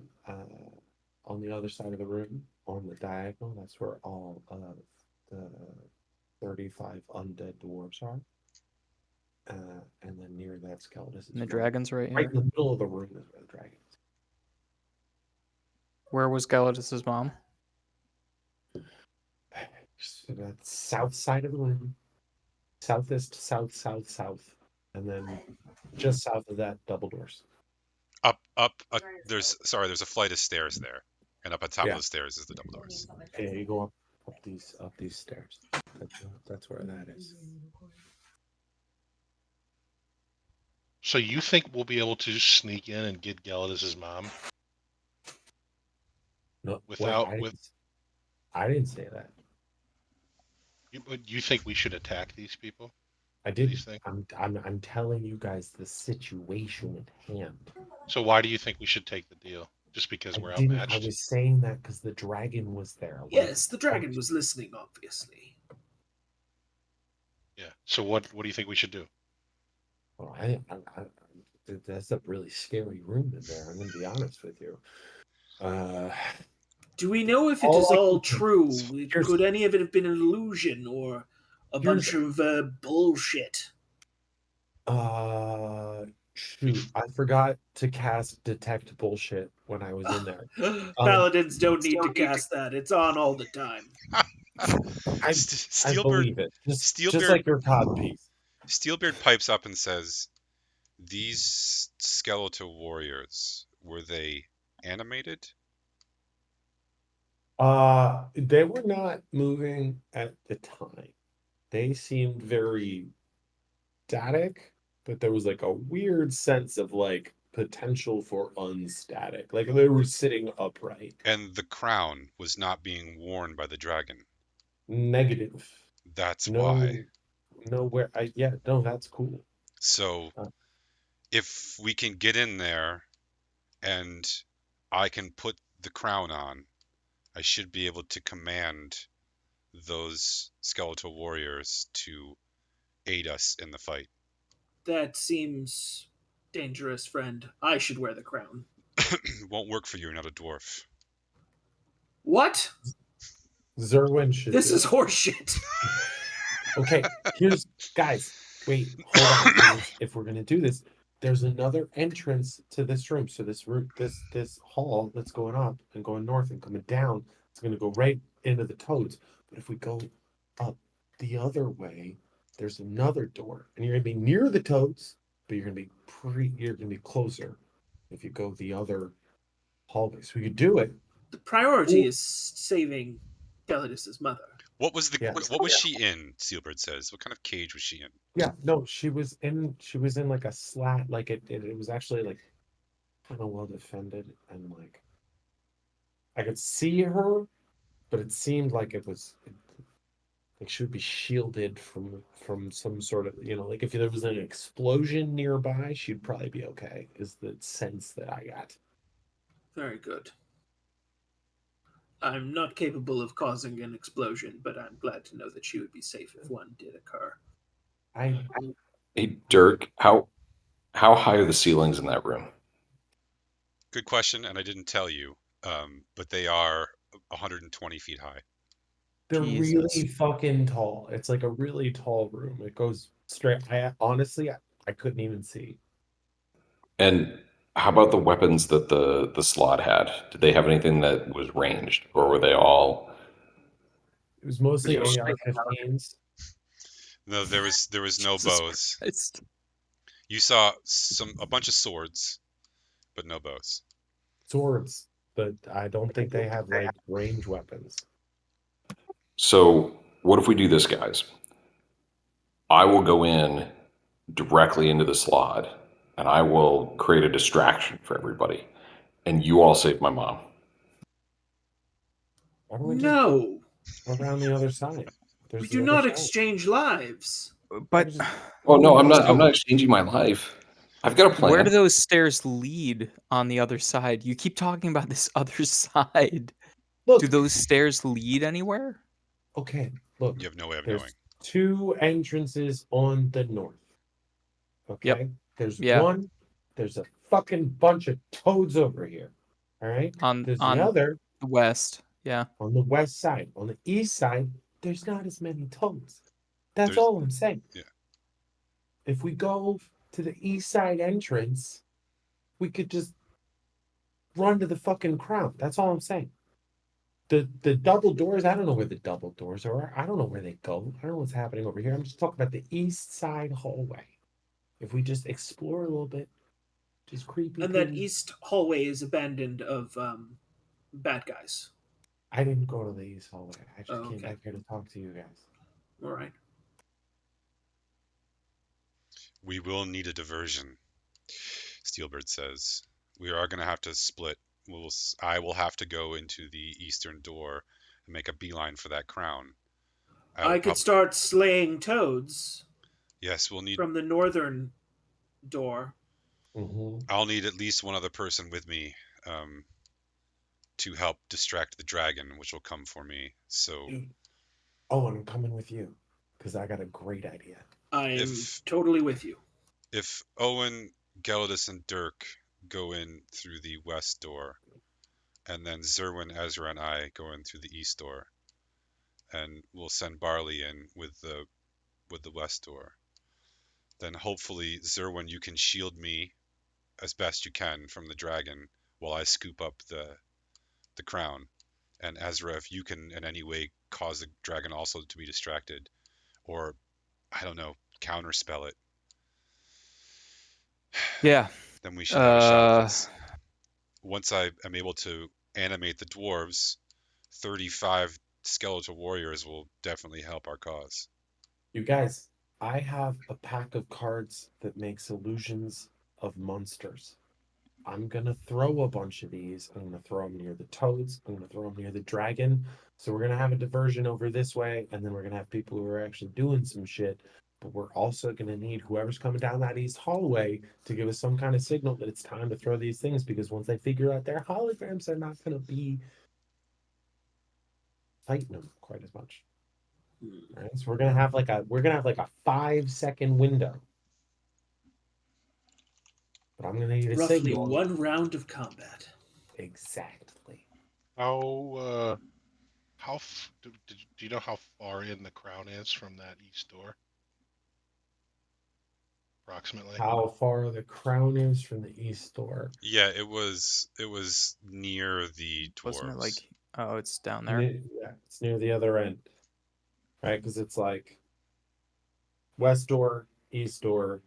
D: on the other side of the room, on the diagonal, that's where all of the 35 undead dwarves are. And then near that skeleton
C: And the
D: is
C: dragon's right
D: right
C: here.
D: in the middle of the room is where the dragon is.
C: Where was Gelidus's mom?
D: So that's south side of the room, southeast, south, south, south, and then just south of that, double doors.
B: There's a flight of stairs there, and up on top of
D: Yeah,
B: the stairs is the double doors.
D: yeah. You go up these stairs. That's where that is.
A: So you think we'll be able to sneak in and get Gelidus's mom
D: No, what
A: without with?
D: I didn't say that.
A: You think we should attack these people?
D: I
A: These
D: didn't.
A: things?
D: I'm telling you guys the situation at hand.
A: So why do you think we should take the deal? Just because
D: I
A: we're
D: didn't. I
A: outmatched?
D: was saying that because the dragon was there.
F: Yes, the dragon was listening, obviously.
A: Yeah. So what do you think we should do?
D: Well, that's a really scary room in there. I'm going to be honest with you.
F: Do we know if it
D: All
F: is
D: I
F: all
D: can
F: true?
D: here's
F: Could any of it have been an illusion or a
D: here's
F: bunch of bullshit?
D: shoot, I forgot to cast detect bullshit when I was in there.
F: Paladins don't need
D: Still
F: to
D: need to.
F: cast that. It's on all the time.
D: I
B: Steelbeard
D: believe it. Just
B: Steelbeard
D: like your cod piece.
B: Steelbeard pipes up and says, "These skeletal warriors, were they animated?"
D: They were not moving at the time. They seemed very static, but there was like a weird sense of like potential for unstatic. Like they were sitting upright.
B: And the crown was not being worn by the dragon.
D: Negative.
B: That's why.
D: No, nowhere. Yeah, no, that's cool.
B: So
D: Uh,
B: if we can get in there and I can put the crown on, I should be able to command those skeletal warriors to aid us in the fight.
F: That seems dangerous, friend. I should wear the crown.
B: Won't work for you, you're not a dwarf.
F: What?
D: Zerwin should
F: This
D: do
F: is
D: it.
F: horseshit.
D: Okay, here's guys. Wait, hold on. If we're gonna do this, there's another entrance to this room. So this room, this hall that's going up and going north and coming down, it's gonna go right into the toads. But if we go up the other way, there's another door, and you're gonna be near the toads, but you're gonna be closer if you go the other hallway. So we could do it.
F: The priority
D: Or-
F: is saving Gelidus's mother.
B: What was the
D: Yeah.
B: what was she in? Sealbird says. What kind of cage was she in?
D: Yeah, no, she was in like a slat, like it was actually like kind of well defended, and like I could see her, but it seemed like like she would be shielded from some sort of, like if there was an explosion nearby, she'd probably be okay, is the sense that I got.
F: Very good. I'm not capable of causing an explosion, but I'm glad to know that she would be safe if one did occur.
D: I
G: Hey, Dirk, how high are the ceilings in that room?
B: Good question, and I didn't tell you, but they are 120 feet high.
D: They're
C: Jesus.
D: really fucking tall. It's like a really tall room. It goes straight. I couldn't even see.
G: And how about the weapons that the slot had? Did they have anything that was ranged, or were they all?
D: It was mostly
G: Yes.
D: AR-15s.
B: No, there was no
C: Jesus
B: bows.
C: Christ.
B: You saw a bunch of swords, but no bows.
D: Swords, but I don't think they have like range weapons.
G: So what if we do this, guys? I will go in directly into the slot, and I will create a distraction for everybody, and you all save my mom.
D: Why don't we just
F: No,
D: go around the other side? There's
F: we
D: the
F: do
D: other
F: not
D: side.
F: exchange lives.
C: But
D: just-
G: Oh no, I'm
C: So-
G: not exchanging my life. I've got a plan.
C: where do those stairs lead on the other side? You keep talking about this other side.
D: Look,
C: Do those stairs lead anywhere?
D: okay, look.
B: You have no way of
D: There's
B: knowing.
D: 2 entrances on the north. Okay? There's
C: Yeah.
D: one. There's a fucking bunch of toads over here. All right?
C: On
D: There's
C: on
D: the other
C: the west. Yeah.
D: on the west side. On the east side, there's not as many toads. That's
B: There's-
D: all I'm saying.
B: yeah.
D: If we go to the east side entrance, we could just run to the fucking crown. That's all I'm saying. The double doors, I don't know where the double doors are. I don't know where they go. I don't know what's happening over here. I'm just talking about the east side hallway. If we just explore a little bit, just creepy.
F: And that east hallway is abandoned of bad guys.
D: I didn't go to the east hallway. I just
F: Oh,
D: came
F: okay.
D: back here to talk to you guys.
F: All right.
B: We will need a diversion, Steelbird says. We are going to have to split. I will have to go into the eastern door and make a beeline for that crown.
F: I could start slaying toads
B: Yes, we'll need.
F: from the northern door.
B: I'll need at least one other person with me to help distract the dragon, which will come for me. So.
D: Oh, and I'm coming with you because I got a great idea.
F: I'm totally with you.
B: If Owen, Gelidus, and Dirk go in through the west door, and then Zerwin, Ezra, and I go in through the east door, and we'll send Barley in with the west door, then hopefully, Zerwin, you can shield me as best you can from the dragon while I scoop up the crown. And Ezra, if you can in any way cause the dragon also to be distracted, or I don't know, counterspell it.
C: Yeah.
B: Then we should have a shot at this. Once I am able to animate the dwarves, 35 skeletal warriors will definitely help our cause.
D: You guys, I have a pack of cards that makes illusions of monsters. I'm gonna throw a bunch of these. I'm gonna throw them near the toads. I'm gonna throw them near the dragon. So we're gonna have a diversion over this way, and then we're gonna have people who are actually doing some shit. But we're also gonna need whoever's coming down that east hallway to give us some kind of signal that it's time to throw these things. Because once they figure out their holograms, they're not gonna be fighting them quite as much. Right? So we're gonna have like a 5-second window. But I'm gonna need a
F: Roughly
D: signal.
F: one round of combat.
D: Exactly.
A: Do you know how far in the crown is from that east door? Approximately.
D: How far the crown is from the east door.
B: Yeah, it was near the
C: Wasn't it
B: dwarves.
C: like, oh, it's down there?
D: Yeah, it's near the other end. Right? Because it's like west door, east door.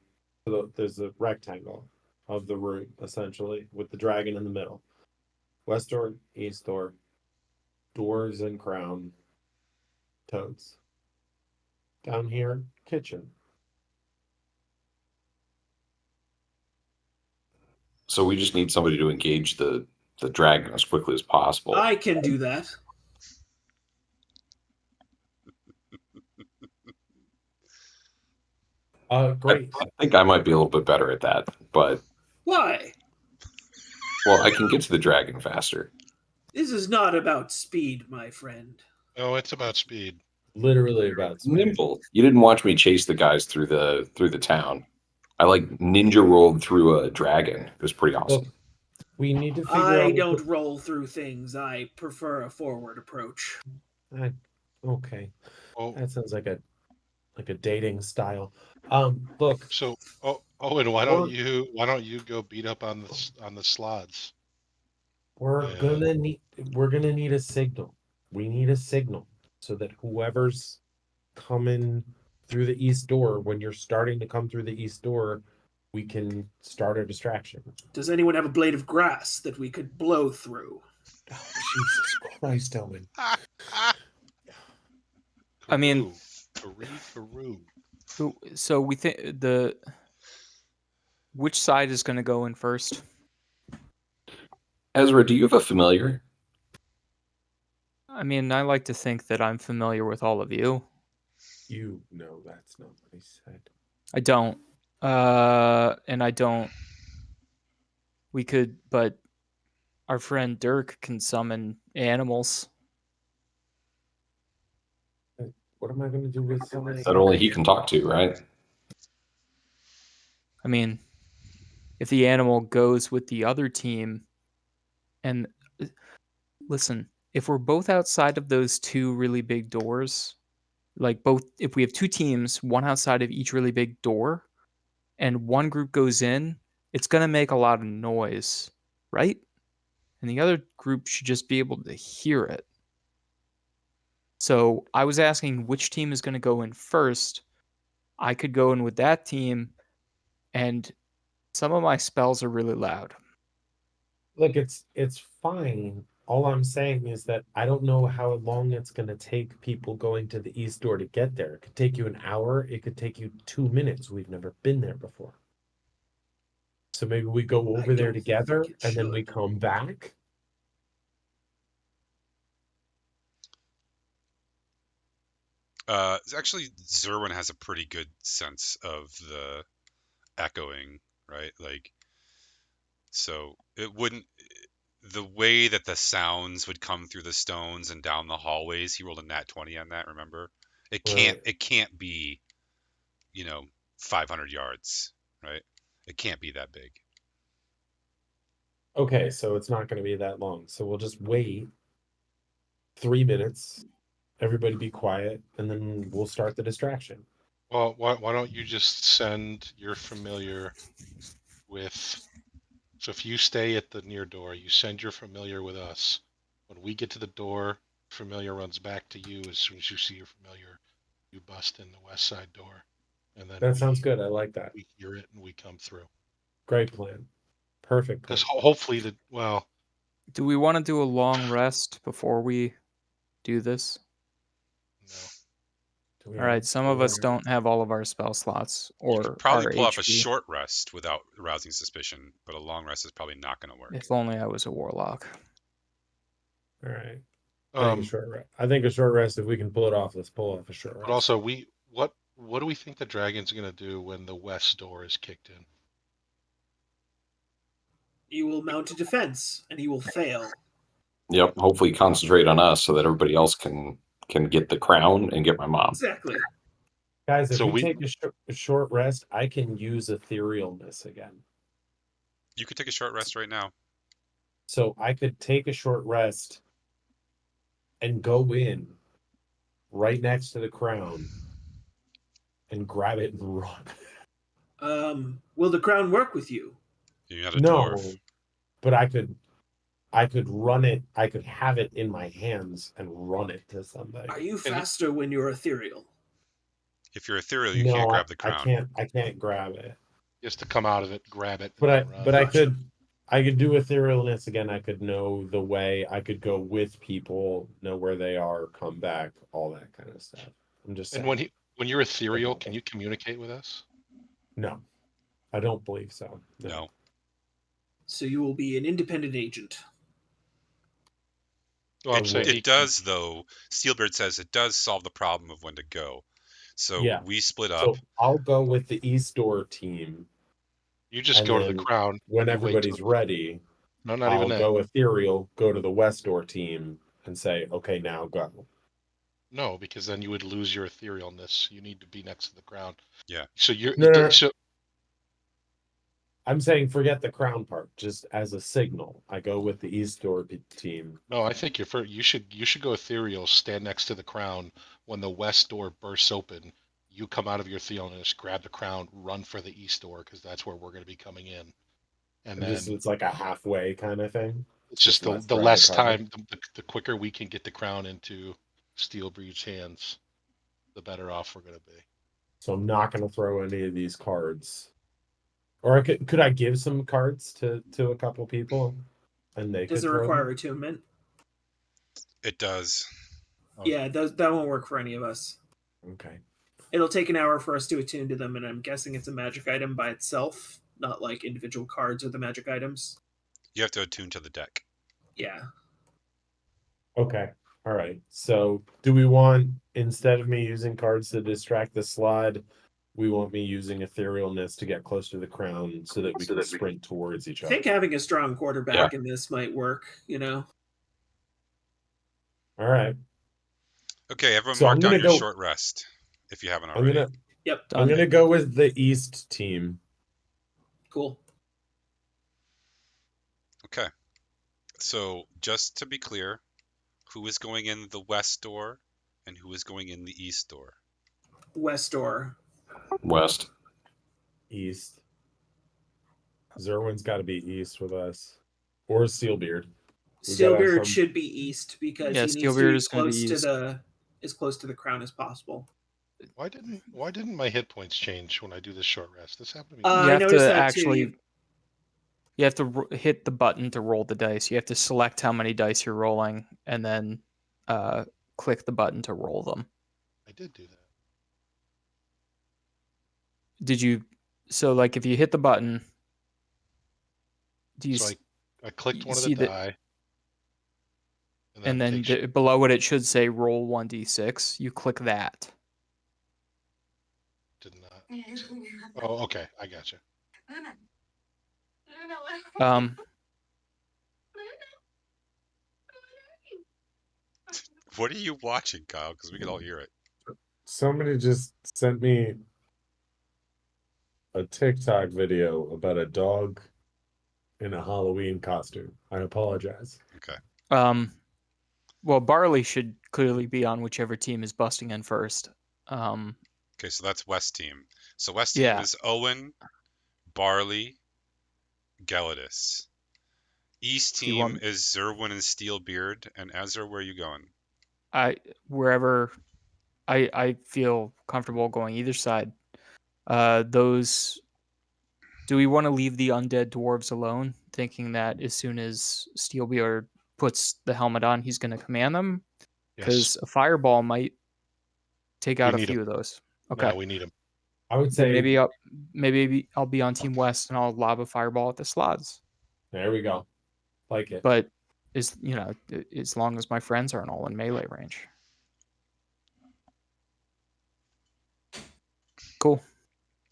D: There's a rectangle of the room, essentially, with the dragon in the middle. West door, east door, doors and crown, toads. Down here, kitchen.
G: So we just need somebody to engage the dragon as quickly as possible.
F: I can do that.
D: Great.
G: I think I might be a little bit better at that, but
F: Why?
G: well, I can get to the dragon faster.
F: This is not about speed, my friend.
A: No, it's about speed.
D: Literally about speed.
G: Nimble. You didn't watch me chase the guys through the town. I like ninja rolled through a dragon. It was pretty awesome.
D: Look, we need to figure
F: I
D: out.
F: don't roll through things. I prefer a forward approach.
D: Okay,
A: Oh,
D: that sounds like a dating style. Look,
A: so Owen, why
D: Or-
A: don't you go beat up on the slots?
D: we're
A: And
D: gonna need a signal. We need a signal so that whoever's coming through the east door, when you're starting to come through the east door, we can start a distraction.
F: Does anyone have a blade of grass that we could blow through?
D: Oh, Jesus Christ, Owen.
C: I mean-
A: Karoo.
C: So we think which side is going to go in first?
G: Ezra, do you have a familiar?
C: I mean, I like to think that I'm familiar with all of you.
D: You know that's not what he said.
C: I don't. And I don't. We could, but our friend Dirk can summon animals.
D: What am I gonna do with somebody?
G: That only he can talk to, right?
C: I mean, if the animal goes with the other team, and listen, if we're both outside of those two really big doors, like if we have two teams, one outside of each really big door, and one group goes in, it's going to make a lot of noise, right? And the other group should just be able to hear it. So I was asking which team is going to go in first. I could go in with that team, and some of my spells are really loud.
D: Look, it's fine. All I'm saying is that I don't know how long it's gonna take people going to the east door to get there. It could take you an hour, it could take you 2 minutes. We've never been there before. So maybe we go
F: I
D: over there
F: don't
D: together
F: think it
D: and then we
F: should.
D: come back.
B: Actually, Zerwin has a pretty good sense of the echoing, right? Like, so it wouldn't. The way that the sounds would come through the stones and down the hallways, he rolled a nat 20 on that. Remember,
D: Right.
B: it can't be, 500 yards, right? It can't be that big.
D: Okay, so it's not gonna be that long. So we'll just wait 3 minutes. Everybody be quiet, and then we'll start the distraction.
A: Well, why don't you just send your familiar with? So if you stay at the near door, you send your familiar with us. When we get to the door, familiar runs back to you. As soon as you see your familiar, you bust in the west side door, and then
D: That sounds good. I like that.
A: we hear it and we come through.
D: Great plan. Perfect plan.
A: Because hopefully
C: Do we want to do a long rest before we do this?
A: no.
C: All right, some of us don't have all of our spell slots
B: You could
C: or
B: probably
C: our
B: pull off a
C: HP.
B: short rest without arousing suspicion, but a long rest is probably not going to work.
C: If only I was a warlock.
D: All right. I think a short rest. I think a short rest. If we can pull it off, let's pull off a short rest.
A: But also, what do we think the dragon's gonna do when the west door is kicked in?
F: He will mount a defense, and he will fail.
G: Yep. Hopefully, concentrate on us so that everybody else can get the crown and get my mom.
F: Exactly.
D: Guys, if
A: So
D: we
A: we-
D: take a short rest, I can use etherealness again.
B: You could take a short rest right now.
D: So I could take a short rest and go in right next to the crown and grab it and run.
F: Will the crown work with you?
B: You're not a dwarf.
D: No, but I could run it. I could have it in my hands and run it to somebody.
F: Are you faster when you're ethereal?
B: If you're ethereal, you can't grab the crown.
D: I can't grab it.
A: Just to come out of it, grab it,
D: But
A: and then run.
D: I could do etherealness again. I could know the way. I could go with people, know where they are, come back, all that kind of stuff. I'm just saying.
A: And when you're ethereal, can you communicate with us?
D: No, I don't believe so.
B: No.
F: So you will be an independent agent.
A: Well, I'm saying
B: It does, though. Steelbeard says it does solve the problem of when to go. So
D: Yeah.
B: we split up.
D: So I'll go with the East Door team.
A: you just
D: and
A: go to the
D: then
A: crown
D: when
A: and you wait
D: everybody's
A: till-
D: ready.
A: No, not
D: I'll
A: even that.
D: go ethereal, go to the West Door team, and say, "Okay, now go."
A: No, because then you would lose your etherealness. You need to be next to the crown.
B: Yeah.
A: So you're
D: No.
A: so
D: I'm saying forget the crown part. Just as a signal, I go with the East Door team.
A: no. I think you should go ethereal. Stand next to the crown when the west door bursts open. You come out of your etherealness, grab the crown, run for the east door because that's where we're going to be coming in. And then
D: It's like a halfway kind of thing.
A: it's just the
D: less
A: less
D: ground
A: time, the quicker we can get the crown into Steelbreed's hands, the better off we're going to be.
D: So I'm not going to throw any of these cards. Or could I give some cards to a couple people, and they
F: Does
D: could
F: it
D: throw
F: require
D: them?
F: attunement?
B: It does.
F: Yeah, that won't work for any of us.
D: Okay.
F: It'll take an hour for us to attune to them, and I'm guessing it's a magic item by itself, not like individual cards are the magic items.
B: You have to attune to the deck.
F: Yeah.
D: Okay. All right. So do we want, instead of me using cards to distract the slide, we want me using etherealness to get close to the crown so that we can sprint towards each
F: I
D: other?
F: think having a strong quarterback in this might work, you know?
D: All right.
B: Okay, everyone
D: So I'm
B: mark down
D: gonna
B: your
D: go-
B: short rest if you haven't
D: I'm
B: already.
D: gonna
F: Yep.
D: I'm gonna go with the East team.
F: Cool.
B: Okay. So just to be clear, who is going in the west door and who is going in the east door?
F: West door.
G: West.
D: East. Zerwin's got to be East with us, or Steelbeard. We gotta have
F: Steelbeard
D: some-
F: should be east because
C: Yeah,
F: he needs to
C: Steelbeard
F: be
C: is gonna be
F: close to
C: east.
F: the as close to the crown as possible.
A: Why didn't my hit points change when I do this short rest? This happened to me.
C: You
F: I
C: have
F: noticed
C: to
F: that
C: actually.
F: too.
C: You have to hit the button to roll the dice. You have to select how many dice you're rolling, and then click the button to roll them.
A: I did do that.
C: Did you? So, like, if you hit the button, do you?
A: So I clicked
C: you
A: one of
C: see
A: the
C: that-
A: die.
C: and then
A: takes-
C: below it, it should say roll 1d6. You click that.
A: did not. Oh, okay. I gotcha.
B: What are you watching, Kyle? Because we can all hear it.
D: Somebody just sent me a TikTok video about a dog in a Halloween costume. I apologize.
B: Okay.
C: Well, Barley should clearly be on whichever team is busting in first.
B: Okay, so that's West team. So West
C: Yeah.
B: team is Owen, Barley, Gelidus. East
C: Do you
B: team
C: want-
B: is Zerwin and Steelbeard. And Ezra, where are you going?
C: Wherever I feel comfortable going either side. Those. Do we want to leave the undead dwarves alone, thinking that as soon as Steelbeard puts the helmet on, he's going to command them? Because
A: Yes.
C: a fireball might take out a
A: need
C: few
A: 'em.
C: of those. Okay.
A: No, we need him.
D: I would
C: Then
D: say
C: maybe I'll be on Team West and I'll lob a fireball at the slots.
D: there we go. Like it.
C: But as long as my friends aren't all in melee range. Cool.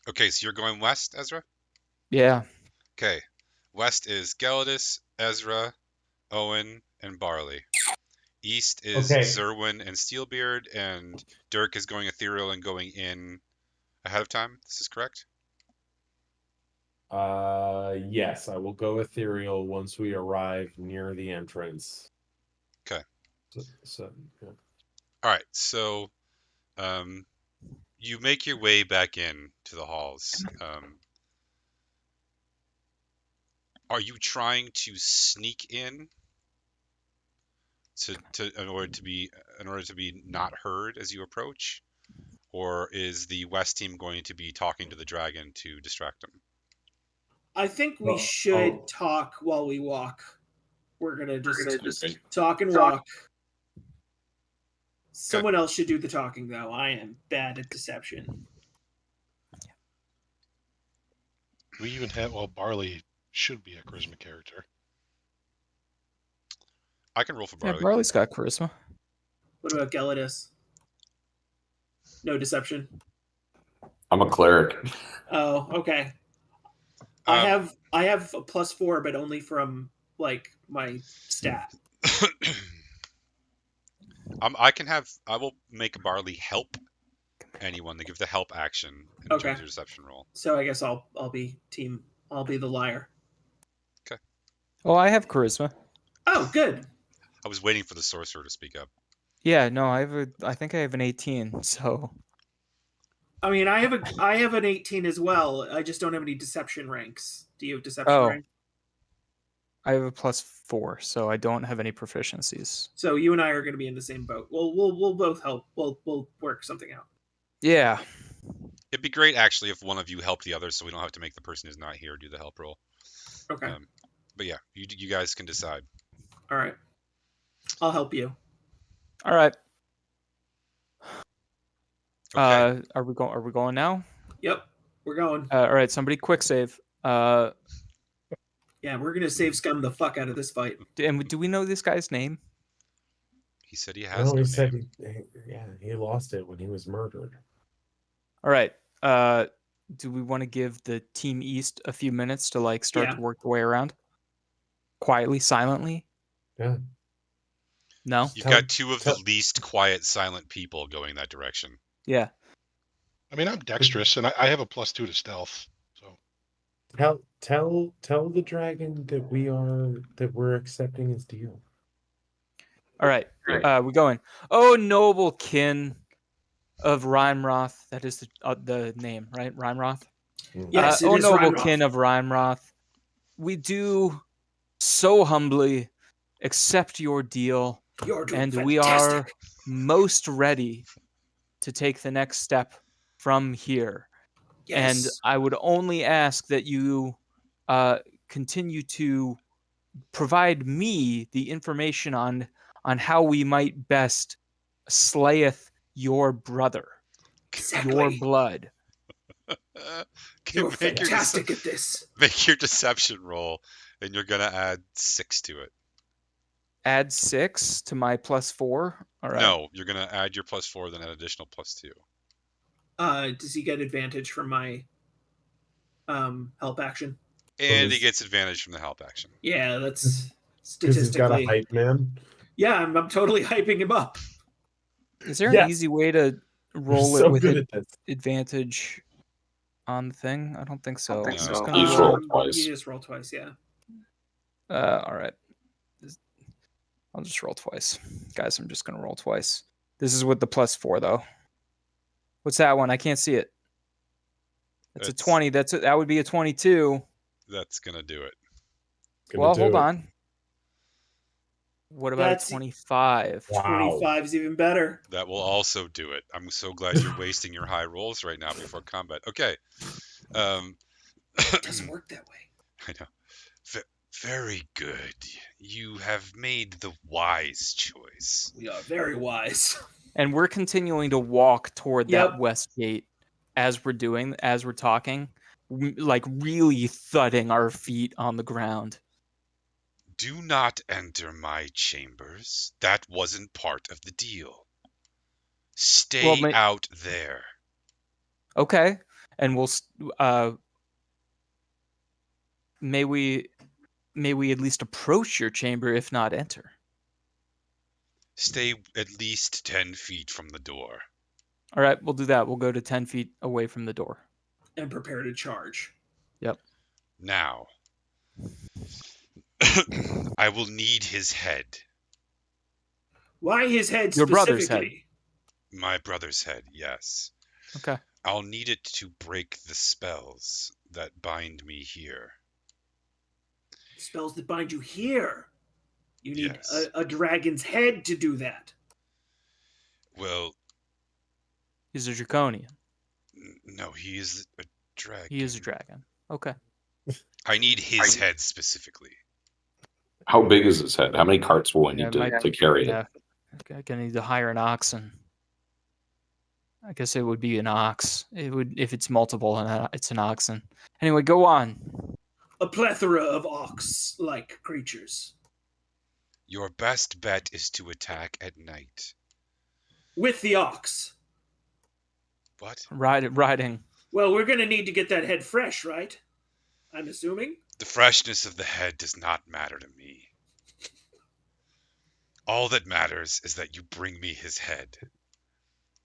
B: Okay, so you're going west, Ezra?
C: Yeah.
B: Okay. West is Gelidus, Ezra, Owen, and Barley. East is
D: Okay.
B: Zerwin and Steelbeard, and Dirk is going ethereal and going in ahead of time. This is correct?
D: Yes, I will go ethereal once we arrive near the entrance.
B: Okay.
D: Yeah.
B: All right, so you make your way back in to the halls. Are you trying to sneak in in order to be not heard as you approach, or is the West team going to be talking to the dragon to distract him?
F: I think we should talk while we walk. We're gonna just talk and walk. Someone else should do the talking, though. I am bad at deception.
A: We even have Barley should be a charisma character.
B: I can roll for Barley.
C: Yeah, Barley's got charisma.
F: What about Gelidus? No deception.
G: I'm a cleric.
F: Oh, okay. I have a +4, but only from like my stat.
B: I will make Barley help anyone to give the help action in terms of deception roll.
F: So I guess I'll be the liar.
B: Okay.
C: Oh, I have charisma.
F: Oh, good.
B: I was waiting for the sorcerer to speak up.
C: Yeah, no, I think I have an 18, so
F: I mean, I have an 18 as well. I just don't have any deception ranks. Do you have deception rank?
C: I have a +4, so I don't have any proficiencies.
F: So you and I are going to be in the same boat. We'll both help. We'll work something out.
C: Yeah.
B: It'd be great actually if one of you helped the other, so we don't have to make the person who's not here do the help roll.
F: Okay.
B: But yeah, you guys can decide.
F: All right. I'll help you.
C: All right.
B: Okay.
C: Are we going now?
F: Yep, we're going.
C: All right, somebody quick save.
F: Yeah, we're gonna save scum the fuck out of this fight.
C: And do we know this guy's name?
B: He said he has no name.
D: He lost it when he was murdered.
C: All right. Do we want to give the Team East a few minutes to start to work their way around? Quietly, silently?
D: Yeah.
C: No?
B: You've got two of the least quiet, silent people going that direction.
C: Yeah.
A: I mean, I'm dexterous, and I have a +2 to stealth. So
D: tell the dragon that we're accepting his deal.
C: All right. We're going. Oh, noble kin of Rhymeroth. That is the name, right? Rhymeroth?
F: Yes,
C: oh, noble
F: Rhymeroth.
C: kin of Rhymeroth. We do so humbly accept your deal.
F: You're doing
C: and
F: fantastic.
C: We are most ready to take the next step from here.
F: Yes.
C: And I would only ask that you continue to provide me the information on how we might best slayeth your brother,
F: Exactly.
C: your blood.
F: You're fantastic at this.
B: Make your deception roll, and you're gonna add 6 to it.
C: Add 6 to my +4. All right.
B: No, you're gonna add your +4, then an additional +2.
F: Does he get advantage from my help action?
B: And he gets advantage from the help action.
F: Yeah, that's
D: Because he's got
F: statistically.
D: a hype man.
F: Yeah, I'm totally hyping him up.
C: Is there an easy way to roll it with advantage on the thing? I don't think so.
G: You just roll twice.
F: You just roll twice, yeah.
C: All right. I'll just roll twice. Guys, I'm just going to roll twice. This is with the +4, though. What's that one? I can't see it. It's a 20. That would be a 22.
B: That's going to do it.
C: Well, hold on. What about a 25?
D: Wow.
F: 25 is even better.
B: That will also do it. I'm so glad you're wasting your high rolls right now before combat. Okay.
F: It doesn't work that way.
B: I know. Very good. You have made the wise choice.
F: We are very wise.
C: And we're continuing to walk toward
F: Yep.
C: that west gate as we're talking, like really thudding our feet on the ground.
B: Do not enter my chambers. That wasn't part of the deal. Stay
C: Well,
B: out there.
C: Okay, and may we at least approach your chamber, if not enter.
B: Stay at least 10 feet from the door.
C: All right, we'll do that. We'll go to 10 feet away from the door.
F: And prepare to charge.
C: Yep.
B: Now, I will need his head.
F: Why his head
C: Your brother's
F: specifically?
B: My brother's head, yes.
C: Okay.
B: I'll need it to break the spells that bind me here.
F: Spells that bind you here. You need
B: Yes.
F: a dragon's head to do that.
B: Well,
C: He's a draconian.
B: no, he is a dragon.
C: He is a dragon. Okay.
B: I need his head specifically.
G: How big is his head? How many carts will I
C: Yeah,
G: need
C: my-
G: to carry it?
C: Yeah. Okay, gonna need to hire an oxen. I guess it would be an ox. It would if it's multiple and it's an oxen. Anyway, go on.
F: A plethora of ox-like creatures.
B: Your best bet is to attack at night.
F: With the ox.
B: What?
C: Riding.
F: Well, we're going to need to get that head fresh, right? I'm assuming.
B: The freshness of the head does not matter to me. All that matters is that you bring me his head.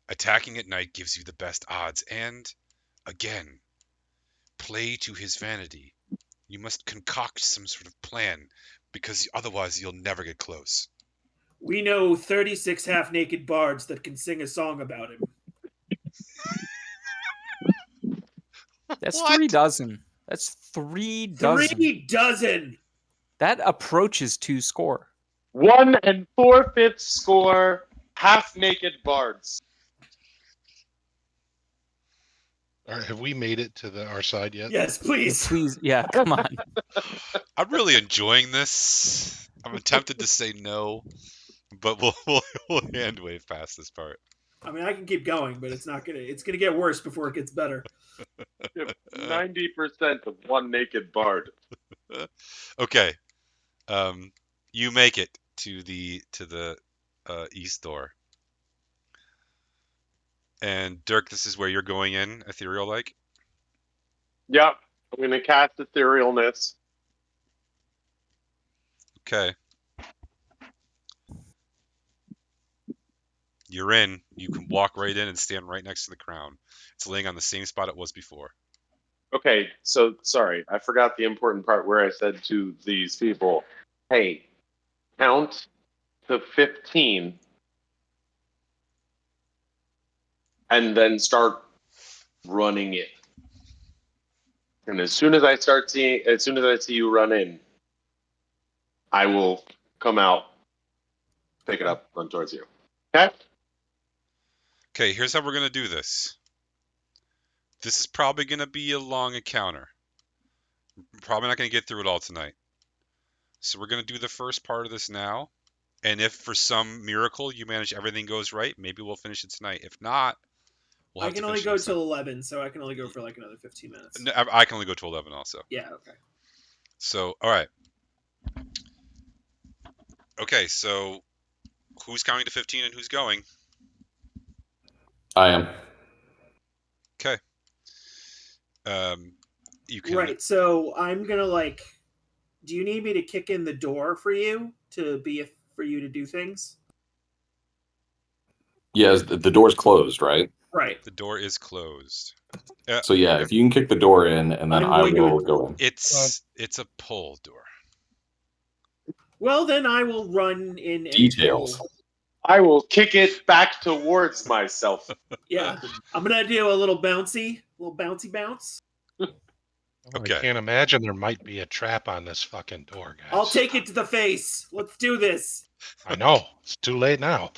B: Attacking at night gives you the best odds, and, again, play to his vanity. You must concoct some sort of plan, because otherwise you'll never get close.
F: We know 36 half-naked bards that can sing a song about him.
C: That's
B: What?
C: 3 dozen. That's 3 dozen.
F: 3 dozen!
C: That approaches 2 score.
D: 1 4/5 score, half-naked bards.
A: All right, have we made it to our side yet?
F: Yes, please.
C: Please, yeah, come on.
B: I'm really enjoying this. I'm tempted to say no, but we'll hand wave past this part.
F: I mean, I can keep going, but it's gonna get worse before it gets better.
D: 90% of one naked bard.
B: Okay, you make it to the east door, and Dirk, this is where you're going in, ethereal like.
D: Yep. I'm going to cast Etherealness.
B: Okay. You're in. You can walk right in and stand right next to the crown. It's laying on the same spot it was before.
D: Okay, so sorry, I forgot the important part where I said to these people, hey, count to 15 and then start running it. And as soon as I see you run in, I will come out, pick it up, run towards you. Okay?
B: Okay, here's how we're going to do this. This is probably going to be a long encounter. We're probably not going to get through it all tonight. So we're going to do the first part of this now. And if for some miracle you manage everything goes right, maybe we'll finish it tonight. If not, we'll have
F: I can
B: to
F: only
B: finish
F: go
B: it next
F: till
B: time.
F: 11, so I can only go for like another 15 minutes.
B: No, I can only go to 11 also.
F: Yeah, okay.
B: So, all right. Okay, so who's counting to 15 and who's going?
G: I am.
B: Okay. You can.
F: Right, so I'm gonna do you need me to kick in the door for you for you to do things?
G: Yes, the door's closed, right?
F: Right.
B: The door is closed.
G: So yeah, if you can kick the door in, and then
F: I'm
G: I
F: going to-
G: will go in.
B: It's a pull door.
F: Well, then I will run in and
G: Details.
D: I will kick it back towards myself.
F: Yeah, I'm gonna do a little bouncy bounce.
A: Oh,
B: Okay.
A: I can't imagine there might be a trap on this fucking door, guys.
F: I'll take it to the face. Let's do this.
A: I know. It's too late now.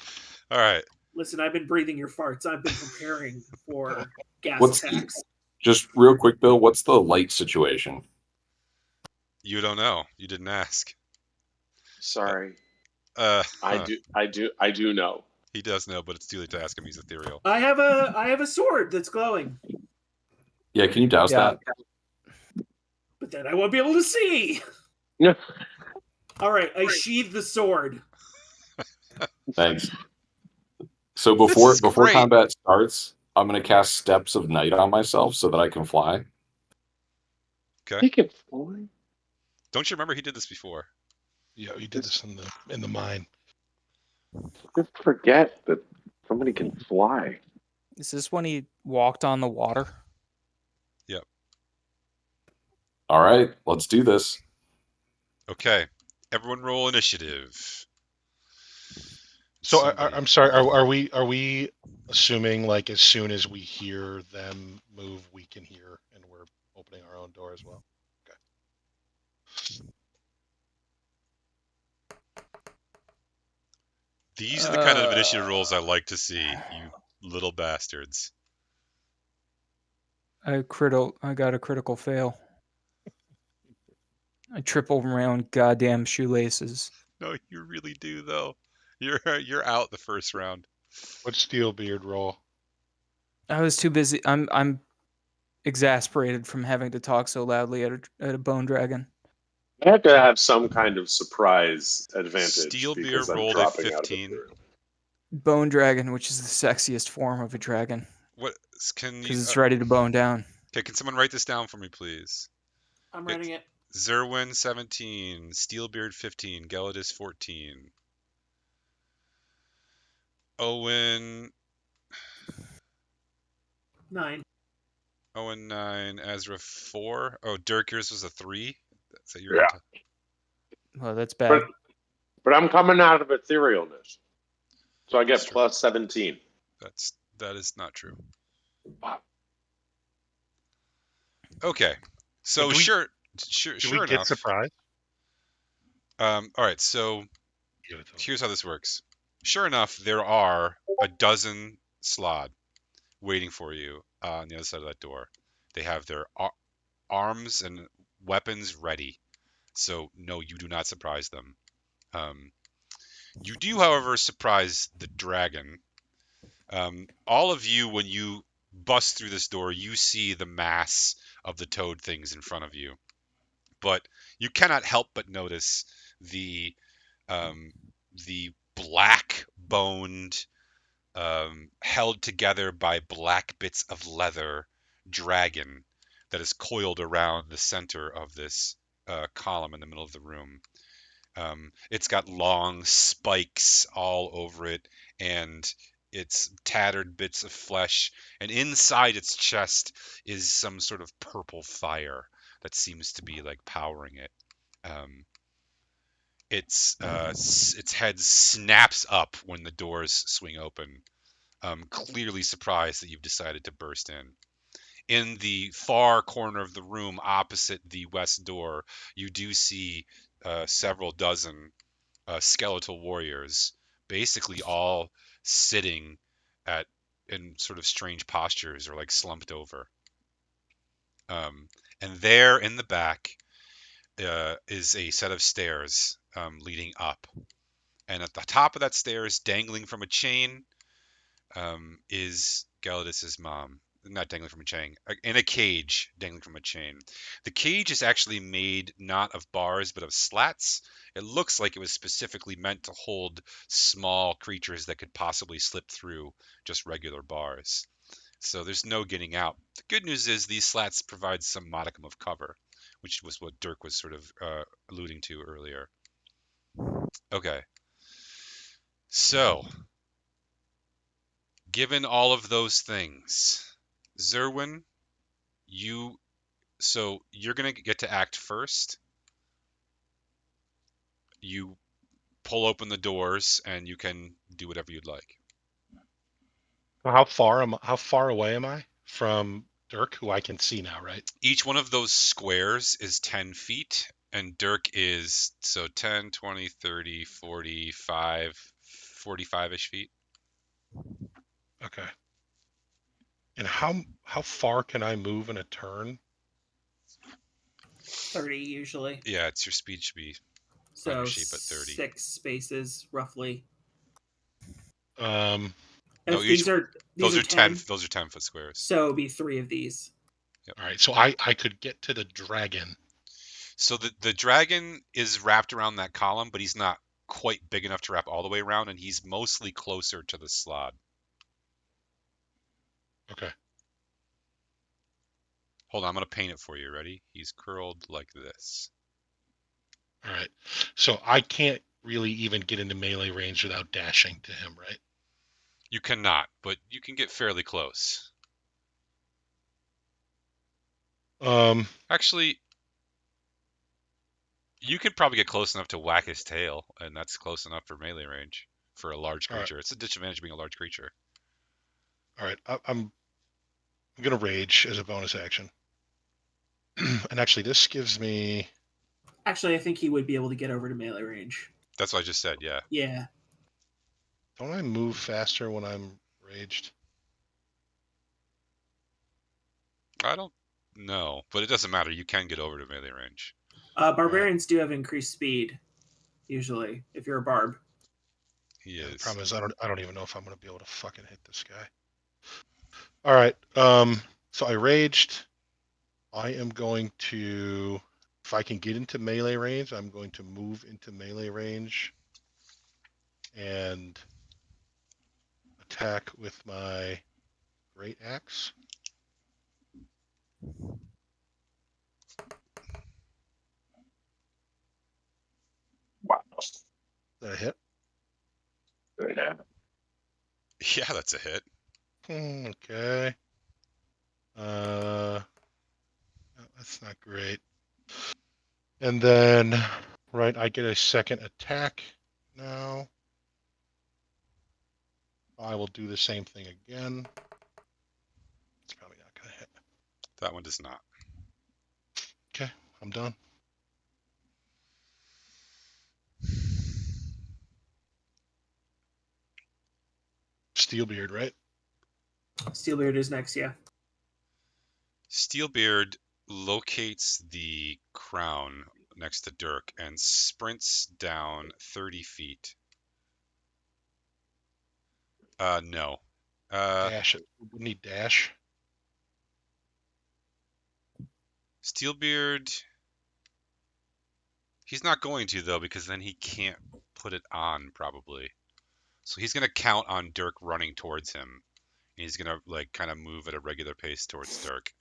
B: All right.
F: Listen, I've been breathing your farts. I've been preparing for gas
G: What's
F: attacks.
G: just real quick, Bill? What's the light situation?
B: You don't know. You didn't ask.
D: Sorry.
B: Huh.
D: I do know.
B: He does know, but it's too late to ask him. He's ethereal.
F: I have a sword that's glowing,
G: Yeah, can you douse
C: Yeah.
G: that?
F: but then I won't be able to see.
E: Yeah.
F: All right, I sheathe the sword.
G: Thanks. So
B: This
G: before
B: is great.
G: combat starts, I'm gonna cast Steps of Night on myself so that I can fly.
B: Okay.
E: He can fly.
B: Don't you remember he did this before?
A: Yeah, you did this in the mine.
E: Just forget that somebody can fly.
C: Is this when he walked on the water?
G: All right, let's do this.
B: Okay. Everyone roll initiative.
A: So
B: Somebody-
A: I'm sorry. Are we assuming like as soon as we hear them move, we can hear, and we're opening our own door as well?
B: These are the kind of initiative rolls I like to see, you little bastards.
C: I got a critical fail. I trip over my own goddamn shoelaces.
B: No, you really do though. You're out the first round.
A: What's Steelbeard roll?
C: I was too busy. I'm exasperated from having to talk so loudly at a bone dragon.
H: I have to have some kind of surprise advantage
B: Steelbeard
H: because I'm
B: rolled a
H: dropping out of
B: 15.
H: it.
C: Bone dragon, which is the sexiest form of a dragon,
B: What can you?
C: because it's ready to bone down.
B: Okay, can someone write this down for me, please?
F: I'm writing it.
B: Zerwin 17, Steelbeard 15, Gelidus 14, Owen
F: 9.
B: 9, Ezra 4. Oh, Dirk, yours was a 3. Is that your
H: Yeah.
C: Well, that's bad.
H: But I'm coming out of etherealness. So I get
B: That's true.
H: plus 17.
B: That is not true.
H: Wow.
B: Okay, so
A: Well, do we-
B: sure
A: Do we get
B: enough.
A: surprised?
B: All right, so here's how this works. Sure enough, there are a dozen slod waiting for you on the other side of that door. They have their arms and weapons ready. So, no, you do not surprise them. You do, however, surprise the dragon. All of you, when you bust through this door, you see the mass of the toad things in front of you. But you cannot help but notice the black-boned, held together by black bits of leather dragon that is coiled around the center of this column in the middle of the room. It's got long spikes all over it, and it's tattered bits of flesh, and inside its chest is some sort of purple fire that seems to be like powering it. Its head snaps up when the doors swing open, clearly surprised that you've decided to burst in. In the far corner of the room opposite the west door, you do see several dozen skeletal warriors, basically all sitting in sort of strange postures or like slumped over. And there in the back is a set of stairs leading up. And at the top of that stairs, dangling from a chain, is Gelidus's mom. Not dangling from a chain, in a cage dangling from a chain. The cage is actually made not of bars but of slats. It looks like it was specifically meant to hold small creatures that could possibly slip through just regular bars. So there's no getting out. The good news is these slats provide some modicum of cover, which was what Dirk was sort of alluding to earlier. Okay. So, given all of those things, Zerwin, you're gonna get to act first. You pull open the doors and you can do whatever you'd like.
A: How far away am I from Dirk, who I can see now, right?
B: Each one of those squares is 10 feet, and Dirk is 10, 20, 30, 45, 45-ish feet.
A: Okay. And how far can I move in a turn?
F: 30 usually.
B: Yeah, it's your speed should be
F: So
B: on your sheet, but 30.
F: 6 spaces roughly.
A: Um,
B: No,
F: If these are
B: those are
F: 10,
B: 10. Those are 10-foot squares.
F: so it'd be 3 of these.
A: all right, so I could get to the dragon.
B: So the dragon is wrapped around that column, but he's not quite big enough to wrap all the way around, and he's mostly closer to the slot.
A: Okay.
B: Hold on, I'm gonna paint it for you. Ready? He's curled like this.
A: All right. So I can't really even get into melee range without dashing to him, right?
B: You cannot, but you can get fairly close. Actually, you could probably get close enough to whack his tail, and that's close enough for melee range for a large
A: All right.
B: creature. It's a disadvantage of being a large creature.
A: All right. I'm gonna rage as a bonus action, and actually this gives me.
F: Actually, I think he would be able to get over to melee range.
B: That's what I just said. Yeah.
F: Yeah.
A: Don't I move faster when I'm raged?
B: I don't know, but it doesn't matter. You can get over to melee range.
F: Barbarians do have increased speed, usually, if you're a barb.
B: He
A: Yeah, the
B: is.
A: problem is I don't even know if I'm gonna be able to fucking hit this guy. All right. So I raged. I am going to, if I can get into melee range, I'm going to move into melee range and attack with my great axe.
E: Wow.
A: Is that a hit?
E: Yeah.
B: Yeah, that's a hit.
A: Okay. No, that's not great. And then, right, I get a second attack now. I will do the same thing again. It's probably not going to hit.
B: That one does not.
A: Okay, I'm done. Steelbeard, right?
F: Steelbeard is next, yeah.
B: Steelbeard locates the crown next to Dirk and sprints down 30 feet. No.
A: Dash. We need dash.
B: Steelbeard. He's not going to, though, because then he can't put it on, probably. So he's going to count on Dirk running towards him. And he's going to, like, kind of move at a regular pace towards Dirk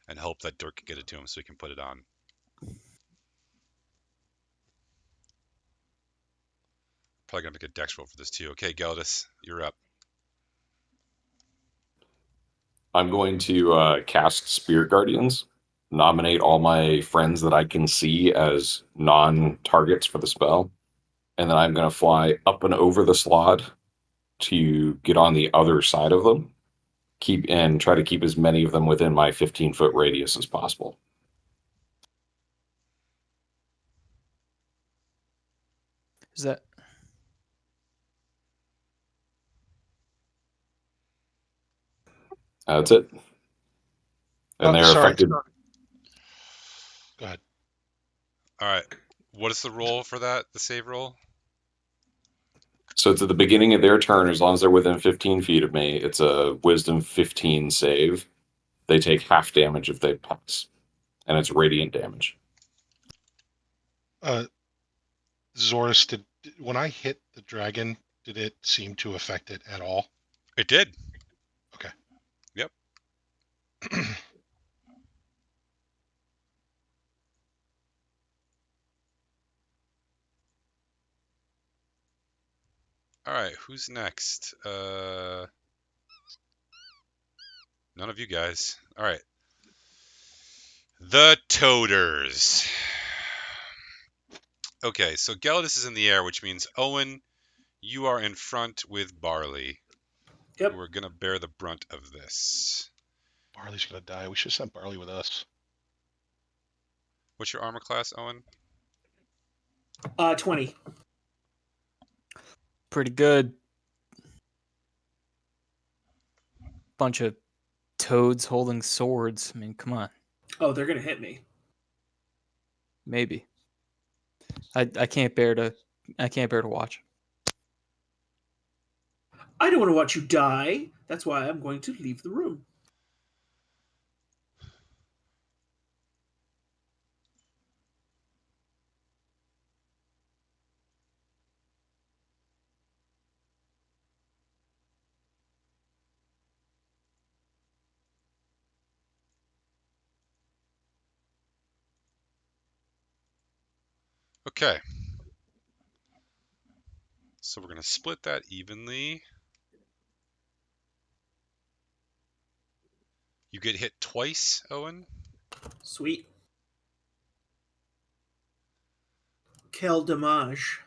B: and hope that Dirk can get it to him so he can put it on. Probably going to make a dex roll for this, too. Okay, Geldis, you're up.
G: I'm going to cast Spirit Guardians, nominate all my friends that I can see as non-targets for the spell, and then I'm going to fly up and over the slot to get on the other side of them, try to keep as many of them within my 15-foot radius as possible.
C: Is that
G: That's it. And they're
A: sorry.
G: affected.
A: Go ahead.
B: All right. What is the roll for that, the save roll?
G: So it's at the beginning of their turn, as long as they're within 15 feet of me, it's a Wisdom 15 save. They take half damage if they pass, and it's radiant damage.
A: Zorus, when I hit the dragon, did it seem to affect it at all?
B: It did.
A: Okay.
B: Yep. All right, who's next? None of you guys. All right. The Toaders. Okay, so Geldis is in the air, which means Owen, you are in front with Barley.
F: Yep.
B: Who are going to bear the brunt of this.
A: Barley's gonna die. We should have sent Barley with us.
B: What's your armor class, Owen?
F: 20.
C: pretty good? Bunch of toads holding swords. I mean, come on.
F: Oh, they're gonna hit me.
C: Maybe. I can't bear to watch.
F: I don't want to watch you die. That's why I'm going to leave the room.
B: Okay. So we're going to split that evenly. You get hit twice, Owen.
F: Sweet. Quel dommage.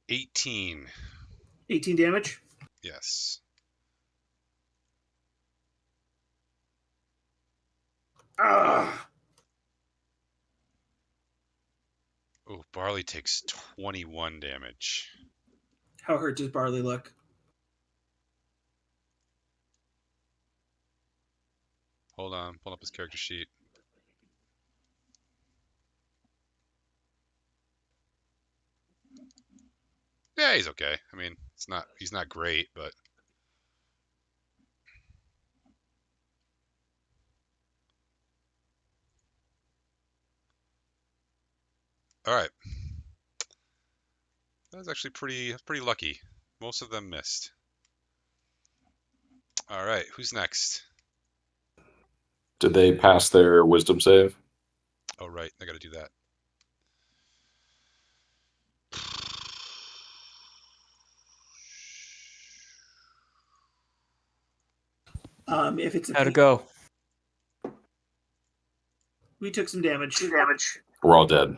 B: $18.
F: 18 damage.
B: Yes.
F: Ah.
B: Oh, Barley takes 21 damage.
F: How hurt does Barley look?
B: Hold on, pull up his character sheet. Yeah, he's okay. I mean, he's not great, but all right. That was actually pretty lucky. Most of them missed. All right, who's next?
G: Did they pass their wisdom save?
B: Oh, right, I got to do that.
F: If it's a
C: How'd it go?
F: we took some damage.
G: We're all dead.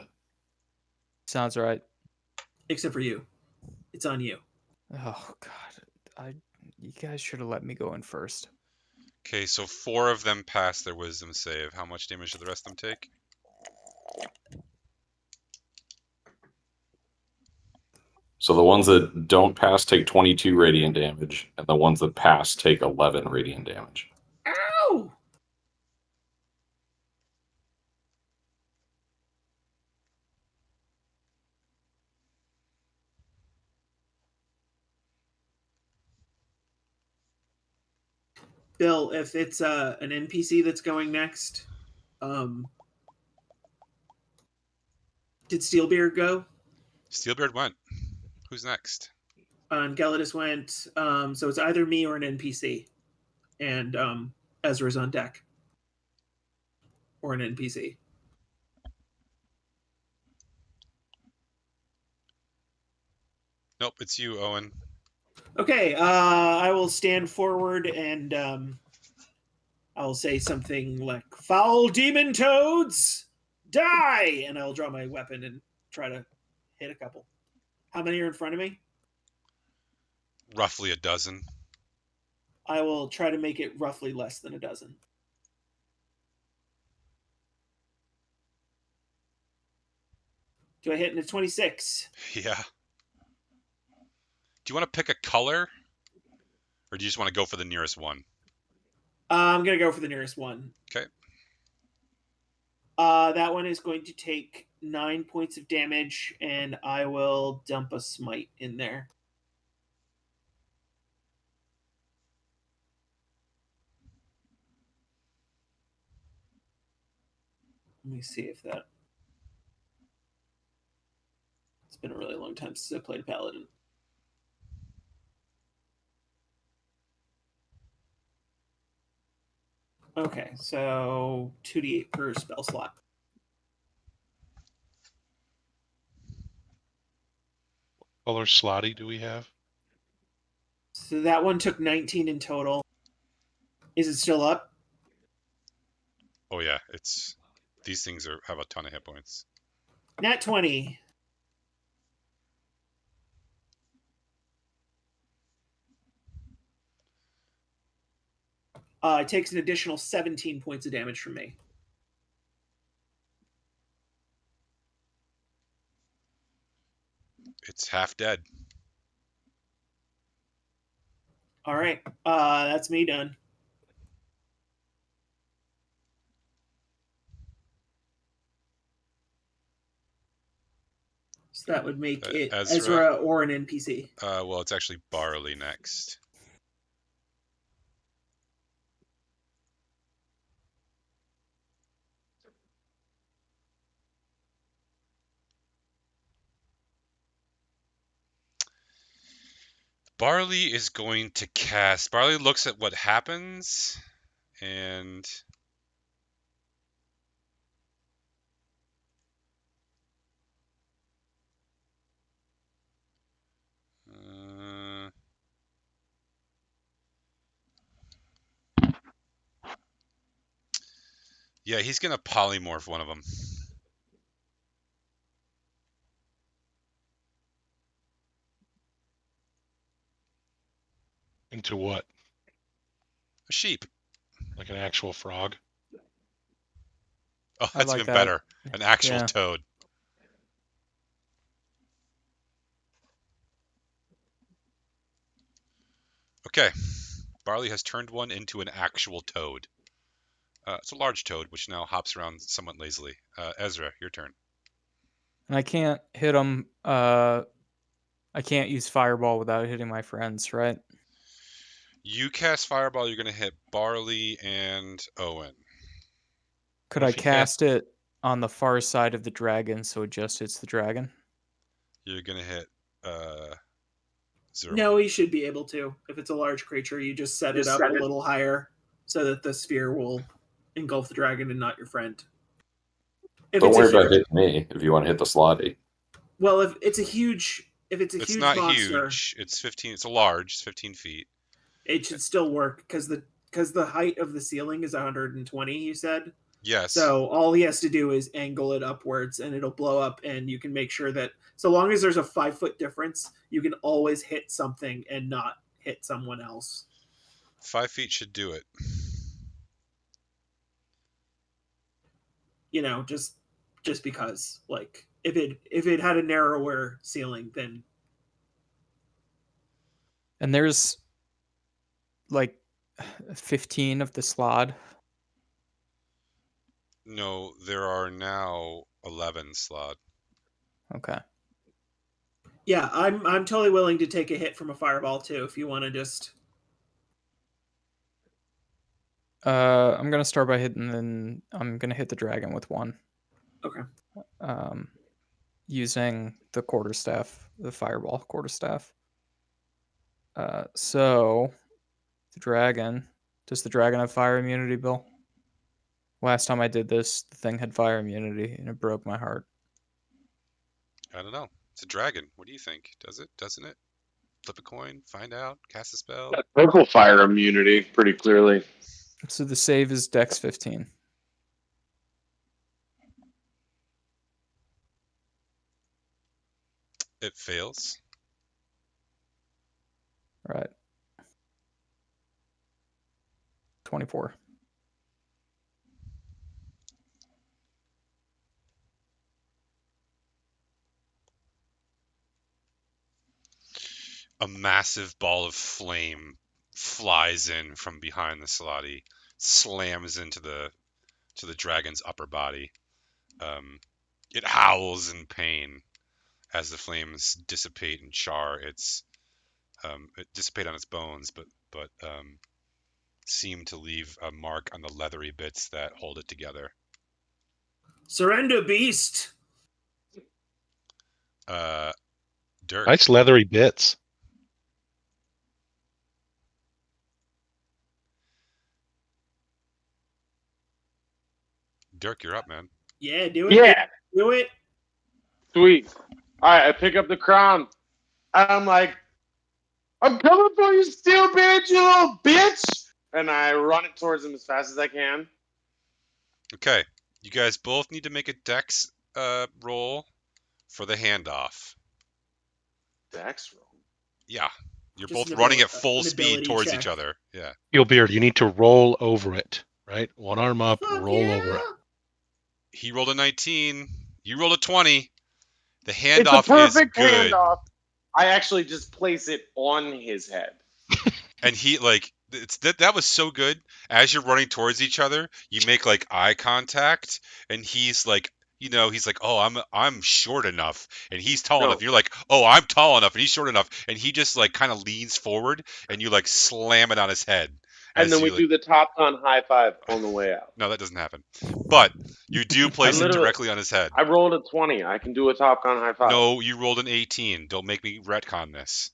C: Sounds right.
F: Except for you. It's on you.
C: Oh God, you guys should have let me go in first.
B: Okay, so 4 of them passed their wisdom save. How much damage did the rest of them take?
G: So the ones that don't pass take 22 radiant damage, and the ones that pass take 11 radiant damage.
F: Ow! Bill, if it's an NPC that's going next, did Steelbeard go?
B: Steelbeard went. Who's next?
F: And Gelidus went. So it's either me or an NPC. And Ezra's on deck. Or an NPC.
B: Nope, it's you, Owen.
F: Okay, I will stand forward and I'll say something like, "Foul demon toads, die!" And I'll draw my weapon and try to hit a couple. How many are in front of me?
B: Roughly a dozen.
F: I will try to make it roughly less than a dozen. Do I hit in a 26?
B: Yeah. Do you want to pick a color? Or do you just want to go for the nearest one?
F: I'm going to go for the nearest one.
B: Okay.
F: That one is going to take 9 points of damage, and I will dump a smite in there. Let me see if that... It's been a really long time since I played Paladin. Okay, so 2d8 per spell slot.
A: Color slotty do we have?
F: So that one took 19 in total. Is it still up?
B: Oh yeah, these things have a ton of hit points.
F: Nat 20. It takes an additional 17 points of damage from me.
B: It's half dead.
F: All right, that's me done. So that would make it
B: Ezra.
F: Ezra or an NPC.
B: Well, it's actually Barley next. Barley is going to cast. Barley looks at what happens, and yeah, he's gonna polymorph one of them.
A: Into what?
B: A sheep.
A: Like an actual frog?
B: Oh,
C: I
B: that's
C: like
B: even
C: that.
B: better. An actual
C: Yeah.
B: toad. Okay. Barley has turned one into an actual toad. It's a large toad, which now hops around somewhat lazily. Ezra, your turn.
C: And I can't hit him. I can't use Fireball without hitting my friends, right?
B: You cast Fireball, you're going to hit Barley and Owen.
C: Could
A: What
C: I
A: if you can't-
C: cast it on the far side of the dragon so it just hits the dragon?
B: You're going to hit Zero.
F: No, he should be able to. If it's a large creature, you just set it up a little higher so that the sphere will engulf the dragon and not your friend. If
G: Don't
F: it's
G: worry
F: a huge,
G: about hitting me if you want to hit the slotty.
F: well, if it's a huge
B: It's
F: huge
B: not
F: monster,
B: huge. It's 15. It's a large. It's 15 feet.
F: it should still work because the height of the ceiling is 120. You said.
B: Yes.
F: So all he has to do is angle it upwards, and it'll blow up. And you can make sure that so long as there's a 5-foot difference, you can always hit something and not hit someone else.
B: 5 feet should do it.
F: You know, just because, like, if it had a narrower ceiling, then
C: And there's like 15 of the slot.
B: No, there are now 11 slot.
C: Okay.
F: yeah, I'm totally willing to take a hit from a fireball too if you want to just.
C: I'm gonna start by hitting. Then I'm gonna hit the dragon with one.
F: Okay.
C: Using the quarterstaff, the fireball quarterstaff. So the dragon. Does the dragon have fire immunity, Bill? Last time I did this, the thing had fire immunity, and it broke my heart.
B: I don't know. It's a dragon. What do you think? Does it? Doesn't it? Flip a coin, find out, cast a spell.
H: Got purple fire immunity pretty clearly.
C: So the save is Dex 15.
B: It fails.
C: Right. 24.
B: A massive ball of flame flies in from behind the Slotty, slams into the dragon's upper body. It howls in pain as the flames dissipate and char. It dissipate on its bones, but seem to leave a mark on the leathery bits that hold it together.
F: Surrender, beast.
B: Dirk.
A: Nice leathery bits.
B: Dirk, you're up, man.
F: Yeah, do it.
H: Yeah,
F: Do it.
H: sweet. All right, I pick up the crown. I'm like, I'm coming for you, steel bitch, you little bitch! And I run it towards him as fast as I can.
B: Okay, you guys both need to make a dex roll for the handoff.
H: Dex roll.
B: Yeah, you're
F: Just
B: both
F: an
B: running at
F: ability-
B: full
F: an
B: speed
F: ability
B: towards
F: check.
B: each other. Yeah.
A: Beard, you need to roll over it, right? One arm up,
F: Fuck
A: roll
F: yeah.
A: over it.
B: He rolled a 19. You rolled a 20. The
H: It's a
B: handoff
H: perfect
B: is good.
H: handoff. I actually just place it on his head.
B: And he that was so good. As you're running towards each other, you make like eye contact, and he's like he's like, oh, I'm short enough, and he's tall
H: No.
B: enough. You're like, oh, I'm tall enough, and he's short enough, and he just like kind of leans forward, and you like slam it on his head.
H: And then we
B: like,
H: do the Top Gun high five on the way out.
B: No, that doesn't happen. But you do place it directly on his head.
H: I rolled a 20. I can do a Top Gun high five.
B: No, you rolled an 18. Don't make me retcon this.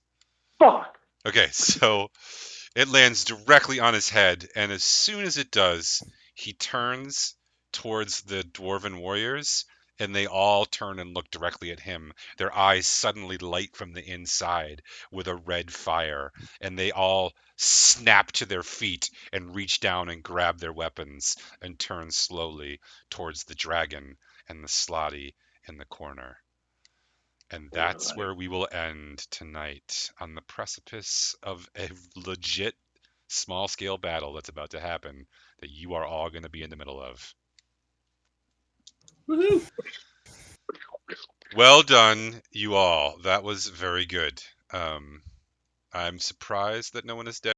H: Fuck.
B: Okay, so it lands directly on his head, and as soon as it does, he turns towards the dwarven warriors, and they all turn and look directly at him. Their eyes suddenly light from the inside with a red fire, and they all snap to their feet and reach down and grab their weapons and turn slowly towards the dragon and the slotty in the corner. And that's where we will end tonight, on the precipice of a legit small-scale battle that's about to happen that you are all going to be in the middle of.
F: Woohoo!
B: Well done, you all. That was very good. I'm surprised that no one is dead